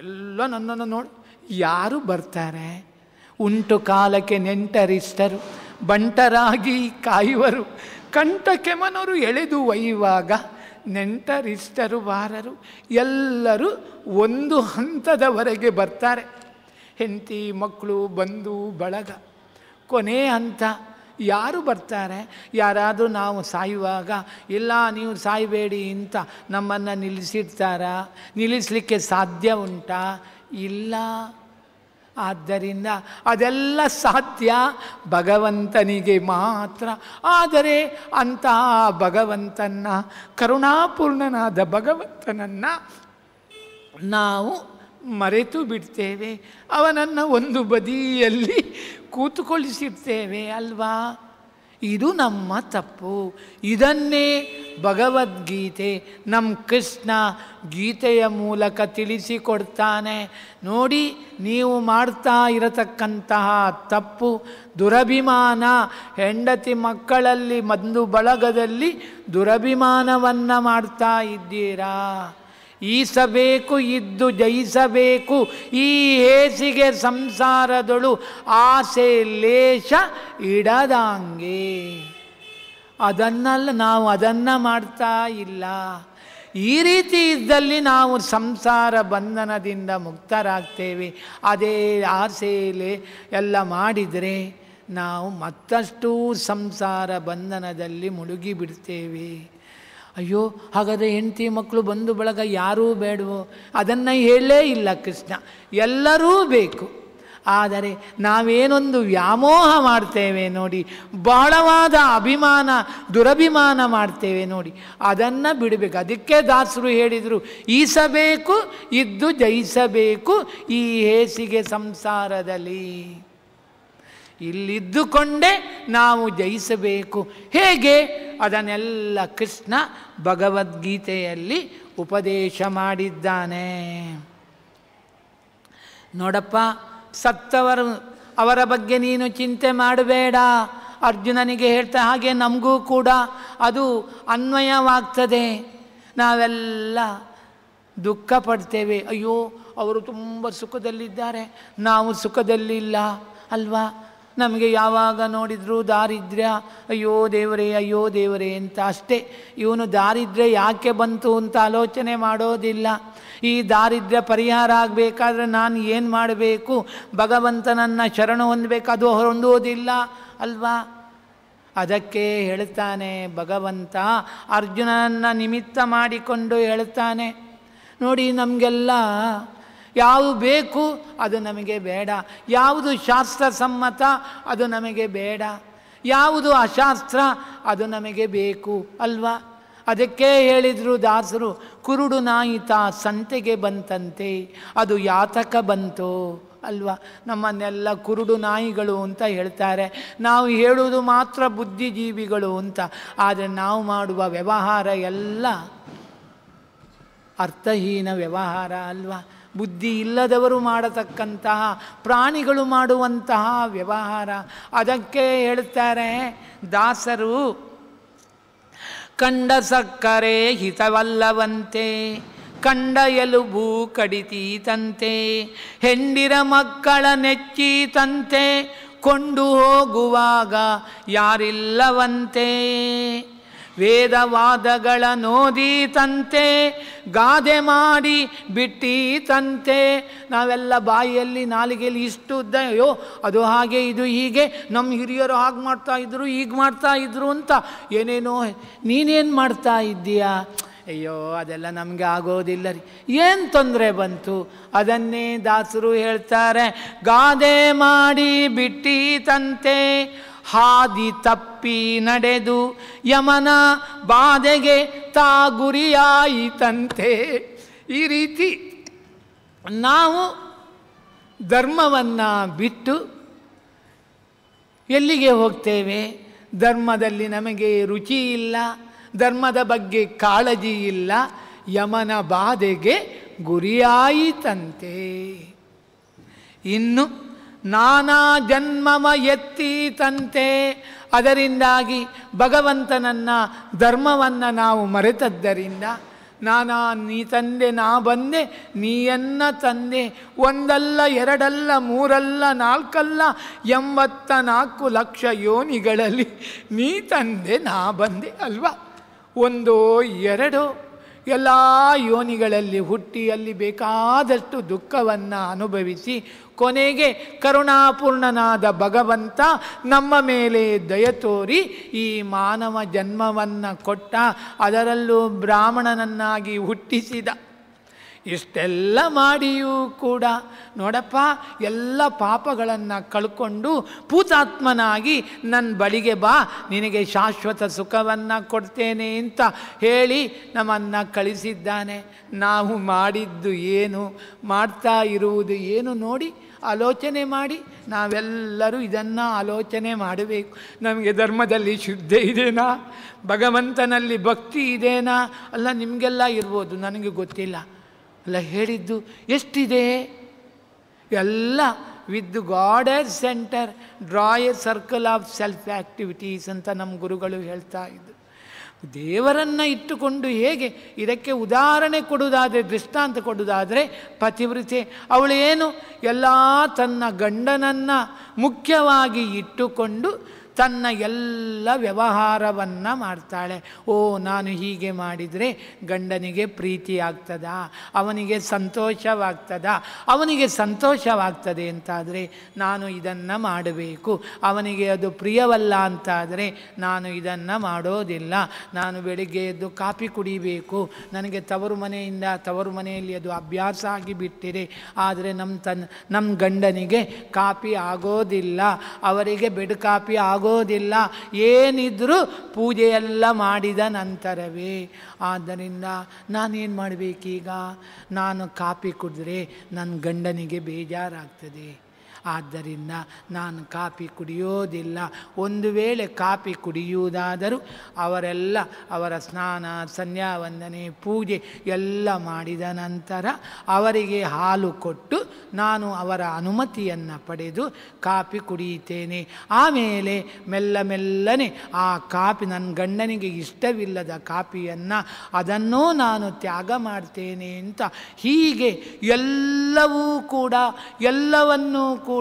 ಎಲ್ಲ ನನ್ನನ್ನು ನೋಡಿ ಯಾರು ಬರ್ತಾರೆ? ಉಂಟು ಕಾಲಕ್ಕೆ ನೆಂಟರಿಷ್ಟರು ಬಂಟರಾಗಿ ಕಾಯುವರು, ಕಂಠ ಕೆಮನರು ಎಳೆದು ಒಯ್ಯುವಾಗ ನೆಂಟರಿಷ್ಟರು ಬಾರರು. ಎಲ್ಲರೂ ಒಂದು ಹಂತದವರೆಗೆ ಬರ್ತಾರೆ. ಹೆಂಡತಿ, ಮಕ್ಕಳು, ಬಂಧು ಬಳಗ. ಕೊನೆ ಹಂತ ಯಾರು ಬರ್ತಾರೆ? ಯಾರಾದರೂ ನಾವು ಸಾಯುವಾಗ ಇಲ್ಲ ನೀವು ಸಾಯಬೇಡಿ ಅಂತ ನಮ್ಮನ್ನು ನಿಲ್ಲಿಸಿರ್ತಾರಾ? ನಿಲ್ಲಿಸಲಿಕ್ಕೆ ಸಾಧ್ಯ ಉಂಟಾ? ಇಲ್ಲ. ಆದ್ದರಿಂದ ಅದೆಲ್ಲ ಸಾಧ್ಯ ಭಗವಂತನಿಗೆ ಮಾತ್ರ. ಆದರೆ ಅಂತಹ ಭಗವಂತನ, ಕರುಣಾಪೂರ್ಣನಾದ ಭಗವಂತನನ್ನು ನಾವು ಮರೆತು ಬಿಡ್ತೇವೆ. ಅವನನ್ನು ಒಂದು ಬದಿಯಲ್ಲಿ ಕೂತುಕೊಳಿಸಿರ್ತೇವೆ ಅಲ್ವಾ? ಇದು ನಮ್ಮ ತಪ್ಪು. ಇದನ್ನೇ ಭಗವದ್ಗೀತೆ ನಮ್ಮ ಕೃಷ್ಣ ಗೀತೆಯ ಮೂಲಕ ತಿಳಿಸಿಕೊಡ್ತಾನೆ. ನೋಡಿ, ನೀವು ಮಾಡ್ತಾ ಇರತಕ್ಕಂತಹ ತಪ್ಪು ದುರಭಿಮಾನ. ಹೆಂಡತಿ ಮಕ್ಕಳಲ್ಲಿ ಬಂಧು ಬಳಗದಲ್ಲಿ ದುರಭಿಮಾನವನ್ನು ಮಾಡ್ತಾ ಇದ್ದೀರಾ. ಈಸಬೇಕು ಇದ್ದು ಜಯಿಸಬೇಕು, ಈ ಹೇಸಿಗೆ ಸಂಸಾರದೊಳು ಆಸೆ ಲೇಷ ಇಡದಂಗೆ. ಅದನ್ನೆಲ್ಲ ನಾವು ಅದನ್ನು ಮಾಡ್ತಾ ಇಲ್ಲ. ಈ ರೀತಿ ಇದ್ದಲ್ಲಿ ನಾವು ಸಂಸಾರ ಬಂಧನದಿಂದ ಮುಕ್ತರಾಗ್ತೇವೆ. ಅದೇ ಆಸೆಲೆ ಎಲ್ಲ ಮಾಡಿದರೆ ನಾವು ಮತ್ತಷ್ಟು ಸಂಸಾರ ಬಂಧನದಲ್ಲಿ ಮುಳುಗಿ ಬಿಡ್ತೇವೆ. ಅಯ್ಯೋ, ಹಾಗಾದರೆ ಹೆಂಡತಿ ಮಕ್ಕಳು ಬಂಧು ಬಳಗ ಯಾರೂ ಬೇಡವೋ? ಅದನ್ನು ಹೇಳಲೇ ಇಲ್ಲ ಕೃಷ್ಣ. ಎಲ್ಲರೂ ಬೇಕು. ಆದರೆ ನಾವೇನೊಂದು ವ್ಯಾಮೋಹ ಮಾಡ್ತೇವೆ ನೋಡಿ, ಬಹಳವಾದ ಅಭಿಮಾನ, ದುರಭಿಮಾನ ಮಾಡ್ತೇವೆ ನೋಡಿ, ಅದನ್ನು ಬಿಡಬೇಕು. ಅದಕ್ಕೆ ದಾಸರು ಹೇಳಿದರು, ಈಸಬೇಕು ಇದ್ದು ಜಯಿಸಬೇಕು ಈ ಹೇಸಿಗೆ ಸಂಸಾರದಲ್ಲಿ. ಇಲ್ಲಿದ್ದುಕೊಂಡೇ ನಾವು ಜಯಿಸಬೇಕು. ಹೇಗೆ? ಅದನ್ನೆಲ್ಲ ಕೃಷ್ಣ ಭಗವದ್ಗೀತೆಯಲ್ಲಿ ಉಪದೇಶ ಮಾಡಿದ್ದಾನೆ. ನೋಡಪ್ಪ, ಸತ್ತವರು ಅವರ ಬಗ್ಗೆ ನೀನು ಚಿಂತೆ ಮಾಡಬೇಡ. ಅರ್ಜುನನಿಗೆ ಹೇಳ್ತಾ ಹಾಗೆ ನಮಗೂ ಕೂಡ ಅದು ಅನ್ವಯವಾಗ್ತದೆ. ನಾವೆಲ್ಲ ದುಃಖ ಪಡ್ತೇವೆ. ಅಯ್ಯೋ, ಅವರು ತುಂಬ ಸುಖದಲ್ಲಿದ್ದಾರೆ, ನಾವು ಸುಖದಲ್ಲಿಲ್ಲ ಅಲ್ವಾ? ನಮಗೆ ಯಾವಾಗ ನೋಡಿದರೂ ದಾರಿದ್ರ್ಯ, ಅಯ್ಯೋ ದೇವರೇ ಅಯ್ಯೋ ದೇವರೇ ಅಂತ ಅಷ್ಟೇ. ಇವನು ದಾರಿದ್ರ್ಯ ಯಾಕೆ ಬಂತು ಅಂತ ಆಲೋಚನೆ ಮಾಡೋದಿಲ್ಲ. ಈ ದಾರಿದ್ರ್ಯ ಪರಿಹಾರ ಆಗಬೇಕಾದ್ರೆ ನಾನು ಏನು ಮಾಡಬೇಕು? ಭಗವಂತನನ್ನು ಶರಣ ಹೊಂದಬೇಕು, ಅದು ಹೊಂದೋದಿಲ್ಲ ಅಲ್ವಾ? ಅದಕ್ಕೆ ಹೇಳ್ತಾನೆ ಭಗವಂತ, ಅರ್ಜುನನನ್ನು ನಿಮಿತ್ತ ಮಾಡಿಕೊಂಡು ಹೇಳ್ತಾನೆ, ನೋಡಿ ನಮಗೆಲ್ಲ ಯಾವುದು ಬೇಕು ಅದು ನಮಗೆ ಬೇಡ, ಯಾವುದು ಶಾಸ್ತ್ರಸಮ್ಮತ ಅದು ನಮಗೆ ಬೇಡ, ಯಾವುದು ಅಶಾಸ್ತ್ರ ಅದು ನಮಗೆ ಬೇಕು ಅಲ್ವಾ? ಅದಕ್ಕೆ ಹೇಳಿದರು ದಾಸರು, ಕುರುಡು ನಾಯಿತ ಸಂತೆಗೆ ಬಂತಂತೆ, ಅದು ಯಾತಕ ಬಂತು ಅಲ್ವಾ? ನಮ್ಮನ್ನೆಲ್ಲ ಕುರುಡು ನಾಯಿಗಳು ಅಂತ ಹೇಳ್ತಾರೆ. ನಾವು ಹೇಳುವುದು ಮಾತ್ರ ಬುದ್ಧಿಜೀವಿಗಳು ಅಂತ. ಆದರೆ ನಾವು ಮಾಡುವ ವ್ಯವಹಾರ ಎಲ್ಲ ಅರ್ಥಹೀನ ವ್ಯವಹಾರ ಅಲ್ವಾ? ಬುದ್ಧಿ ಇಲ್ಲದವರು ಮಾಡತಕ್ಕಂತಹ, ಪ್ರಾಣಿಗಳು ಮಾಡುವಂತಹ ವ್ಯವಹಾರ. ಅದಕ್ಕೆ ಹೇಳ್ತಾರೆ ದಾಸರು, ಕಂಡ ಸಕ್ಕರೆ ಹಿತವಲ್ಲವಂತೆ, ಕಂಡ ಎಲುಬು ಕಡಿತೀತಂತೆ, ಹೆಂಡಿರ ಮಕ್ಕಳ ನೆಚ್ಚೀತಂತೆ, ಕೊಂಡು ಹೋಗುವಾಗ ಯಾರಿಲ್ಲವಂತೆ, ವೇದವಾದಗಳ ನೋದೀತಂತೆ, ಗಾದೆ ಮಾಡಿ ಬಿಟ್ಟೀತಂತೆ. ನಾವೆಲ್ಲ ಬಾಯಿಯಲ್ಲಿ ನಾಲಿಗೆಯಲ್ಲಿ ಇಷ್ಟು ಉದ್ದ, ಅಯ್ಯೋ ಅದು ಹಾಗೆ ಇದು ಹೀಗೆ, ನಮ್ಮ ಹಿರಿಯರು ಹಾಗೆ ಮಾಡ್ತಾಯಿದ್ರು ಹೀಗೆ ಮಾಡ್ತಾಯಿದ್ರು ಅಂತ ಏನೇನೋ. ನೀನೇನು ಮಾಡ್ತಾ ಇದ್ದೀಯಾ? ಅಯ್ಯೋ ಅದೆಲ್ಲ ನಮಗೆ ಆಗೋದಿಲ್ಲ ರೀ. ಏನು ತೊಂದರೆ ಬಂತು? ಅದನ್ನೇ ದಾಸರು ಹೇಳ್ತಾರೆ, ಗಾದೆ ಮಾಡಿ ಬಿಟ್ಟೀತಂತೆ, ಹಾದಿ ತಪ್ಪಿ ನಡೆದು ಯಮನ ಬಾಧೆಗೆ ತಾ ಗುರಿಯಾಯಿತಂತೆ. ಈ ರೀತಿ ನಾವು ಧರ್ಮವನ್ನು ಬಿಟ್ಟು ಎಲ್ಲಿಗೆ ಹೋಗ್ತೇವೆ? ಧರ್ಮದಲ್ಲಿ ನಮಗೆ ರುಚಿ ಇಲ್ಲ, ಧರ್ಮದ ಬಗ್ಗೆ ಕಾಳಜಿ ಇಲ್ಲ, ಯಮನ ಬಾಧೆಗೆ ಗುರಿಯಾಯಿತಂತೆ. ಇನ್ನು ನಾನಾ ಜನ್ಮವ ಎತ್ತೀತಂತೆ. ಅದರಿಂದಾಗಿ ಭಗವಂತನನ್ನು, ಧರ್ಮವನ್ನು ನಾವು ಮರೆತದ್ದರಿಂದ, ನಾನಾ ನೀ ತಂದೆ ನಾ ಬಂದೆ ನೀಯನ್ನ ತಂದೆ, ಒಂದಲ್ಲ ಎರಡಲ್ಲ ಮೂರಲ್ಲ ನಾಲ್ಕಲ್ಲ 84 ಲಕ್ಷ ಯೋನಿಗಳಲ್ಲಿ ನೀ ತಂದೆ ನಾ ಬಂದೆ ಅಲ್ವಾ? ಒಂದೋ ಎರಡೋ ಎಲ್ಲ ಯೋನಿಗಳಲ್ಲಿ ಹುಟ್ಟಿ ಅಲ್ಲಿ ಬೇಕಾದಷ್ಟು ದುಃಖವನ್ನು ಅನುಭವಿಸಿ ಕೊನೆಗೆ ಕರುಣಾಪೂರ್ಣನಾದ ಭಗವಂತ ನಮ್ಮ ಮೇಲೆ ದಯ ತೋರಿ ಈ ಮಾನವ ಜನ್ಮವನ್ನು ಕೊಟ್ಟ, ಅದರಲ್ಲೂ ಬ್ರಾಹ್ಮಣನನ್ನಾಗಿ ಹುಟ್ಟಿಸಿದ. ಇಷ್ಟೆಲ್ಲ ಮಾಡಿಯೂ ಕೂಡ ನೋಡಪ್ಪ, ಎಲ್ಲ ಪಾಪಗಳನ್ನು ಕಳ್ಕೊಂಡು ಪೂತಾತ್ಮನಾಗಿ ನನ್ನ ಬಳಿಗೆ ಬಾ, ನಿನಗೆ ಶಾಶ್ವತ ಸುಖವನ್ನು ಕೊಡ್ತೇನೆ ಅಂತ ಹೇಳಿ ನಮ್ಮನ್ನು ಕಳಿಸಿದ್ದಾನೆ. ನಾವು ಮಾಡಿದ್ದು ಏನು, ಮಾಡ್ತಾ ಇರುವುದು ಏನು ನೋಡಿ ಆಲೋಚನೆ ಮಾಡಿ. ನಾವೆಲ್ಲರೂ ಇದನ್ನು ಆಲೋಚನೆ ಮಾಡಬೇಕು. ನಮಗೆ ಧರ್ಮದಲ್ಲಿ ಶುದ್ಧಿ ಇದೆನಾ? ಭಗವಂತನಲ್ಲಿ ಭಕ್ತಿ ಇದೆನಾ? ಅಲ್ಲ, ನಿಮಗೆಲ್ಲ ಇರ್ಬೋದು, ನನಗೆ ಗೊತ್ತಿಲ್ಲ. ಅಲ್ಲ, ಹೇಳಿದ್ದು ಎಷ್ಟಿದೆ? ಎಲ್ಲ with God has centre, draw A circle of self activities ಅಂತ ನಮ್ಮ ಗುರುಗಳು ಹೇಳ್ತಾ ಇದ್ದರು. ದೇವರನ್ನು ಇಟ್ಟುಕೊಂಡು ಹೇಗೆ, ಇದಕ್ಕೆ ಉದಾಹರಣೆ ಕೊಡುವುದಾದರೆ, ದೃಷ್ಟಾಂತ ಕೊಡುವುದಾದರೆ ಪತಿವ್ರತೆ ಅವಳೇನು ಎಲ್ಲ ತನ್ನ ಗಂಡನನ್ನು ಮುಖ್ಯವಾಗಿ ಇಟ್ಟುಕೊಂಡು ತನ್ನ ಎಲ್ಲ ವ್ಯವಹಾರವನ್ನು ಮಾಡ್ತಾಳೆ. ಓ, ನಾನು ಹೀಗೆ ಮಾಡಿದರೆ ಗಂಡನಿಗೆ ಪ್ರೀತಿ ಆಗ್ತದಾ, ಅವನಿಗೆ ಸಂತೋಷವಾಗ್ತದಾ? ಅವನಿಗೆ ಸಂತೋಷವಾಗ್ತದೆ ಅಂತಾದರೆ ನಾನು ಇದನ್ನು ಮಾಡಬೇಕು, ಅವನಿಗೆ ಅದು ಪ್ರಿಯವಲ್ಲ ಅಂತಾದರೆ ನಾನು ಇದನ್ನು ಮಾಡೋದಿಲ್ಲ. ನಾನು ಬೆಳಿಗ್ಗೆ ಎದ್ದು ಕಾಫಿ ಕುಡಿಬೇಕು, ನನಗೆ ತವರು ಮನೆಯಲ್ಲಿ ಅದು ಅಭ್ಯಾಸ ಆಗಿಬಿಟ್ಟಿದೆ. ಆದರೆ ನಮ್ಮ ಗಂಡನಿಗೆ ಕಾಫಿ ಆಗೋದಿಲ್ಲ, ಅವರಿಗೆ ಬೆಡ್ ಕಾಫಿ ಆಗೋದಿಲ್ಲ. ಏನಿದ್ರೂ ಪೂಜೆಯೆಲ್ಲ ಮಾಡಿದ ನಂತರವೇ. ಆದ್ದರಿಂದ ನಾನೇನು ಮಾಡಬೇಕೀಗ? ನಾನು ಕಾಫಿ ಕುಡಿದ್ರೆ ನನ್ನ ಗಂಡನಿಗೆ ಬೇಜಾರಾಗ್ತದೆ. ಆದ್ದರಿಂದ ನಾನು ಕಾಫಿ ಕುಡಿಯೋದಿಲ್ಲ. ಒಂದು ವೇಳೆ ಕಾಫಿ ಕುಡಿಯುವುದಾದರೂ ಅವರೆಲ್ಲ ಅವರ ಸ್ನಾನ, ಸಂಧ್ಯಾ ವಂದನೆ, ಪೂಜೆ ಎಲ್ಲ ಮಾಡಿದ ನಂತರ ಅವರಿಗೆ ಹಾಲು ಕೊಟ್ಟು ನಾನು ಅವರ ಅನುಮತಿಯನ್ನು ಪಡೆದು ಕಾಫಿ ಕುಡಿಯುತ್ತೇನೆ. ಆಮೇಲೆ ಮೆಲ್ಲನೆ ಆ ಕಾಫಿ, ನನ್ನ ಗಂಡನಿಗೆ ಇಷ್ಟವಿಲ್ಲದ ಕಾಫಿಯನ್ನು ಅದನ್ನೂ ನಾನು ತ್ಯಾಗ ಮಾಡ್ತೇನೆ ಅಂತ ಹೀಗೆ ಎಲ್ಲವನ್ನೂ ಕೂಡ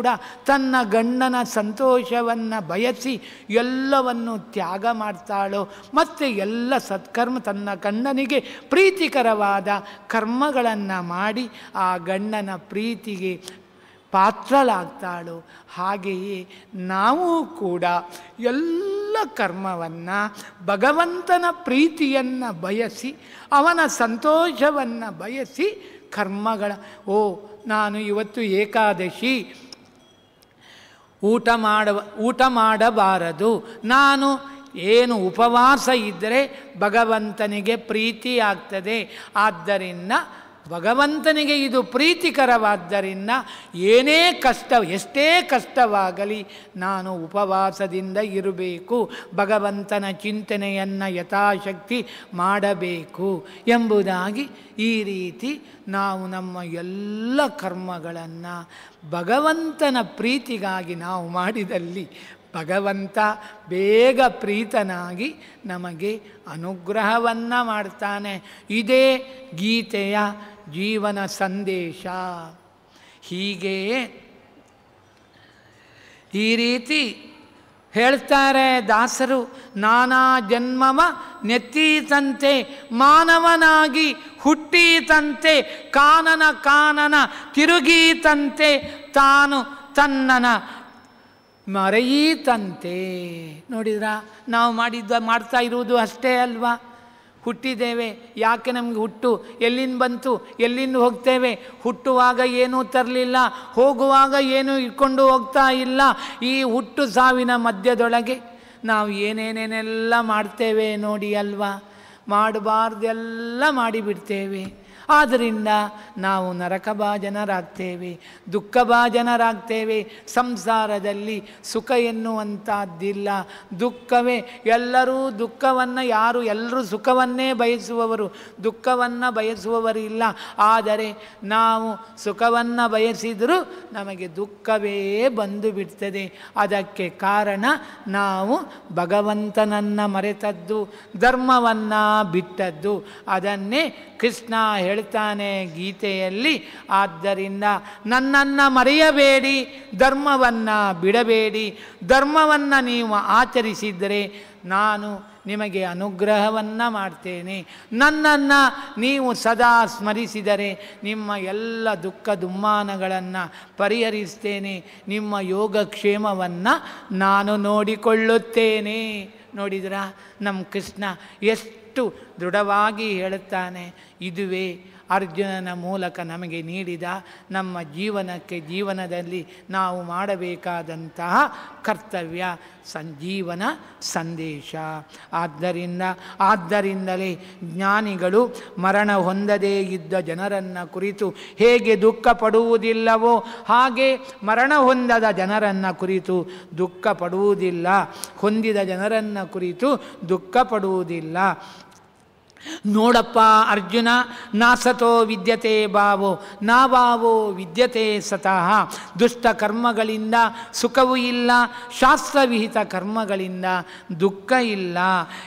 ತನ್ನ ಗಂಡನ ಸಂತೋಷವನ್ನು ಬಯಸಿ ಎಲ್ಲವನ್ನು ತ್ಯಾಗ ಮಾಡ್ತಾಳೋ. ಮತ್ತು ಎಲ್ಲ ಸತ್ಕರ್ಮ, ತನ್ನ ಗಂಡನಿಗೆ ಪ್ರೀತಿಕರವಾದ ಕರ್ಮಗಳನ್ನು ಮಾಡಿ ಆ ಗಂಡನ ಪ್ರೀತಿಗೆ ಪಾತ್ರಳಾಗ್ತಾಳೋ. ಹಾಗೆಯೇ ನಾವು ಕೂಡ ಎಲ್ಲ ಕರ್ಮವನ್ನು ಭಗವಂತನ ಪ್ರೀತಿಯನ್ನು ಬಯಸಿ, ಅವನ ಸಂತೋಷವನ್ನು ಬಯಸಿ ನಾನು ಇವತ್ತು ಏಕಾದಶಿ, ಊಟ ಮಾಡಬಾರದು. ನಾನು ಏನು ಉಪವಾಸ ಇದ್ದರೆ ಭಗವಂತನಿಗೆ ಪ್ರೀತಿ ಆಗ್ತದೆ. ಆದ್ದರಿಂದ ಭಗವಂತನಿಗೆ ಇದು ಪ್ರೀತಿಕರವಾದ್ದರಿಂದ ಏನೇ ಕಷ್ಟ, ಎಷ್ಟೇ ಕಷ್ಟವಾಗಲಿ ನಾನು ಉಪವಾಸದಿಂದ ಇರಬೇಕು, ಭಗವಂತನ ಚಿಂತನೆಯನ್ನು ಯಥಾಶಕ್ತಿ ಮಾಡಬೇಕು ಎಂಬುದಾಗಿ ಈ ರೀತಿ ನಾವು ನಮ್ಮ ಎಲ್ಲ ಕರ್ಮಗಳನ್ನು ಭಗವಂತನ ಪ್ರೀತಿಗಾಗಿ ನಾವು ಮಾಡಿದಲ್ಲಿ ಭಗವಂತ ಬೇಗ ಪ್ರೀತನಾಗಿ ನಮಗೆ ಅನುಗ್ರಹವನ್ನು ಮಾಡ್ತಾನೆ. ಇದೇ ಗೀತೆಯ ಜೀವನ ಸಂದೇಶ. ಹೀಗೆಯೇ ಈ ರೀತಿ ಹೇಳ್ತಾರೆ ದಾಸರು. ನಾನಾ ಜನ್ಮವ ನೆತ್ತೀತಂತೆ ಮಾನವನಾಗಿ ಹುಟ್ಟೀತಂತೆ, ಕಾನನ ತಿರುಗೀತಂತೆ, ತಾನು ತನ್ನನ ಮರೆಯೀತಂತೆ. ನೋಡಿದ್ರಾ, ನಾವು ಮಾಡ್ತಾ ಇರುವುದು ಅಷ್ಟೇ ಅಲ್ವಾ? ಹುಟ್ಟಿದ್ದೇವೆ, ಯಾಕೆ ನಮಗೆ ಹುಟ್ಟು ಎಲ್ಲಿಂದ ಬಂತು, ಎಲ್ಲಿಂದ ಹೋಗ್ತೇವೆ? ಹುಟ್ಟುವಾಗ ಏನೂ ತರಲಿಲ್ಲ, ಹೋಗುವಾಗ ಏನೂ ಇಟ್ಕೊಂಡು ಹೋಗ್ತಾ ಇಲ್ಲ. ಈ ಹುಟ್ಟು ಸಾವಿನ ಮಧ್ಯದೊಳಗೆ ನಾವು ಏನೇನೇನೆಲ್ಲ ಮಾಡ್ತೇವೆ ನೋಡಿ ಅಲ್ವಾ? ಮಾಡಬಾರ್ದೆಲ್ಲ ಮಾಡಿಬಿಡ್ತೇವೆ. ಆದ್ದರಿಂದ ನಾವು ನರಕಭಾಜನರಾಗ್ತೇವೆ, ದುಃಖಭಾಜನರಾಗ್ತೇವೆ. ಸಂಸಾರದಲ್ಲಿ ಸುಖ ಎನ್ನುವಂಥದ್ದಿಲ್ಲ, ದುಃಖವೇ. ಎಲ್ಲರೂ ಸುಖವನ್ನೇ ಬಯಸುವವರು, ದುಃಖವನ್ನು ಬಯಸುವವರಿಲ್ಲ. ಆದರೆ ನಾವು ಸುಖವನ್ನು ಬಯಸಿದರೂ ನಮಗೆ ದುಃಖವೇ ಬಂದು ಬಿಡ್ತದೆ. ಅದಕ್ಕೆ ಕಾರಣ ನಾವು ಭಗವಂತನನ್ನು ಮರೆತದ್ದು, ಧರ್ಮವನ್ನು ಬಿಟ್ಟದ್ದು. ಅದನ್ನೇ ಕೃಷ್ಣ ಹೇಳ್ತಾನೆ ಗೀತೆಯಲ್ಲಿ. ಆದ್ದರಿಂದ ನನ್ನನ್ನು ಮರೆಯಬೇಡಿ, ಧರ್ಮವನ್ನು ಬಿಡಬೇಡಿ. ಧರ್ಮವನ್ನು ನೀವು ಆಚರಿಸಿದರೆ ನಾನು ನಿಮಗೆ ಅನುಗ್ರಹವನ್ನು ಮಾಡ್ತೇನೆ. ನನ್ನನ್ನು ನೀವು ಸದಾ ಸ್ಮರಿಸಿದರೆ ನಿಮ್ಮ ಎಲ್ಲ ದುಃಖ ದುಮ್ಮಾನಗಳನ್ನು ಪರಿಹರಿಸ್ತೇನೆ. ನಿಮ್ಮ ಯೋಗಕ್ಷೇಮವನ್ನು ನಾನು ನೋಡಿಕೊಳ್ಳುತ್ತೇನೆ. ನೋಡಿದ್ರಾ, ನಮ್ಮ ಕೃಷ್ಣ ಎಷ್ಟು ದೃಢವಾಗಿ ಹೇಳುತ್ತಾನೆ. ಇದುವೇ ಅರ್ಜುನನ ಮೂಲಕ ನಮಗೆ ನೀಡಿದ ನಮ್ಮ ಜೀವನದಲ್ಲಿ ನಾವು ಮಾಡಬೇಕಾದಂತಹ ಕರ್ತವ್ಯ, ಜೀವನ ಸಂದೇಶ. ಆದ್ದರಿಂದಲೇ ಜ್ಞಾನಿಗಳು ಮರಣ ಹೊಂದದೇ ಇದ್ದ ಜನರನ್ನು ಕುರಿತು ಹೇಗೆ ದುಃಖ ಪಡುವುದಿಲ್ಲವೋ ಹಾಗೆ ಮರಣ ಹೊಂದದ ಜನರನ್ನು ಕುರಿತು ದುಃಖ ಪಡುವುದಿಲ್ಲ, ಹೊಂದಿದ ಜನರನ್ನು ಕುರಿತು ದುಃಖ ಪಡುವುದಿಲ್ಲ. ನೋಡಪ್ಪ ಅರ್ಜುನ, ನಾಸತೋ ವಿದ್ಯತೆ ಭಾವೋ ನಾಭಾವೋ ವಿದ್ಯತೆ ಸತಃ. ದುಷ್ಟ ಕರ್ಮಗಳಿಂದ ಸುಖವೂ ಇಲ್ಲ, ಶಾಸ್ತ್ರವಿಹಿತ ಕರ್ಮಗಳಿಂದ ದುಃಖ ಇಲ್ಲ.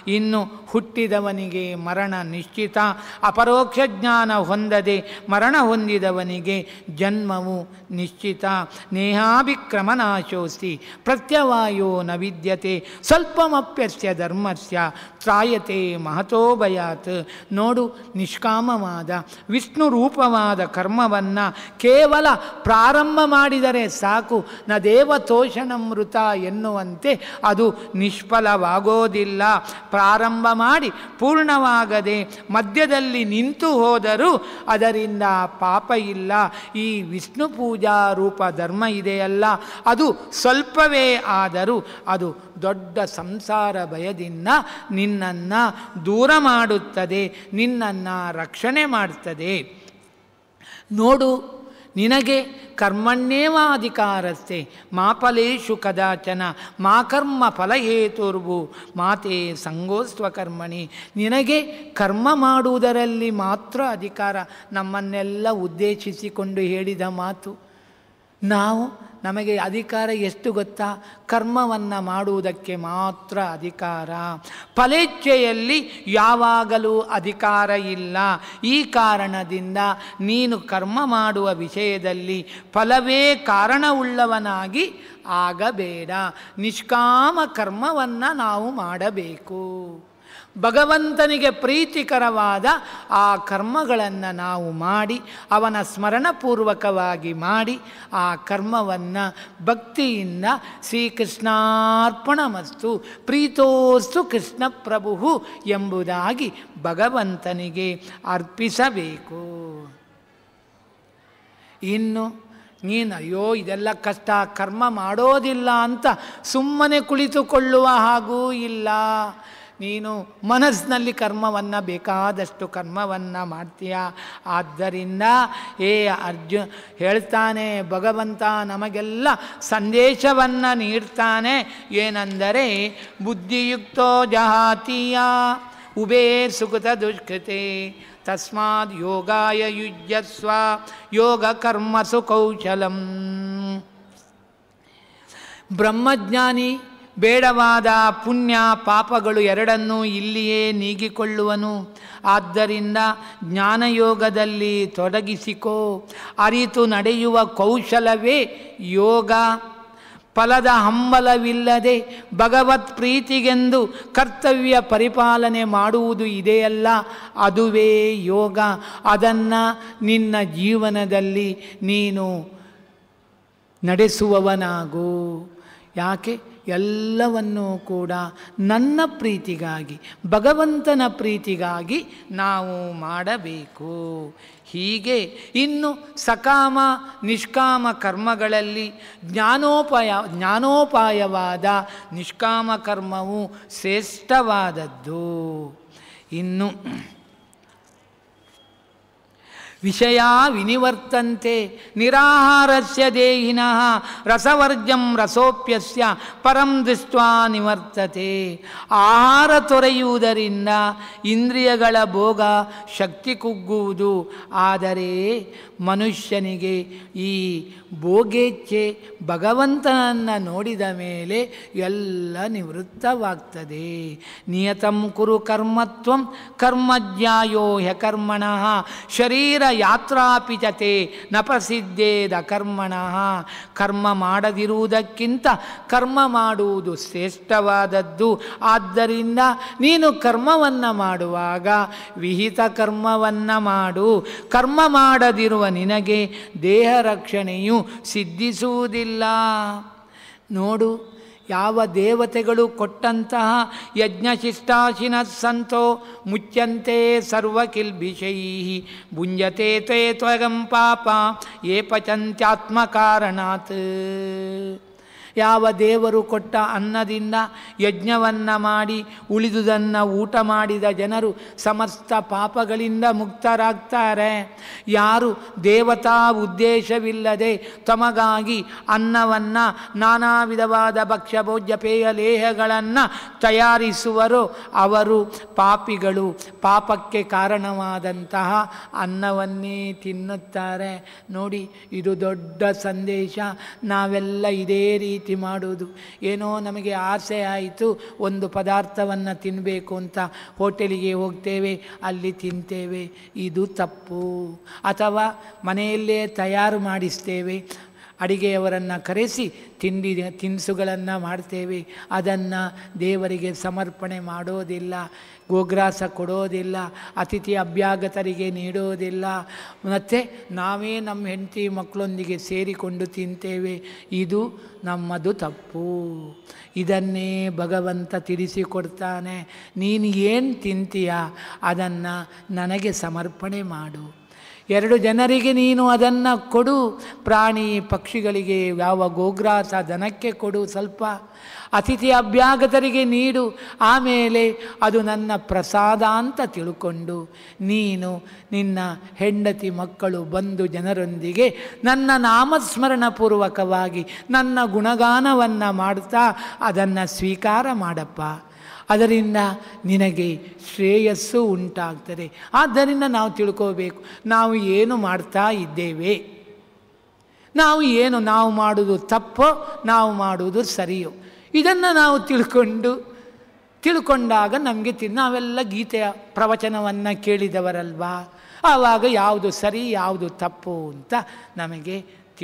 ಇನ್ನು ಹುಟ್ಟಿದವನಿಗೆ ಮರಣ ನಿಶ್ಚಿತ, ಅಪರೋಕ್ಷ ಜ್ಞಾನ ಹೊಂದದೆ ಮರಣ ಹೊಂದಿದವನಿಗೆ ಜನ್ಮವು ನಿಶ್ಚಿತ. ನೇಹಾಭಿಕ್ರಮನಾಶೋಸ್ತಿ ಪ್ರತ್ಯವಾಯೋ ನ ವಿದ್ಯತೆ, ಸ್ವಲ್ಪಮಪ್ಯಸ್ಯ ಧರ್ಮಸ್ಯ ತ್ರಾಯತೆ ಮಹತೋ ಭಯಾತ್. ನೋಡು, ನಿಷ್ಕಾಮವಾದ ವಿಷ್ಣು ರೂಪವಾದ ಕರ್ಮವನ್ನು ಕೇವಲ ಪ್ರಾರಂಭ ಮಾಡಿದರೆ ಸಾಕು, ನ ದೇವತೋಷಣಮೃತ ಎನ್ನುವಂತೆ ಅದು ನಿಷ್ಫಲವಾಗೋದಿಲ್ಲ. ಪ್ರಾರಂಭ ಮಾಡಿ ಪೂರ್ಣವಾಗದೆ ಮಧ್ಯದಲ್ಲಿ ನಿಂತು ಹೋದರೂ ಅದರಿಂದ ಪಾಪ ಇಲ್ಲ. ಈ ವಿಷ್ಣು ಪೂಜಾ ರೂಪ ಧರ್ಮ ಇದೆಯಲ್ಲ, ಅದು ಸ್ವಲ್ಪವೇ ಆದರೂ ಅದು ದೊಡ್ಡ ಸಂಸಾರ ಭಯದಿಂದ ನಿನ್ನನ್ನು ದೂರ ಮಾಡುತ್ತದೆ, ನಿನ್ನನ್ನು ರಕ್ಷಣೆ ಮಾಡ್ತದೆ. ನೋಡು, ನಿನಗೆ ಕರ್ಮಣ್ಯೇವಾಧಿಕಾರಸ್ತೆ ಮಾ ಫಲೇಷು ಕದಾಚನ ಮಾ ಕರ್ಮ ಫಲಹೇತುರ್ಭು ಮಾತೆ ಸಂಗೋಸ್ತ್ವ ಕರ್ಮಣಿ. ನಿನಗೆ ಕರ್ಮ ಮಾಡುವುದರಲ್ಲಿ ಮಾತ್ರ ಅಧಿಕಾರ. ನಮ್ಮನ್ನೆಲ್ಲ ಉದ್ದೇಶಿಸಿಕೊಂಡು ಹೇಳಿದ ಮಾತು. ನಮಗೆ ಅಧಿಕಾರ ಎಷ್ಟು ಗೊತ್ತಾ? ಕರ್ಮವನ್ನು ಮಾಡುವುದಕ್ಕೆ ಮಾತ್ರ ಅಧಿಕಾರ. ಫಲೇಚ್ಛೆಯಲ್ಲಿ ಯಾವಾಗಲೂ ಅಧಿಕಾರ ಇಲ್ಲ. ಈ ಕಾರಣದಿಂದ ನೀನು ಕರ್ಮ ಮಾಡುವ ವಿಷಯದಲ್ಲಿ ಫಲವೇ ಕಾರಣವುಳ್ಳವನಾಗಿ ಆಗಬೇಡ. ನಿಷ್ಕಾಮ ಕರ್ಮವನ್ನು ನಾವು ಮಾಡಬೇಕು. ಭಗವಂತನಿಗೆ ಪ್ರೀತಿಕರವಾದ ಆ ಕರ್ಮಗಳನ್ನು ನಾವು ಮಾಡಿ, ಅವನ ಸ್ಮರಣಪೂರ್ವಕವಾಗಿ ಮಾಡಿ, ಆ ಕರ್ಮವನ್ನು ಭಕ್ತಿಯಿಂದ ಶ್ರೀಕೃಷ್ಣಾರ್ಪಣಮಸ್ತು ಪ್ರೀತೋಸ್ತು ಕೃಷ್ಣ ಪ್ರಭು ಎಂಬುದಾಗಿ ಭಗವಂತನಿಗೆ ಅರ್ಪಿಸಬೇಕು. ಇನ್ನು ನೀನು ಅಯ್ಯೋ ಇದೆಲ್ಲ ಕಷ್ಟ, ಕರ್ಮ ಮಾಡೋದಿಲ್ಲ ಅಂತ ಸುಮ್ಮನೆ ಕುಳಿತುಕೊಳ್ಳುವ ಹಾಗೂ ಇಲ್ಲ. ನೀನು ಮನಸ್ಸಿನಲ್ಲಿ ಕರ್ಮವನ್ನು ಬೇಕಾದಷ್ಟು ಕರ್ಮವನ್ನು ಮಾಡ್ತೀಯ. ಆದ್ದರಿಂದ ಹೇಳ್ತಾನೆ ಭಗವಂತ ನಮಗೆಲ್ಲ ಸಂದೇಶವನ್ನು ನೀಡ್ತಾನೆ. ಏನೆಂದರೆ ಬುದ್ಧಿಯುಕ್ತೋ ಜಹಾತೀಯ ಉಭೇ ಸುಕೃತ ದುಷ್ಕೃತೆ ತಸ್ಮಾದ್ ಯೋಗಾಯ ಯುಜ್ಯಸ್ವ ಯೋಗ ಕರ್ಮಸು ಕೌಶಲಂ. ಬ್ರಹ್ಮಜ್ಞಾನಿ ಬೇಡವಾದ ಪುಣ್ಯ ಪಾಪಗಳು ಎರಡನ್ನೂ ಇಲ್ಲಿಯೇ ನೀಗಿಕೊಳ್ಳುವನು. ಆದ್ದರಿಂದ ಜ್ಞಾನಯೋಗದಲ್ಲಿ ತೊಡಗಿಸಿಕೋ. ಅರಿತು ನಡೆಯುವ ಕೌಶಲವೇ ಯೋಗ. ಫಲದ ಹಂಬಲವಿಲ್ಲದೆ ಭಗವತ್ ಪ್ರೀತಿಗೆಂದು ಕರ್ತವ್ಯ ಪರಿಪಾಲನೆ ಮಾಡುವುದು ಇದೆಯಲ್ಲ, ಅದುವೇ ಯೋಗ. ಅದನ್ನು ನಿನ್ನ ಜೀವನದಲ್ಲಿ ನೀನು ನಡೆಸುವವನಾಗು. ಯಾಕೆ? ಎಲ್ಲವನ್ನೂ ಕೂಡ ನನ್ನ ಪ್ರೀತಿಗಾಗಿ, ಭಗವಂತನ ಪ್ರೀತಿಗಾಗಿ ನಾವು ಮಾಡಬೇಕು. ಹೀಗೆ ಇನ್ನು ಸಕಾಮ ನಿಷ್ಕಾಮ ಕರ್ಮಗಳಲ್ಲಿ ಜ್ಞಾನೋಪಾಯವಾದ ನಿಷ್ಕಾಮ ಕರ್ಮವು ಶ್ರೇಷ್ಠವಾದದ್ದು. ಇನ್ನು ವಿಷಯ ವಿನಿವರ್ತಂತೆ ನಿರಾಹಾರಸ್ಯ ದೇಹಿನಃ ರಸವರ್ಜಂ ರಸೋಪ್ಯಸ್ಯ ಪರಂ ದೃಷ್ಟ್ವಾ ನಿವರ್ತತೆ. ಆಹಾರ ತೊರೆಯುವುದರಿಂದ ಇಂದ್ರಿಯಗಳ ಭೋಗ ಶಕ್ತಿ ಕುಗ್ಗುವುದು. ಆದರೆ ಮನುಷ್ಯನಿಗೆ ಈ ಭೋಗೇಚ್ಛೆ ಭಗವಂತನನ್ನು ನೋಡಿದ ಮೇಲೆ ಎಲ್ಲ ನಿವೃತ್ತವಾಗ್ತದೆ. ನಿಯತಂ ಕುರು ಕರ್ಮತ್ವಂ ಕರ್ಮಜ್ಞಾಯೋ ಹ್ಯಕರ್ಮಣಃ ಶರೀರ ಯಾತ್ರಾಪಿಚತೆ ನ ಪ್ರಸಿದ್ಧೇದ ಕರ್ಮಣಃ. ಕರ್ಮ ಮಾಡದಿರುವುದಕ್ಕಿಂತ ಕರ್ಮ ಮಾಡುವುದು ಶ್ರೇಷ್ಠವಾದದ್ದು. ಆದ್ದರಿಂದ ನೀನು ಕರ್ಮವನ್ನು ಮಾಡುವಾಗ ವಿಹಿತ ಕರ್ಮವನ್ನು ಮಾಡು. ಕರ್ಮ ಮಾಡದಿರುವ ನಿನಗೆ ದೇಹ ರಕ್ಷಣೆಯು ಸಿದ್ಧಿಸುವುದಿಲ್ಲ. ನೋಡು, ಯಾವ ದೇವತೆಗಳು ಕೊಟ್ಟಂತಹ ಯಜ್ಞಶಿಷ್ಟಾಶಿನ ಸಂತೋ ಮುಚ್ಯಂತೆ ಸರ್ವಕಿಲ್ಬಿಷೈ ಭುಂಜತೆ ತೇ ತ್ವಗಂ ಪಾಪ ಯೇ ಪಚಂತ್ಯಾತ್ಮಕಾರಣಾತ್. ಯಾವ ದೇವರು ಕೊಟ್ಟ ಅನ್ನದಿಂದ ಯಜ್ಞವನ್ನು ಮಾಡಿ ಉಳಿದುದನ್ನು ಊಟ ಮಾಡಿದ ಜನರು ಸಮಸ್ತ ಪಾಪಗಳಿಂದ ಮುಕ್ತರಾಗ್ತಾರೆ. ಯಾರು ದೇವತಾ ಉದ್ದೇಶವಿಲ್ಲದೆ ತಮಗಾಗಿ ಅನ್ನವನ್ನು ನಾನಾ ವಿಧವಾದ ಭಕ್ಷ್ಯ ಭೋಜ್ಯ ಪೇಯ ಲೇಹಗಳನ್ನು ತಯಾರಿಸುವರೋ ಅವರು ಪಾಪಿಗಳು. ಪಾಪಕ್ಕೆ ಕಾರಣವಾದಂತಹ ಅನ್ನವನ್ನೇ ತಿನ್ನುತ್ತಾರೆ. ನೋಡಿ, ಇದು ದೊಡ್ಡ ಸಂದೇಶ. ನಾವೆಲ್ಲ ಇದೇ ರೀತಿ ಮಾಡೋದು. ಏನೋ ನಮಗೆ ಆಸೆ ಆಯಿತು, ಒಂದು ಪದಾರ್ಥವನ್ನು ತಿನ್ನಬೇಕು ಅಂತ ಹೋಟೆಲಿಗೆ ಹೋಗ್ತೇವೆ, ಅಲ್ಲಿ ತಿಂತೇವೆ. ಇದು ತಪ್ಪು. ಅಥವಾ ಮನೆಯಲ್ಲೇ ತಯಾರು ಮಾಡಿಸ್ತೇವೆ, ಅಡಿಗೆಯವರನ್ನು ಕರೆಸಿ ತಿನಿಸುಗಳನ್ನು ಮಾಡ್ತೇವೆ. ಅದನ್ನು ದೇವರಿಗೆ ಸಮರ್ಪಣೆ ಮಾಡೋದಿಲ್ಲ, ಗೋಗ್ರಾಸ ಕೊಡೋದಿಲ್ಲ, ಅತಿಥಿ ಅಭ್ಯಾಗತರಿಗೆ ನೀಡೋದಿಲ್ಲ. ಮತ್ತು ನಾವೇ ನಮ್ಮ ಹೆಂಡತಿ ಮಕ್ಕಳೊಂದಿಗೆ ಸೇರಿಕೊಂಡು ತಿಂತೇವೆ. ಇದು ನಮ್ಮದು ತಪ್ಪು. ಇದನ್ನೇ ಭಗವಂತ ತಿಳಿಸಿಕೊಡ್ತಾನೆ. ನೀನು ಏನು ತಿಂತೀಯ ಅದನ್ನು ನನಗೆ ಸಮರ್ಪಣೆ ಮಾಡು. 2 ಜನರಿಗೆ ನೀನು ಅದನ್ನು ಕೊಡು. ಪ್ರಾಣಿ ಪಕ್ಷಿಗಳಿಗೆ ಯಾವ ಗೋಗ್ರಾಸ ದನಕ್ಕೆ ಕೊಡು, ಸ್ವಲ್ಪ ಅತಿಥಿ ಅಭ್ಯಾಗತರಿಗೆ ನೀಡು. ಆಮೇಲೆ ಅದು ನನ್ನ ಪ್ರಸಾದ ಅಂತ ತಿಳ್ಕೊಂಡು ನೀನು ನಿನ್ನ ಹೆಂಡತಿ ಮಕ್ಕಳು ಬಂಧು ಜನರೊಂದಿಗೆ ನನ್ನ ನಾಮಸ್ಮರಣಪೂರ್ವಕವಾಗಿ ನನ್ನ ಗುಣಗಾನವನ್ನು ಮಾಡ್ತಾ ಅದನ್ನು ಸ್ವೀಕಾರ ಮಾಡಪ್ಪ. ಅದರಿಂದ ನಿನಗೆ ಶ್ರೇಯಸ್ಸು ಉಂಟಾಗ್ತದೆ. ಆದ್ದರಿಂದ ನಾವು ತಿಳ್ಕೋಬೇಕು, ನಾವು ಏನು ಮಾಡ್ತಾ ಇದ್ದೇವೆ, ನಾವು ಮಾಡುವುದು ತಪ್ಪೋ ನಾವು ಮಾಡುವುದು ಸರಿಯೋ, ಇದನ್ನು ನಾವು ತಿಳ್ಕೊಂಡಾಗ ನಮಗೆ ನಾವೆಲ್ಲ ಗೀತೆಯ ಪ್ರವಚನವನ್ನು ಕೇಳಿದವರಲ್ವಾ, ಆವಾಗ ಯಾವುದು ಸರಿ ಯಾವುದು ತಪ್ಪು ಅಂತ ನಮಗೆ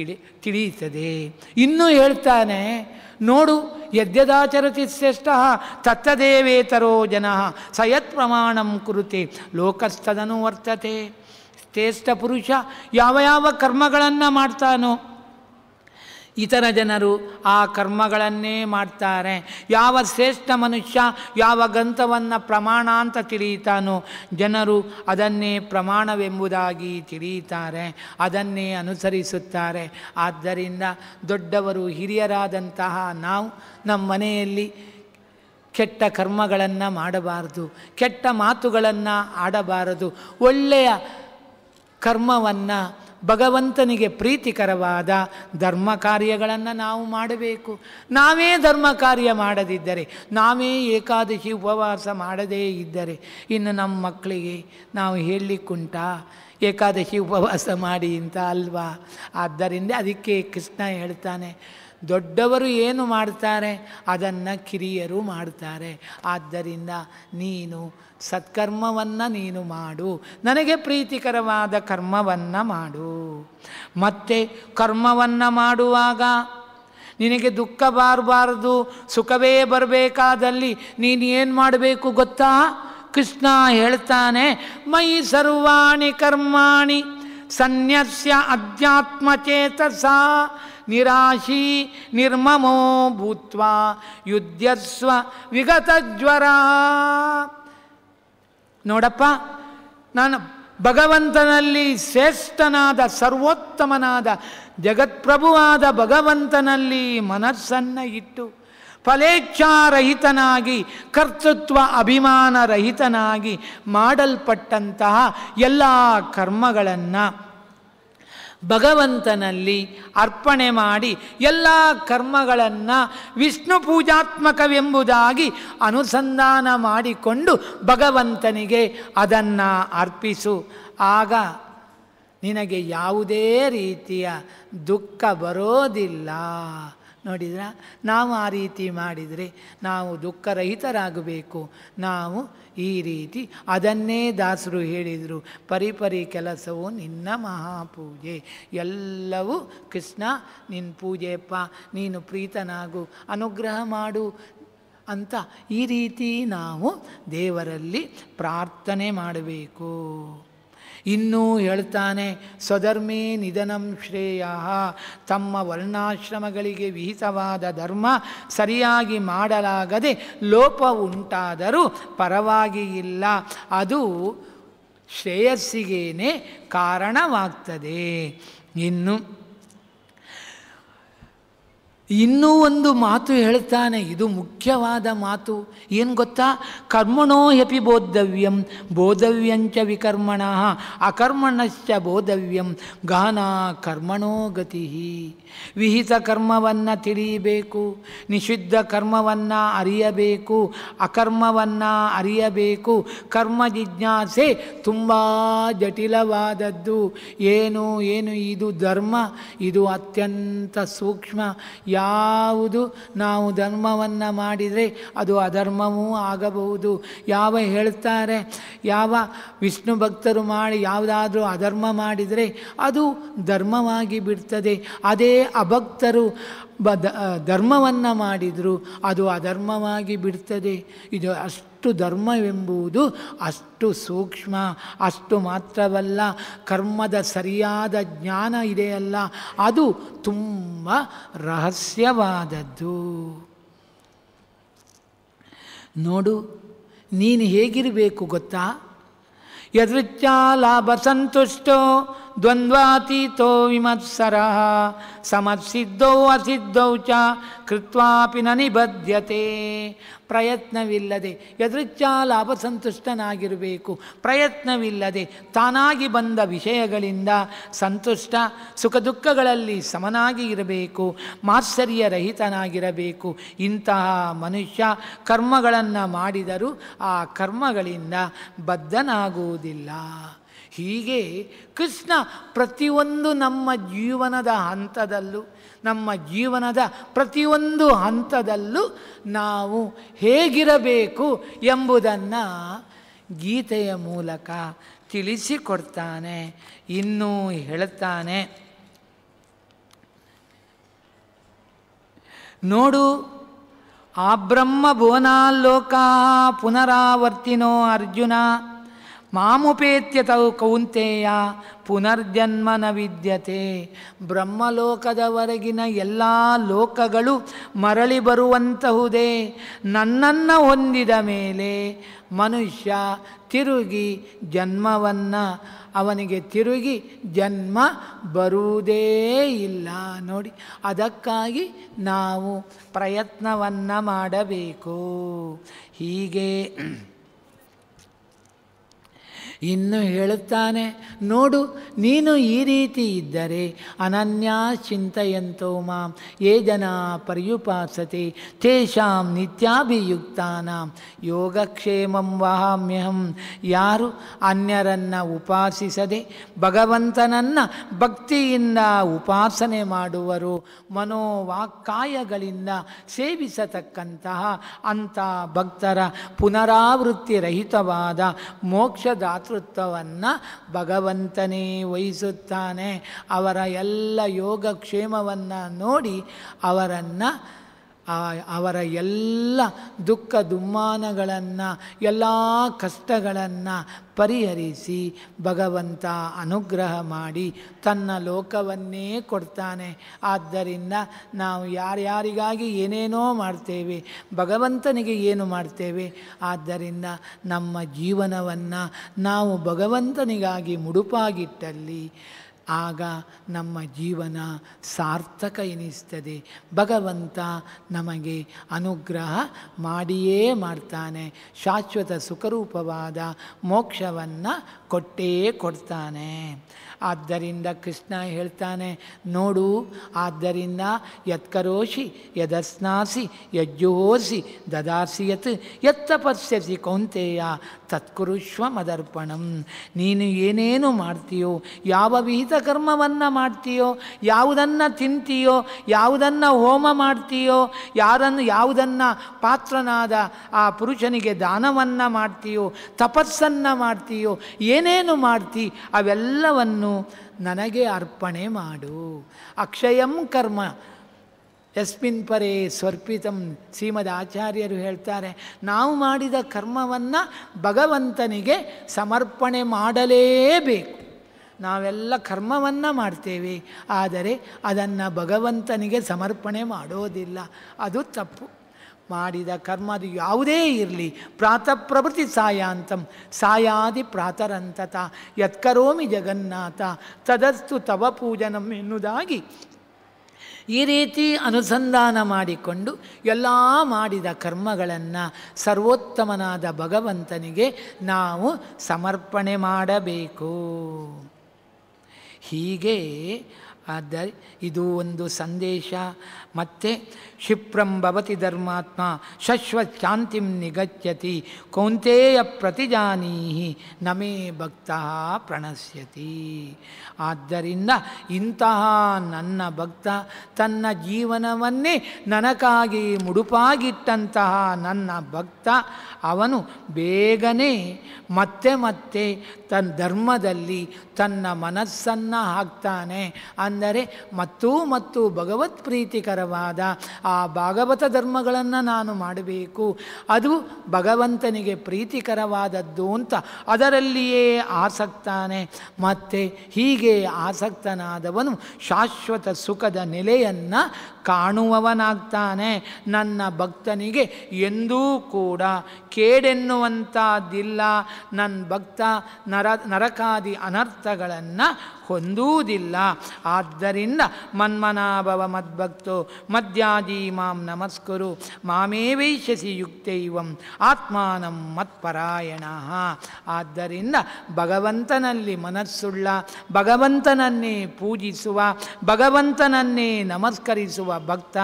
ತಿಳಿಯುತ್ತದೆ. ಇನ್ನೂ ಹೇಳ್ತಾನೆ, ನೋಡು, ಯದ್ಯದಾಚರತಿ ಶ್ರೇಷ್ಠ ತತ್ತದೇವೇತರೋ ಜನಃ ಸಯತ್ ಪ್ರಮಾಣಂ ಕುರುತೆ ಲೋಕಸ್ತದನು ವರ್ತತೆ. ಶ್ರೇಷ್ಠ ಪುರುಷ ಯಾವ ಕರ್ಮಗಳನ್ನು ಮಾಡ್ತಾನೋ, ಇತರ ಜನರು ಆ ಕರ್ಮಗಳನ್ನೇ ಮಾಡ್ತಾರೆ. ಯಾವ ಶ್ರೇಷ್ಠ ಮನುಷ್ಯ ಯಾವ ಗ್ರಂಥವನ್ನು ಪ್ರಮಾಣ ಅಂತ ತಿಳಿಯುತ್ತಾನೋ ಜನರು ಅದನ್ನೇ ಪ್ರಮಾಣವೆಂಬುದಾಗಿ ತಿಳಿಯುತ್ತಾರೆ, ಅದನ್ನೇ ಅನುಸರಿಸುತ್ತಾರೆ. ಆದ್ದರಿಂದ ದೊಡ್ಡವರು ಹಿರಿಯರಾದಂತಹ ನಾವು ನಮ್ಮ ಮನೆಯಲ್ಲಿ ಕೆಟ್ಟ ಕರ್ಮಗಳನ್ನು ಮಾಡಬಾರದು, ಕೆಟ್ಟ ಮಾತುಗಳನ್ನು ಆಡಬಾರದು. ಒಳ್ಳೆಯ ಕರ್ಮವನ್ನು, ಭಗವಂತನಿಗೆ ಪ್ರೀತಿಕರವಾದ ಧರ್ಮ ಕಾರ್ಯಗಳನ್ನು ನಾವು ಮಾಡಬೇಕು. ನಾವೇ ಧರ್ಮ ಕಾರ್ಯ ಮಾಡದಿದ್ದರೆ, ನಾವೇ ಏಕಾದಶಿ ಉಪವಾಸ ಮಾಡದೇ ಇದ್ದರೆ ಇನ್ನು ನಮ್ಮ ಮಕ್ಕಳಿಗೆ ನಾವು ಹೇಳಲಿಕ್ಕುಂಟಾ ಏಕಾದಶಿ ಉಪವಾಸ ಮಾಡಿ ಅಂತ ಅಲ್ವಾ? ಆದ್ದರಿಂದ ಅದಕ್ಕೆ ಕೃಷ್ಣ ಹೇಳ್ತಾನೆ, ದೊಡ್ಡವರು ಏನು ಮಾಡ್ತಾರೆ ಅದನ್ನು ಕಿರಿಯರು ಮಾಡ್ತಾರೆ. ಆದ್ದರಿಂದ ನೀನು ಸತ್ಕರ್ಮವನ್ನು ನೀನು ಮಾಡು, ನನಗೆ ಪ್ರೀತಿಕರವಾದ ಕರ್ಮವನ್ನು ಮಾಡು. ಮತ್ತು ಕರ್ಮವನ್ನು ಮಾಡುವಾಗ ನಿನಗೆ ದುಃಖ ಬರಬಾರ್ದು, ಸುಖವೇ ಬರಬೇಕಾದಲ್ಲಿ ನೀನು ಏನು ಮಾಡಬೇಕು ಗೊತ್ತಾ? ಕೃಷ್ಣ ಹೇಳ್ತಾನೆ, ಮಯಿ ಸರ್ವಾಣಿ ಕರ್ಮಾಣಿ ಸನ್ಯಸ್ಯ ಅಧ್ಯಾತ್ಮಚೇತಸ ನಿರಾಶಿ ನಿರ್ಮಮೋ ಭೂತ್ವಾ ಯುದ್ಧಸ್ವ ವಿಗತಜ್ವರ. ನೋಡಪ್ಪ, ನಾನು ಭಗವಂತನಲ್ಲಿ ಶ್ರೇಷ್ಠನಾದ ಸರ್ವೋತ್ತಮನಾದ ಜಗತ್ಪ್ರಭುವಾದ ಭಗವಂತನಲ್ಲಿ ಮನಸ್ಸನ್ನು ಇಟ್ಟು ಫಲೇಚ್ಛಾರಹಿತನಾಗಿ ಕರ್ತೃತ್ವ ಅಭಿಮಾನರಹಿತನಾಗಿ ಮಾಡಲ್ಪಟ್ಟಂತಹ ಎಲ್ಲ ಕರ್ಮಗಳನ್ನು ಭಗವಂತನಲ್ಲಿ ಅರ್ಪಣೆ ಮಾಡಿ ಎಲ್ಲ ಕರ್ಮಗಳನ್ನು ವಿಷ್ಣು ಪೂಜಾತ್ಮಕವೆಂಬುದಾಗಿ ಅನುಸಂಧಾನ ಮಾಡಿಕೊಂಡು ಭಗವಂತನಿಗೆ ಅದನ್ನು ಅರ್ಪಿಸು. ಆಗ ನಿನಗೆ ಯಾವುದೇ ರೀತಿಯ ದುಃಖ ಬರೋದಿಲ್ಲ. ನೋಡಿದ್ರ, ನಾವು ಆ ರೀತಿ ಮಾಡಿದರೆ ನಾವು ದುಃಖರಹಿತರಾಗಬೇಕು. ನಾವು ಈ ರೀತಿ ಅದನ್ನೇ ದಾಸರು ಹೇಳಿದರು, ಪರಿಪರಿ ಕೆಲಸವು ನಿನ್ನ ಮಹಾಪೂಜೆ. ಎಲ್ಲವೂ ಕೃಷ್ಣ ನಿನ್ನ ಪೂಜೆಯಪ್ಪ, ನೀನು ಪ್ರೀತನಾಗು, ಅನುಗ್ರಹ ಮಾಡು ಅಂತ ಈ ರೀತಿ ನಾವು ದೇವರಲ್ಲಿ ಪ್ರಾರ್ಥನೆ ಮಾಡಬೇಕು. ಇನ್ನೂ ಹೇಳ್ತಾನೆ, ಸ್ವಧರ್ಮೇ ನಿಧನಂ ಶ್ರೇಯ. ತಮ್ಮ ವರ್ಣಾಶ್ರಮಗಳಿಗೆ ವಿಹಿತವಾದ ಧರ್ಮ ಸರಿಯಾಗಿ ಮಾಡಲಾಗದೆ ಲೋಪ ಉಂಟಾದರೂ ಪರವಾಗಿ ಇಲ್ಲ, ಅದು ಶ್ರೇಯಸ್ಸಿಗೇನೆ ಕಾರಣವಾಗ್ತದೆ. ಇನ್ನೂ ಒಂದು ಮಾತು ಹೇಳ್ತಾನೆ, ಇದು ಮುಖ್ಯವಾದ ಮಾತು. ಏನು ಗೊತ್ತಾ? ಕರ್ಮಣೋ ಹ್ಯಪಿ ಬೋದ್ಧವ್ಯಂ ಬೋಧವ್ಯಂಚ ವಿಕರ್ಮಣಃ ಅಕರ್ಮಣಶ್ಚ ಬೋಧವ್ಯಂ ಗಹನ ಕರ್ಮಣೋ ಗತಿ. ವಿಹಿತ ಕರ್ಮವನ್ನು ತಿಳಿಯಬೇಕು, ನಿಷಿದ್ಧ ಕರ್ಮವನ್ನು ಅರಿಯಬೇಕು, ಅಕರ್ಮವನ್ನು ಅರಿಯಬೇಕು. ಕರ್ಮ ಜಿಜ್ಞಾಸೆ ತುಂಬ ಜಟಿಲವಾದದ್ದು. ಏನು ಇದು ಧರ್ಮ, ಇದು ಅತ್ಯಂತ ಸೂಕ್ಷ್ಮ. ಯಾವುದು ನಾವು ಧರ್ಮವನ್ನು ಮಾಡಿದರೆ ಅದು ಅಧರ್ಮವೂ ಆಗಬಹುದು. ಯಾವ ಹೇಳ್ತಾರೆ, ಯಾವ ವಿಷ್ಣು ಭಕ್ತರು ಮಾಡಿ ಯಾವುದಾದ್ರೂ ಅಧರ್ಮ ಮಾಡಿದರೆ ಅದು ಧರ್ಮವಾಗಿ ಬಿಡ್ತದೆ. ಅದೇ ಅಭಕ್ತರು ಧರ್ಮವನ್ನು ಮಾಡಿದರು ಅದು ಅಧರ್ಮವಾಗಿ ಬಿಡ್ತದೆ. ಇದು ಅಷ್ಟು ಧರ್ಮವೆಂಬುದು ಅಷ್ಟು ಸೂಕ್ಷ್ಮ. ಅಷ್ಟು ಮಾತ್ರವಲ್ಲ, ಕರ್ಮದ ಸರಿಯಾದ ಜ್ಞಾನ ಇದೆಯಲ್ಲ, ಅದು ತುಂಬ ರಹಸ್ಯವಾದದ್ದು. ನೋಡು, ನೀನು ಹೇಗಿರಬೇಕು ಗೊತ್ತಾ? ಯದೃಚ್ಛಾ ಲಾಭ ಸಂತುಷ್ಟೋ ದ್ವಂದ್ವಾತೀತೋ ವಿಮತ್ಸರಃ ಸಮಸಿದ್ಧೌ ಅಸಿದ್ಧೌ ಚ ಕೃತ್ವಾಪಿ ನ ನಿಬದ್ಧತೆ. ಪ್ರಯತ್ನವಿಲ್ಲದೆ ಯದೃಚ್ಛಾ ಲಾಭ ಸಂತುಷ್ಟನಾಗಿರಬೇಕು. ಪ್ರಯತ್ನವಿಲ್ಲದೆ ತಾನಾಗಿ ಬಂದ ವಿಷಯಗಳಿಂದ ಸಂತುಷ್ಟ, ಸುಖ ದುಃಖಗಳಲ್ಲಿ ಸಮನಾಗಿ ಇರಬೇಕು, ಮಾತ್ಸರ್ಯರಹಿತನಾಗಿರಬೇಕು. ಇಂತಹ ಮನುಷ್ಯ ಕರ್ಮಗಳನ್ನು ಮಾಡಿದರೂ ಆ ಕರ್ಮಗಳಿಂದ ಬದ್ಧನಾಗುವುದಿಲ್ಲ. ಹೀಗೆ ಕೃಷ್ಣ ಪ್ರತಿಯೊಂದು ನಮ್ಮ ಜೀವನದ ಹಂತದಲ್ಲೂ, ನಮ್ಮ ಜೀವನದ ಪ್ರತಿಯೊಂದು ಹಂತದಲ್ಲೂ ನಾವು ಹೇಗಿರಬೇಕು ಎಂಬುದನ್ನು ಗೀತೆಯ ಮೂಲಕ ತಿಳಿಸಿಕೊಡ್ತಾನೆ. ಇನ್ನೂ ಹೇಳುತ್ತಾನೆ, ನೋಡು, ಆ ಬ್ರಹ್ಮ ಭುವನಾಲೋಕ ಪುನರಾವರ್ತಿನೋ ಅರ್ಜುನ ಮಾಮುಪೇತ್ಯ ತೌ ಕೌಂತೆಯ ಪುನರ್ಜನ್ಮ ನ ವಿದ್ಯತೆ. ಬ್ರಹ್ಮಲೋಕದವರೆಗಿನ ಎಲ್ಲ ಲೋಕಗಳು ಮರಳಿ ಬರುವಂತಹುದೇ. ನನ್ನನ್ನು ಹೊಂದಿದ ಮೇಲೆ ಮನುಷ್ಯ ತಿರುಗಿ ಜನ್ಮವನ್ನು ಅವನಿಗೆ ತಿರುಗಿ ಜನ್ಮ ಬರುವುದೇ ಇಲ್ಲ. ನೋಡಿ, ಅದಕ್ಕಾಗಿ ನಾವು ಪ್ರಯತ್ನವನ್ನು ಮಾಡಬೇಕು. ಹೀಗೆ ಇನ್ನು ಹೇಳುತ್ತಾನೆ, ನೋಡು, ನೀನು ಈ ರೀತಿ ಇದ್ದರೆ ಅನನ್ಯಾ ಚಿಂತೆಯಂತೋ ಮಾಂ ಯೇ ಜನ ಪರ್ಯುಪಾಸತೆ ತೇಷಾಂ ನಿತ್ಯಾಭಿಯುಕ್ತಾನಾಂ ಯೋಗಕ್ಷೇಮಂ ವಹಾಮ್ಯಹಂ. ಯಾರು ಅನ್ಯರನ್ನು ಉಪಾಸಿಸದೆ ಭಗವಂತನನ್ನು ಭಕ್ತಿಯಿಂದ ಉಪಾಸನೆ ಮಾಡುವರು, ಮನೋವಾಕ್ಕಾಯಗಳಿಂದ ಸೇವಿಸತಕ್ಕಂತಹ ಅಂಥ ಭಕ್ತರ ಪುನರಾವೃತ್ತಿ ರಹಿತವಾದ ಮೋಕ್ಷದಾತೃತ್ವವನ್ನು ಭಗವಂತನೇ ವಹಿಸುತ್ತಾನೆ. ಅವರ ಎಲ್ಲ ಯೋಗಕ್ಷೇಮವನ್ನು ನೋಡಿ ಅವರ ಎಲ್ಲ ದುಃಖ ದುಮ್ಮಾನಗಳನ್ನು ಎಲ್ಲ ಕಷ್ಟಗಳನ್ನು ಪರಿಹರಿಸಿ ಭಗವಂತ ಅನುಗ್ರಹ ಮಾಡಿ ತನ್ನ ಲೋಕವನ್ನೇ ಕೊಡ್ತಾನೆ. ಆದ್ದರಿಂದ ನಾವು ಯಾರ್ಯಾರಿಗಾಗಿ ಏನೇನೋ ಮಾಡ್ತೇವೆ, ಭಗವಂತನಿಗೆ ಏನು ಮಾಡ್ತೇವೆ? ಆದ್ದರಿಂದ ನಮ್ಮ ಜೀವನವನ್ನು ನಾವು ಭಗವಂತನಿಗಾಗಿ ಮುಡುಪಾಗಿಟ್ಟಲ್ಲಿ ಆಗ ನಮ್ಮ ಜೀವನ ಸಾರ್ಥಕ ಎನಿಸ್ತದೆ. ಭಗವಂತ ನಮಗೆ ಅನುಗ್ರಹ ಮಾಡಿಯೇ ಮಾಡ್ತಾನೆ. ಶಾಶ್ವತ ಸುಖರೂಪವಾದ ಮೋಕ್ಷವನ್ನು ಕೊಟ್ಟೇ ಕೊಡ್ತಾನೆ. ಆದ್ದರಿಂದ ಕೃಷ್ಣ ಹೇಳ್ತಾನೆ, ನೋಡು, ಆದ್ದರಿಂದ ಯತ್ಕರೋಷಿ ಯದಸ್ನಾಸಿ ಯಜ್ಜುಹೋಸಿ ದದಾಸಿ ಯತ್ ಯತ್ತಪಸ್ಯಸಿ ಕೌಂತೆಯ ತತ್ಕುರುಷ್ವ ಮದರ್ಪಣಂ. ನೀನು ಏನೇನು ಮಾಡ್ತೀಯೋ, ಯಾವ ವಿಹಿತ ಕರ್ಮವನ್ನು ಮಾಡ್ತೀಯೋ, ಯಾವುದನ್ನು ತಿಂತೀಯೋ, ಯಾವುದನ್ನು ಹೋಮ ಮಾಡ್ತೀಯೋ, ಯಾವುದನ್ನು ಪಾತ್ರನಾದ ಆ ಪುರುಷನಿಗೆ ದಾನವನ್ನು ಮಾಡ್ತೀಯೋ, ತಪಸ್ಸನ್ನು ಮಾಡ್ತೀಯೋ, ಏನೇನು ಮಾಡ್ತೀ ಅವೆಲ್ಲವನ್ನು ನನಗೆ ಅರ್ಪಣೆ ಮಾಡು. ಅಕ್ಷಯಂ ಕರ್ಮ ಯಸ್ಮಿನ್ ಪರೇ ಸ್ವರ್ಪಿತಂ. ಶ್ರೀಮದ್ ಆಚಾರ್ಯರು ಹೇಳ್ತಾರೆ, ನಾವು ಮಾಡಿದ ಕರ್ಮವನ್ನು ಭಗವಂತನಿಗೆ ಸಮರ್ಪಣೆ ಮಾಡಲೇಬೇಕು. ನಾವೆಲ್ಲ ಕರ್ಮವನ್ನು ಮಾಡ್ತೇವೆ, ಆದರೆ ಅದನ್ನು ಭಗವಂತನಿಗೆ ಸಮರ್ಪಣೆ ಮಾಡೋದಿಲ್ಲ. ಅದು ತಪ್ಪು. ಮಾಡಿದ ಕರ್ಮ ಅದು ಯಾವುದೇ ಇರಲಿ, ಪ್ರಾತಃ ಪ್ರಭೃತಿ ಸಾಯಾಂತಂ ಸಾಯಾದಿ ಪ್ರಾತರಂತತ ಯತ್ಕರೋಮಿ ಜಗನ್ನಾಥ ತದಸ್ತು ತವ ಪೂಜನಂ ಎನ್ನುವುದಾಗಿ ಈ ರೀತಿ ಅನುಸಂಧಾನ ಮಾಡಿಕೊಂಡು ಎಲ್ಲ ಮಾಡಿದ ಕರ್ಮಗಳನ್ನು ಸರ್ವೋತ್ತಮನಾದ ಭಗವಂತನಿಗೆ ನಾವು ಸಮರ್ಪಣೆ ಮಾಡಬೇಕು. ಹೀಗೆ ಇದು ಒಂದು ಸಂದೇಶ. ಮತ್ತು ಕ್ಷಿಪ್ರಂ ಭವತಿ ಧರ್ಮಾತ್ಮ ಶಶ್ವತ್ ಶಾಂತಿಂ ನಿಗಚ್ಚತಿ ಕೌಂತೆಯ ಪ್ರತಿಜಾನೀಹಿ ನಮೇ ಭಕ್ತಃ ಪ್ರಣಶ್ಯತಿ. ಆದ್ದರಿಂದ ಇಂತಹ ನನ್ನ ಭಕ್ತ, ತನ್ನ ಜೀವನವನ್ನೇ ನನಗಾಗಿ ಮುಡುಪಾಗಿಟ್ಟಂತಹ ನನ್ನ ಭಕ್ತ, ಅವನು ಬೇಗನೆ ಮತ್ತೆ ಮತ್ತೆ ತನ್ನ ಧರ್ಮದಲ್ಲಿ ತನ್ನ ಮನಸ್ಸನ್ನು ಹಾಕ್ತಾನೆ. ಅಂದರೆ ಮತ್ತು ಭಗವತ್ ಪ್ರೀತಿಕರವಾದ ಆ ಭಾಗವತ ಧರ್ಮಗಳನ್ನು ನಾನು ಮಾಡಬೇಕು, ಅದು ಭಗವಂತನಿಗೆ ಪ್ರೀತಿಕರವಾದದ್ದು ಅಂತ ಅದರಲ್ಲಿಯೇ ಆಸಕ್ತಾನೆ. ಮತ್ತು ಹೀಗೆ ಆಸಕ್ತನಾದವನು ಶಾಶ್ವತ ಸುಖದ ನೆಲೆಯನ್ನು ಕಾಣುವವನಾಗ್ತಾನೆ. ನನ್ನ ಭಕ್ತನಿಗೆ ಎಂದೂ ಕೂಡ ಕೇಡೆನ್ನುವಂಥದ್ದಿಲ್ಲ. ನನ್ನ ಭಕ್ತ ನರಕಾದಿ ಅನರ್ಥಗಳನ್ನು ಹೊಂದುವುದಿಲ್ಲ. ಆದ್ದರಿಂದ ಮನ್ಮನಾಭವ ಮದ್ಭಕ್ತೋ ಮದ್ಯಾಜೀ ಮಾಂ ನಮಸ್ಕುರು ಮಾಮೇ ವೈಶ್ಯಸಿ ಯುಕ್ತೈವಂ ಆತ್ಮಾನಂ ಮತ್ಪರಾಯಣ. ಆದ್ದರಿಂದ ಭಗವಂತನಲ್ಲಿ ಮನಸ್ಸುಳ್ಳ, ಭಗವಂತನನ್ನೇ ಪೂಜಿಸುವ, ಭಗವಂತನನ್ನೇ ನಮಸ್ಕರಿಸುವ ಭಕ್ತ,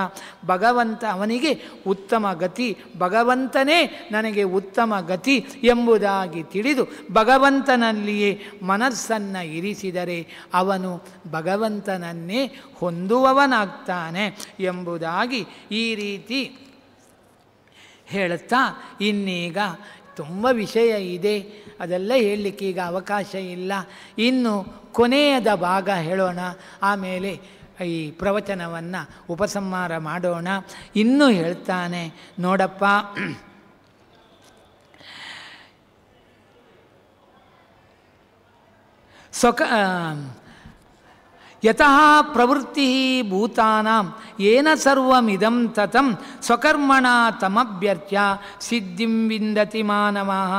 ಭಗವಂತ ಅವನಿಗೆ ಉತ್ತಮ ಗತಿ, ಭಗವಂತನೇ ನನಗೆ ಉತ್ತಮ ಗತಿ ಎಂಬುದಾಗಿ ತಿಳಿದು ಭಗವಂತನಲ್ಲಿಯೇ ಮನಸ್ಸನ್ನು ಇರಿಸಿದರೆ ಅವನು ಭಗವಂತನನ್ನೇ ಹೊಂದುವವನಾಗ್ತಾನೆ ಎಂಬುದಾಗಿ ಈ ರೀತಿ ಹೇಳುತ್ತಾ, ಇನ್ನೀಗ ತುಂಬ ವಿಷಯ ಇದೆ, ಅದೆಲ್ಲ ಹೇಳಲಿಕ್ಕೆ ಈಗ ಅವಕಾಶ ಇಲ್ಲ. ಇನ್ನು ಕೊನೆಯದ ಭಾಗ ಹೇಳೋಣ, ಆಮೇಲೆ ಈ ಪ್ರವಚನವನ್ನು ಉಪಸಂಹಾರ ಮಾಡೋಣ. ಇನ್ನೂ ಹೇಳ್ತಾನೆ, ನೋಡಪ್ಪ, ಯತಃ ಪ್ರವೃತ್ತಿ ಭೂತಾನಾಂ ಏನ ಸರ್ವಮಿದಂ ತತಂ ಸ್ವಕರ್ಮಣ ತಮಭ್ಯರ್ಚ್ಯ ಸಿದ್ಧಿಂ ವಿಂದತಿ ಮಾನವಃ.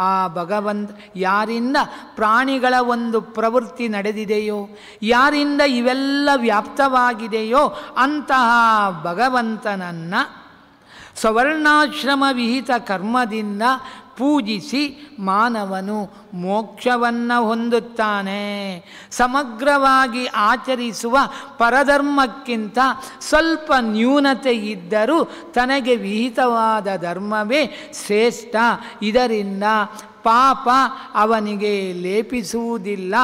ಆ ಭಗವಂತ ಯಾರಿಂದ ಪ್ರಾಣಿಗಳ ಒಂದು ಪ್ರವೃತ್ತಿ ನಡೆದಿದೆಯೋ, ಯಾರಿಂದ ಇವೆಲ್ಲ ವ್ಯಾಪ್ತವಾಗಿದೆಯೋ ಅಂತಹ ಭಗವಂತನನ್ನು ಸ್ವರ್ಣಾಶ್ರಮ ವಿಹಿತ ಕರ್ಮದಿಂದ ಪೂಜಿಸಿ ಮಾನವನು ಮೋಕ್ಷವನ್ನು ಹೊಂದುತ್ತಾನೆ. ಸಮಗ್ರವಾಗಿ ಆಚರಿಸುವ ಪರಧರ್ಮಕ್ಕಿಂತ ಸ್ವಲ್ಪ ನ್ಯೂನತೆ ಇದ್ದರೂ ತನಗೆ ವಿಹಿತವಾದ ಧರ್ಮವೇ ಶ್ರೇಷ್ಠ. ಇದರಿಂದ ಪಾಪ ಅವನಿಗೆ ಲೇಪಿಸುವುದಿಲ್ಲ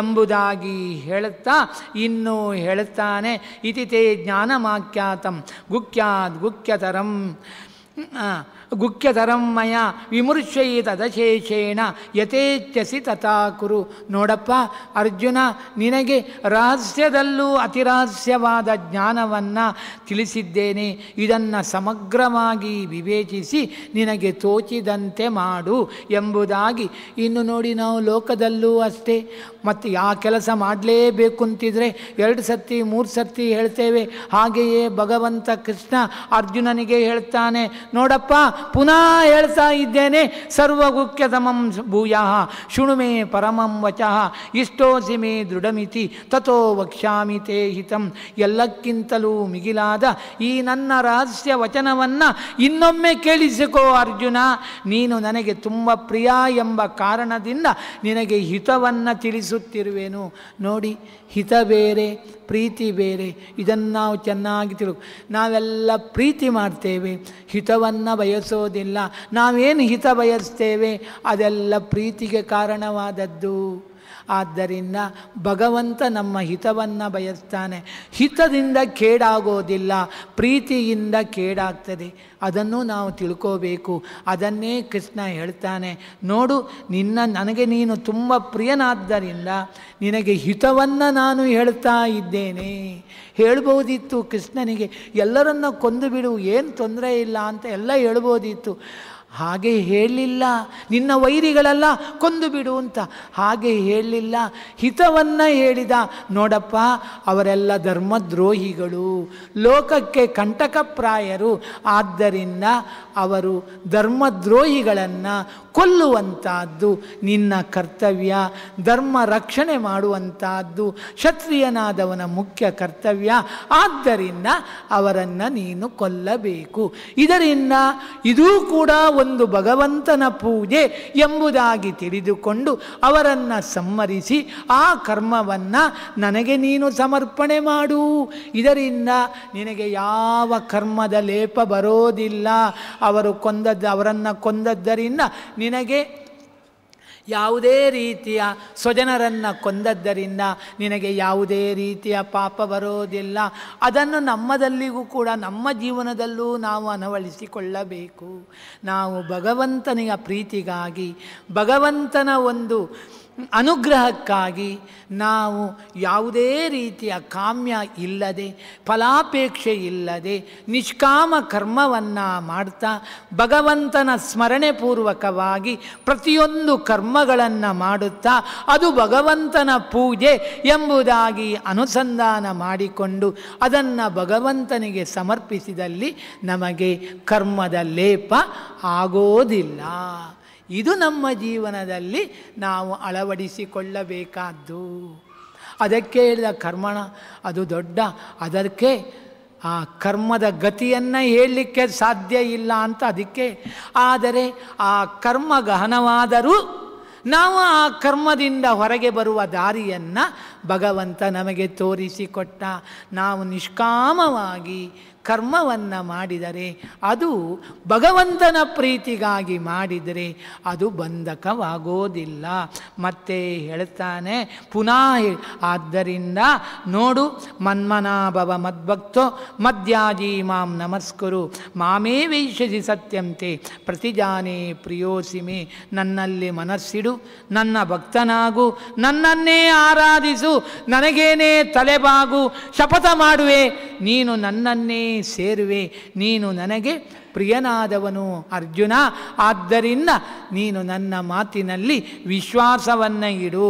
ಎಂಬುದಾಗಿ ಹೇಳುತ್ತಾ ಇನ್ನೂ ಹೇಳುತ್ತಾನೆ. ಇತಿ ತೇ ಜ್ಞಾನಮಾಖ್ಯಾತಂ ಗುಖ್ಯಾದ್ ಗುಖ್ಯತರಂ ಮಯ ವಿಮೃಶ್ಯೈತದಶೇಷೇಣ ಯಥೇಚ್ಛಸಿ ತಥಾ ಕುರು. ನೋಡಪ್ಪ ಅರ್ಜುನ, ನಿನಗೆ ರಹಸ್ಯದಲ್ಲೂ ಅತಿರಹಸ್ಯವಾದ ಜ್ಞಾನವನ್ನು ತಿಳಿಸಿದ್ದೇನೆ. ಇದನ್ನು ಸಮಗ್ರವಾಗಿ ವಿವೇಚಿಸಿ ನಿನಗೆ ತೋಚಿದಂತೆ ಮಾಡು ಎಂಬುದಾಗಿ. ಇನ್ನು ನೋಡಿ, ನಾವು ಲೋಕದಲ್ಲೂ ಅಷ್ಟೇ, ಮತ್ತು ಯಾವ ಕೆಲಸ ಮಾಡಲೇಬೇಕು ಅಂತಿದ್ರೆ 2 ಸರ್ತಿ 3 ಸರ್ತಿ ಹೇಳ್ತೇವೆ. ಹಾಗೆಯೇ ಭಗವಂತ ಕೃಷ್ಣ ಅರ್ಜುನನಿಗೆ ಹೇಳ್ತಾನೆ, ನೋಡಪ್ಪ ಪುನಃ ಹೇಳ್ತಾ ಇದ್ದೇನೆ, ಸರ್ವಗುಖ್ಯತಮಂ ಭೂಯಃ ಶೃಣು ಮೇ ಪರಮಂ ವಚಃ ಇಷ್ಟೋಸಿ ಮೇ ದೃಢಮಿತಿ ತಥೋ ವಕ್ಷ್ಯಾಮಿ ತೇ ಹಿತಂ. ಎಲ್ಲಕ್ಕಿಂತಲೂ ಮಿಗಿಲಾದ ಈ ನನ್ನ ರಹಸ್ಯ ವಚನವನ್ನು ಇನ್ನೊಮ್ಮೆ ಕೇಳಿಸಿಕೋ ಅರ್ಜುನ. ನೀನು ನನಗೆ ತುಂಬ ಪ್ರಿಯ ಎಂಬ ಕಾರಣದಿಂದ ನಿನಗೆ ಹಿತವನ್ನು ತಿಳಿಸುತ್ತಿರುವೆನು. ನೋಡಿ, ಹಿತ ಬೇರೆ ಪ್ರೀತಿ ಬೇರೆ. ಇದನ್ನು ನಾವು ಚೆನ್ನಾಗಿ ನಾವೆಲ್ಲ ಪ್ರೀತಿ ಮಾಡ್ತೇವೆ, ಹಿತವನ್ನು ಬಯಸೋದಿಲ್ಲ. ನಾವೇನು ಹಿತ ಬಯಸ್ತೇವೆ ಅದೆಲ್ಲ ಪ್ರೀತಿಗೆ ಕಾರಣವಾದದ್ದು. ಆದ್ದರಿಂದ ಭಗವಂತ ನಮ್ಮ ಹಿತವನ್ನು ಬಯಸ್ತಾನೆ. ಹಿತದಿಂದ ಕೇಡಾಗೋದಿಲ್ಲ, ಪ್ರೀತಿಯಿಂದ ಕೇಡಾಗ್ತದೆ. ಅದನ್ನು ನಾವು ತಿಳ್ಕೋಬೇಕು. ಅದನ್ನೇ ಕೃಷ್ಣ ಹೇಳ್ತಾನೆ, ನೋಡು, ನನಗೆ ನೀನು ತುಂಬ ಪ್ರಿಯನಾದ್ದರಿಂದ ನಿನಗೆ ಹಿತವನ್ನು ನಾನು ಹೇಳ್ತಾ ಇದ್ದೇನೆ. ಹೇಳ್ಬೋದಿತ್ತು ಕೃಷ್ಣನಿಗೆ, ಎಲ್ಲರನ್ನ ಕೊಂದು ಬಿಡು, ಏನು ತೊಂದರೆ ಇಲ್ಲ ಅಂತ ಎಲ್ಲ ಹೇಳ್ಬೋದಿತ್ತು. ಹಾಗೆ ಹೇಳಲಿಲ್ಲ. ನಿನ್ನ ವೈರಿಗಳೆಲ್ಲ ಕೊಂದು ಬಿಡು ಅಂತ ಹಾಗೆ ಹೇಳಲಿಲ್ಲ. ಹಿತವನ್ನು ಹೇಳಿದ. ನೋಡಪ್ಪ, ಅವರೆಲ್ಲ ಧರ್ಮದ್ರೋಹಿಗಳು, ಲೋಕಕ್ಕೆ ಕಂಟಕಪ್ರಾಯರು. ಆದ್ದರಿಂದ ಅವರು ಧರ್ಮದ್ರೋಹಿಗಳನ್ನು ಕೊಲ್ಲುವಂತಹದ್ದು ನಿನ್ನ ಕರ್ತವ್ಯ. ಧರ್ಮ ರಕ್ಷಣೆ ಮಾಡುವಂತಹದ್ದು ಕ್ಷತ್ರಿಯನಾದವನ ಮುಖ್ಯ ಕರ್ತವ್ಯ. ಆದ್ದರಿಂದ ಅವರನ್ನು ನೀನು ಕೊಲ್ಲಬೇಕು. ಇದರಿಂದ ಇದೂ ಕೂಡ ಒಂದು ಭಗವಂತನ ಪೂಜೆ ಎಂಬುದಾಗಿ ತಿಳಿದುಕೊಂಡು ಅವರನ್ನು ಸಂಹರಿಸಿ ಆ ಕರ್ಮವನ್ನು ನನಗೆ ನೀನು ಸಮರ್ಪಣೆ ಮಾಡು. ಇದರಿಂದ ನಿನಗೆ ಯಾವ ಕರ್ಮದ ಲೇಪ ಬರೋದಿಲ್ಲ. ಅವರನ್ನು ಕೊಂದದ್ದರಿಂದ ನಿನಗೆ ಯಾವುದೇ ರೀತಿಯ ಸ್ವಜನರನ್ನು ಕೊಂದದ್ದರಿಂದ ನಿನಗೆ ಯಾವುದೇ ರೀತಿಯ ಪಾಪ ಬರೋದಿಲ್ಲ. ಅದನ್ನು ನಮ್ಮದಲ್ಲಿಗೂ ಕೂಡ ನಮ್ಮ ಜೀವನದಲ್ಲೂ ನಾವು ಅಳವಡಿಸಿಕೊಳ್ಳಬೇಕು. ನಾವು ಭಗವಂತನಿಗೆ ಪ್ರೀತಿಗಾಗಿ, ಭಗವಂತನ ಒಂದು ಅನುಗ್ರಹಕ್ಕಾಗಿ ನಾವು ಯಾವುದೇ ರೀತಿಯ ಕಾಮ್ಯ ಇಲ್ಲದೆ, ಫಲಾಪೇಕ್ಷೆ ಇಲ್ಲದೆ ನಿಷ್ಕಾಮ ಕರ್ಮವನ್ನು ಮಾಡ್ತಾ ಭಗವಂತನ ಸ್ಮರಣೆ ಪೂರ್ವಕವಾಗಿ ಪ್ರತಿಯೊಂದು ಕರ್ಮಗಳನ್ನು ಮಾಡುತ್ತಾ ಅದು ಭಗವಂತನ ಪೂಜೆ ಎಂಬುದಾಗಿ ಅನುಸಂಧಾನ ಮಾಡಿಕೊಂಡು ಅದನ್ನು ಭಗವಂತನಿಗೆ ಸಮರ್ಪಿಸಿದಲ್ಲಿ ನಮಗೆ ಕರ್ಮದ ಲೇಪ ಆಗೋದಿಲ್ಲ. ಇದು ನಮ್ಮ ಜೀವನದಲ್ಲಿ ನಾವು ಅಳವಡಿಸಿಕೊಳ್ಳಬೇಕಾದ್ದು. ಅದಕ್ಕೆ ಹೇಳಿದ ಕರ್ಮಣ ಅದು ದೊಡ್ಡ. ಅದಕ್ಕೆ ಆ ಕರ್ಮದ ಗತಿಯನ್ನು ಹೇಳಲಿಕ್ಕೆ ಸಾಧ್ಯ ಇಲ್ಲ ಅಂತ ಅದಕ್ಕೆ. ಆದರೆ ಆ ಕರ್ಮ ಗಹನವಾದರೂ ನಾವು ಆ ಕರ್ಮದಿಂದ ಹೊರಗೆ ಬರುವ ದಾರಿಯನ್ನು ಭಗವಂತ ನಮಗೆ ತೋರಿಸಿಕೊಟ್ಟ. ನಾವು ನಿಷ್ಕಾಮವಾಗಿ ಕರ್ಮವನ್ನು ಮಾಡಿದರೆ, ಅದು ಭಗವಂತನ ಪ್ರೀತಿಗಾಗಿ ಮಾಡಿದರೆ ಅದು ಬಂಧಕವಾಗೋದಿಲ್ಲ. ಮತ್ತೆ ಹೇಳ್ತಾನೆ ಪುನಃ, ಆದ್ದರಿಂದ ನೋಡು, ಮನ್ಮನಾಭವ ಮದ್ಭಕ್ತೋ ಮದ್ಯಾಜಿ ಮಾಂ ನಮಸ್ಕುರು ಮಾಮೇ ವೈಶ್ಯಸಿ ಸತ್ಯಂತೆ ಪ್ರತಿಜಾನೇ ಪ್ರಿಯೋಸಿಮೆ. ನನ್ನಲ್ಲಿ ಮನಸ್ಸಿಡು, ನನ್ನ ಭಕ್ತನಾಗು, ನನ್ನನ್ನೇ ಆರಾಧಿಸು, ನನಗೇನೇ ತಲೆಬಾಗು, ಶಪಥ ಮಾಡುವೆ, ನೀನು ನನ್ನನ್ನೇ ಸೇರುವೆ, ನೀನು ನನಗೆ ಪ್ರಿಯನಾದವನು ಅರ್ಜುನ. ಆದ್ದರಿಂದ ನೀನು ನನ್ನ ಮಾತಿನಲ್ಲಿ ವಿಶ್ವಾಸವನ್ನು ಇಡು.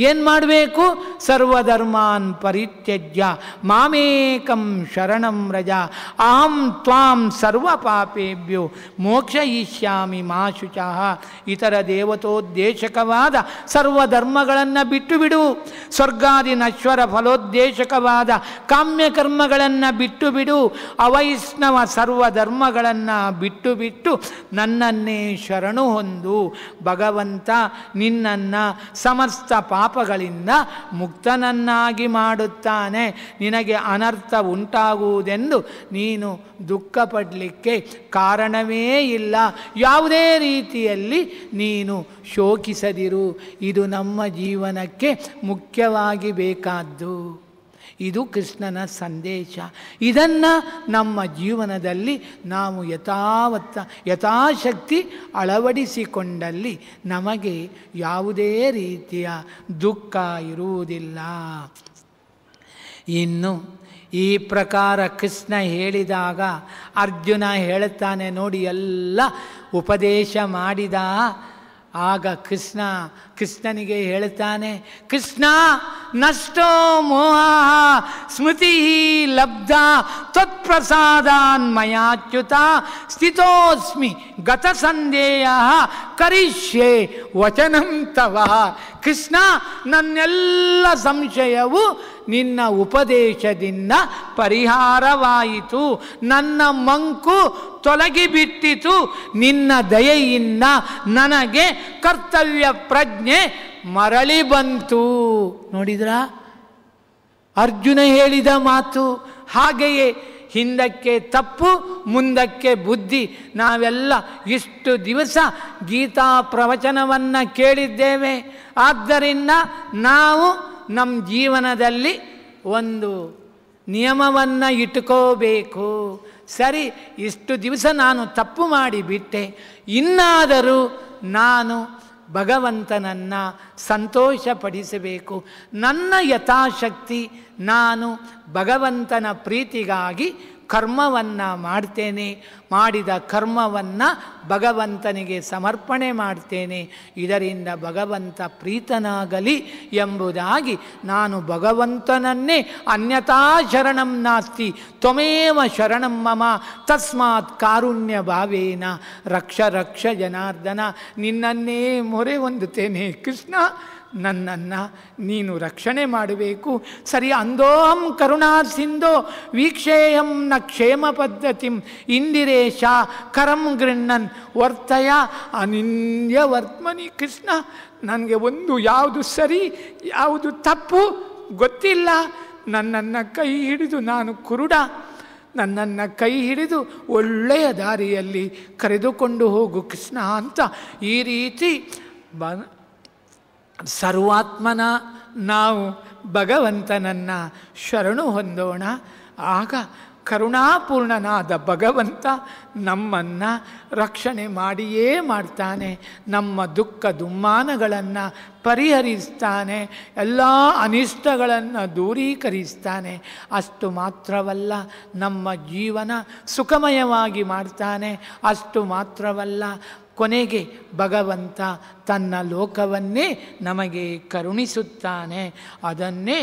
ಏನು ಮಾಡಬೇಕು? ಸರ್ವಧರ್ಮಾನ್ ಪರಿತ್ಯಜ್ಯ ಮಾಮೇಕಂ ಶರಣಂ ವ್ರಜ ಅಹಂ ತ್ವಾಂ ಸರ್ವ ಪಾಪೇಭ್ಯೋ ಮೋಕ್ಷಯಿಷ್ಯಾಮಿ ಮಾ ಶುಚಃ. ಇತರ ದೇವತೋದ್ದೇಶಕವಾದ ಸರ್ವಧರ್ಮಗಳನ್ನು ಬಿಟ್ಟು ಬಿಡು. ಸ್ವರ್ಗಾದಿ ನಶ್ವರ ಫಲೋದ್ದೇಶಕವಾದ ಕಾಮ್ಯಕರ್ಮಗಳನ್ನು ಬಿಟ್ಟು ಬಿಡು. ಅವೈಷ್ಣವ ಸರ್ವಧರ್ಮಗಳನ್ನು ಬಿಟ್ಟು ನನ್ನನ್ನೇ ಶರಣು ಹೊಂದು. ಭಗವಂತ ನಿನ್ನನ್ನು ಸಮಸ್ತ ಪಾಪಗಳಿಂದ ಮುಕ್ತನನ್ನಾಗಿ ಮಾಡುತ್ತಾನೆ. ನಿನಗೆ ಅನರ್ಥ ಉಂಟಾಗುವುದೆಂದು ನೀನು ದುಃಖ ಪಡಲಿಕ್ಕೆ ಕಾರಣವೇ ಇಲ್ಲ. ಯಾವುದೇ ರೀತಿಯಲ್ಲಿ ನೀನು ಶೋಕಿಸದಿರು. ಇದು ನಮ್ಮ ಜೀವನಕ್ಕೆ ಮುಖ್ಯವಾಗಿ ಬೇಕಾದ್ದು. ಇದು ಕೃಷ್ಣನ ಸಂದೇಶ. ಇದನ್ನು ನಮ್ಮ ಜೀವನದಲ್ಲಿ ನಾವು ಯಥಾಶಕ್ತಿ ಅಳವಡಿಸಿಕೊಂಡಲ್ಲಿ ನಮಗೆ ಯಾವುದೇ ರೀತಿಯ ದುಃಖ ಇರುವುದಿಲ್ಲ. ಇನ್ನು ಈ ಪ್ರಕಾರ ಕೃಷ್ಣ ಹೇಳಿದಾಗ ಅರ್ಜುನ ಹೇಳುತ್ತಾನೆ ನೋಡಿ, ಎಲ್ಲ ಉಪದೇಶ ಮಾಡಿದ. ಆಗ ಕೃಷ್ಣನಿಗೆ ಹೇಳ್ತಾನೆ, ಕೃಷ್ಣ ನಷ್ಟೋ ಮೋಹ ಸ್ಮೃತಿ ಲಬ್ಧ ತ್ವತ್ಪ್ರಸಾದಾನ್ ಮಯಾಚ್ಯುತ ಸ್ಥಿತೋಸ್ಮಿ ಗತ ಸಂದೇಹ ಕರಿಷ್ಯೆ ವಚನಂ ತವ. ಕೃಷ್ಣ, ನನ್ನೆಲ್ಲ ಸಂಶಯವು ನಿನ್ನ ಉಪದೇಶದಿಂದ ಪರಿಹಾರವಾಯಿತು. ನನ್ನ ಮಂಕು ತೊಲಗಿಬಿಟ್ಟಿತು. ನಿನ್ನ ದಯೆಯಿಂದ ನನಗೆ ಕರ್ತವ್ಯ ಪ್ರಜ್ಞೆ ಮರಳಿ ಬಂತು. ನೋಡಿದ್ರ ಅರ್ಜುನ ಹೇಳಿದ ಮಾತು. ಹಾಗೆಯೇ ಹಿಂದಕ್ಕೆ ತಪ್ಪು, ಮುಂದಕ್ಕೆ ಬುದ್ಧಿ. ನಾವೆಲ್ಲ ಇಷ್ಟು ದಿವಸ ಗೀತಾ ಪ್ರವಚನವನ್ನು ಕೇಳಿದ್ದೇವೆ. ಆದ್ದರಿಂದ ನಾವು ನಮ್ಮ ಜೀವನದಲ್ಲಿ ಒಂದು ನಿಯಮವನ್ನು ಇಟ್ಕೋಬೇಕು. ಸರಿ, ಇಷ್ಟು ದಿವಸ ನಾನು ತಪ್ಪು ಮಾಡಿಬಿಟ್ಟೆ, ಇನ್ನಾದರೂ ನಾನು ಭಗವಂತನನ್ನು ಸಂತೋಷಪಡಿಸಬೇಕು. ನನ್ನ ಯಥಾಶಕ್ತಿ ನಾನು ಭಗವಂತನ ಪ್ರೀತಿಗಾಗಿ ಕರ್ಮವನ್ನು ಮಾಡ್ತೇನೆ. ಮಾಡಿದ ಕರ್ಮವನ್ನು ಭಗವಂತನಿಗೆ ಸಮರ್ಪಣೆ ಮಾಡ್ತೇನೆ. ಇದರಿಂದ ಭಗವಂತ ಪ್ರೀತನಾಗಲಿ ಎಂಬುದಾಗಿ ನಾನು ಭಗವಂತನನ್ನೇ ಅನ್ಯಥಾ ಶರಣಂ ನಾಸ್ತಿ ತ್ವಮೇವ ಶರಣಂ ಮಮ ತಸ್ಮಾತ್ ಕಾರುಣ್ಯ ಭಾವೇನ ರಕ್ಷ ರಕ್ಷ ಜನಾರ್ದನ. ನಿನ್ನನ್ನೇ ಮೊರೆ ಹೊಂದುತ್ತೇನೆ ಕೃಷ್ಣ, ನನ್ನನ್ನು ನೀನು ರಕ್ಷಣೆ ಮಾಡಬೇಕು. ಸರಿ, ಅಂದೋಹಂ ಕರುಣಾ ಸಿಂಧೋ ವೀಕ್ಷೇಯಂ ನ ಕ್ಷೇಮ ಪದ್ಧತಿಂ ಇಂದಿರೇಶ ಕರಂ ಗೃಹ್ಣನ್ ವರ್ತಯ ಅನಿಂದ್ಯ ವರ್ತಮನಿ. ಕೃಷ್ಣ, ನನಗೆ ಒಂದು ಯಾವುದು ಸರಿ ಯಾವುದು ತಪ್ಪು ಗೊತ್ತಿಲ್ಲ. ನನ್ನನ್ನು ಕೈ ಹಿಡಿದು, ನಾನು ಕುರುಡ, ನನ್ನನ್ನು ಕೈ ಹಿಡಿದು ಒಳ್ಳೆಯ ದಾರಿಯಲ್ಲಿ ಕರೆದುಕೊಂಡು ಹೋಗು ಕೃಷ್ಣ ಅಂತ ಈ ರೀತಿ ಸರ್ವಾತ್ಮನ ನಾವು ಭಗವಂತನನ್ನು ಶರಣು ಹೊಂದೋಣ. ಆಗ ಕರುಣಾಪೂರ್ಣನಾದ ಭಗವಂತ ನಮ್ಮನ್ನು ರಕ್ಷಣೆ ಮಾಡಿಯೇ ಮಾಡ್ತಾನೆ. ನಮ್ಮ ದುಃಖ ದುಮ್ಮಾನಗಳನ್ನು ಪರಿಹರಿಸ್ತಾನೆ. ಎಲ್ಲ ಅನಿಷ್ಟಗಳನ್ನು ದೂರೀಕರಿಸ್ತಾನೆ. ಅಷ್ಟು ಮಾತ್ರವಲ್ಲ, ನಮ್ಮ ಜೀವನ ಸುಖಮಯವಾಗಿ ಮಾಡ್ತಾನೆ. ಅಷ್ಟು ಮಾತ್ರವಲ್ಲ, ಕೊನೆಗೆ ಭಗವಂತ ತನ್ನ ಲೋಕವನ್ನೇ ನಮಗೆ ಕರುಣಿಸುತ್ತಾನೆ. ಅದನ್ನೇ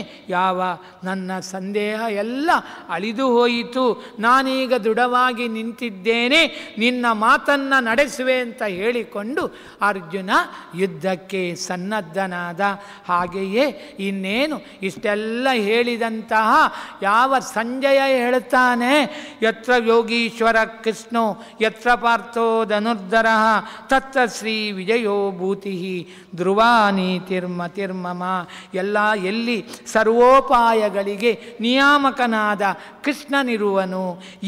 ನನ್ನ ಸಂದೇಹ ಎಲ್ಲ ಅಳಿದು ಹೋಯಿತು, ನಾನೀಗ ದೃಢವಾಗಿ ನಿಂತಿದ್ದೇನೆ, ನಿನ್ನ ಮಾತನ್ನು ನಡೆಸುವೆ ಅಂತ ಹೇಳಿಕೊಂಡು ಅರ್ಜುನ ಯುದ್ಧಕ್ಕೆ ಸನ್ನದ್ಧನಾದ. ಹಾಗೆಯೇ ಇನ್ನೇನು ಇಷ್ಟೆಲ್ಲ ಹೇಳಿದಂತಹ ಸಂಜಯ ಹೇಳ್ತಾನೆ, ಯತ್ರ ಯೋಗೀಶ್ವರ ಕೃಷ್ಣೋ ಯತ್ರ ಪಾರ್ಥೋ ಧನುರ್ಧರಃ ತತ್ರ ಶ್ರೀ ವಿಜಯೋ ಭೂತಿ ಧ್ರುವ ನೀತಿರ್ಮತಿರ್ಮಮ. ಎಲ್ಲಿ ಸರ್ವೋಪಾಯಗಳಿಗೆ ನಿಯಾಮಕನಾದ ಕೃಷ್ಣನಿರುವನು,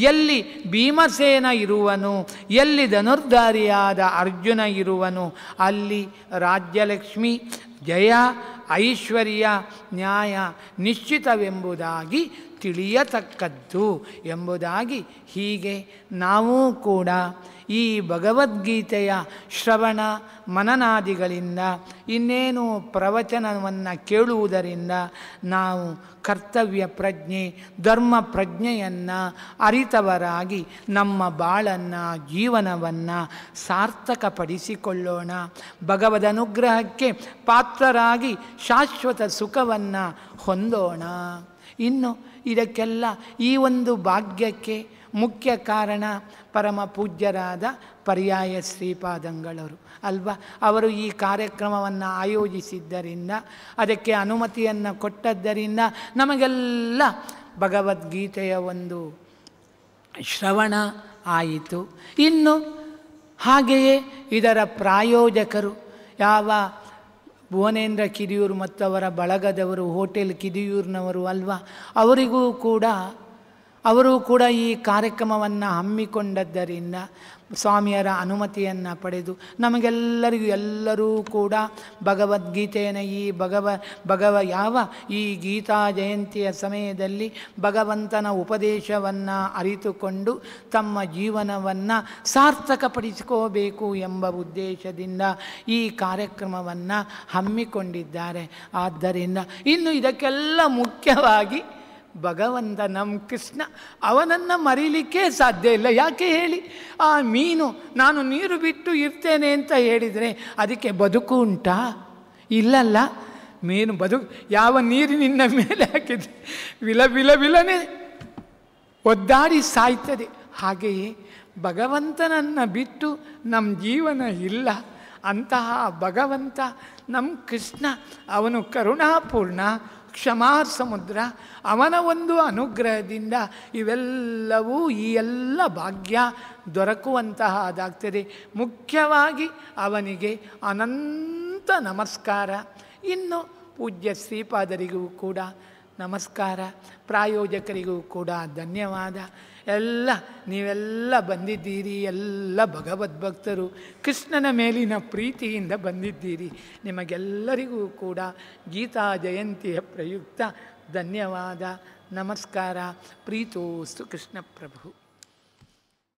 ಎಲ್ಲಿ ಭೀಮಸೇನ ಇರುವನು, ಎಲ್ಲಿ ಧನುರ್ಧಾರಿಯಾದ ಅರ್ಜುನ ಇರುವನು, ಅಲ್ಲಿ ರಾಜ್ಯಲಕ್ಷ್ಮಿ, ಜಯ, ಐಶ್ವರ್ಯ, ನ್ಯಾಯ ನಿಶ್ಚಿತವೆಂಬುದಾಗಿ ತಿಳಿಯತಕ್ಕದ್ದು ಎಂಬುದಾಗಿ ಹೀಗೆ ನಾವೂ ಕೂಡ ಈ ಭಗವದ್ಗೀತೆಯ ಶ್ರವಣ ಮನನಾದಿಗಳಿಂದ ಇನ್ನೇನು ಪ್ರವಚನವನ್ನು ಕೇಳುವುದರಿಂದ ನಾವು ಕರ್ತವ್ಯ ಪ್ರಜ್ಞೆ ಧರ್ಮ ಪ್ರಜ್ಞೆಯನ್ನು ಅರಿತವರಾಗಿ ನಮ್ಮ ಬಾಳನ್ನು ಜೀವನವನ್ನು ಸಾರ್ಥಕಪಡಿಸಿಕೊಳ್ಳೋಣ. ಭಗವದ್ ಅನುಗ್ರಹಕ್ಕೆ ಪಾತ್ರರಾಗಿ ಶಾಶ್ವತ ಸುಖವನ್ನು ಹೊಂದೋಣ. ಇನ್ನು ಇದಕ್ಕೆಲ್ಲ ಈ ಒಂದು ಭಾಗ್ಯಕ್ಕೆ ಮುಖ್ಯ ಕಾರಣ ಪರಮ ಪೂಜ್ಯರಾದ ಪರ್ಯಾಯ ಶ್ರೀಪಾದಂಗಳವರು ಅಲ್ವಾ. ಅವರು ಈ ಕಾರ್ಯಕ್ರಮವನ್ನು ಆಯೋಜಿಸಿದ್ದರಿಂದ, ಅದಕ್ಕೆ ಅನುಮತಿಯನ್ನು ಕೊಟ್ಟದ್ದರಿಂದ ನಮಗೆಲ್ಲ ಭಗವದ್ಗೀತೆಯ ಒಂದು ಶ್ರವಣ ಆಯಿತು. ಇನ್ನು ಹಾಗೆಯೇ ಇದರ ಪ್ರಾಯೋಜಕರು ಯಾವ ಭುವನೇಂದ್ರ ಕಿದಿಯೂರು ಮತ್ತು ಅವರ ಬಳಗದವರು, ಹೋಟೆಲ್ ಕಿದಿಯೂರಿನವರು ಅಲ್ವಾ, ಅವರು ಕೂಡ ಈ ಕಾರ್ಯಕ್ರಮವನ್ನು ಹಮ್ಮಿಕೊಂಡದ್ದರಿಂದ ಸ್ವಾಮಿಯರ ಅನುಮತಿಯನ್ನು ಪಡೆದು ಎಲ್ಲರೂ ಕೂಡ ಭಗವದ್ಗೀತೆಯನ್ನು ಈ ಗೀತಾ ಜಯಂತಿಯ ಸಮಯದಲ್ಲಿ ಭಗವಂತನ ಉಪದೇಶವನ್ನು ಅರಿತುಕೊಂಡು ತಮ್ಮ ಜೀವನವನ್ನು ಸಾರ್ಥಕಪಡಿಸಿಕೋಬೇಕು ಎಂಬ ಉದ್ದೇಶದಿಂದ ಈ ಕಾರ್ಯಕ್ರಮವನ್ನು ಹಮ್ಮಿಕೊಂಡಿದ್ದಾರೆ. ಆದ್ದರಿಂದ ಇನ್ನು ಇದಕ್ಕೆಲ್ಲ ಮುಖ್ಯವಾಗಿ ಭಗವಂತ ನಮ್ಮ ಕೃಷ್ಣ, ಅವನನ್ನು ಮರೀಲಿಕ್ಕೆ ಸಾಧ್ಯ ಇಲ್ಲ. ಯಾಕೆ ಹೇಳಿ? ಆ ಮೀನು ನಾನು ನೀರು ಬಿಟ್ಟು ಇರ್ತೇನೆ ಅಂತ ಹೇಳಿದರೆ ಅದಕ್ಕೆ ಬದುಕು ಉಂಟಾ? ಇಲ್ಲಲ್ಲ. ಮೀನು ಯಾವ ನೀರಿನಿಂದ ಮೇಲೆ ಹಾಕಿದ್ರೆ ವಿಲನೆ ಒದ್ದಾಡಿ ಸಾಯ್ತದೆ. ಹಾಗೆಯೇ ಭಗವಂತನನ್ನು ಬಿಟ್ಟು ನಮ್ಮ ಜೀವನ ಇಲ್ಲ. ಅಂತಹ ಭಗವಂತ ನಮ್ಮ ಕೃಷ್ಣ, ಅವನು ಕರುಣಾಪೂರ್ಣ, ಕ್ಷಮಾ ಸಮುದ್ರ. ಅವನ ಒಂದು ಅನುಗ್ರಹದಿಂದ ಇವೆಲ್ಲವೂ ಈ ಎಲ್ಲ ಭಾಗ್ಯ ದೊರಕುವಂತಹದಾಗ್ತದೆ. ಮುಖ್ಯವಾಗಿ ಅವನಿಗೆ ಅನಂತ ನಮಸ್ಕಾರ. ಇನ್ನು ಪೂಜ್ಯ ಶ್ರೀಪಾದರಿಗೂ ಕೂಡ ನಮಸ್ಕಾರ, ಪ್ರಾಯೋಜಕರಿಗೂ ಕೂಡ ಧನ್ಯವಾದ. ನೀವೆಲ್ಲ ಬಂದಿದ್ದೀರಿ, ಎಲ್ಲ ಭಗವದ್ಭಕ್ತರು ಕೃಷ್ಣನ ಮೇಲಿನ ಪ್ರೀತಿಯಿಂದ ಬಂದಿದ್ದೀರಿ. ನಿಮಗೆಲ್ಲರಿಗೂ ಕೂಡ ಗೀತಾ ಜಯಂತಿಯ ಪ್ರಯುಕ್ತ ಧನ್ಯವಾದ, ನಮಸ್ಕಾರ. ಪ್ರೀತೋಸ್ತು ಕೃಷ್ಣ ಪ್ರಭು.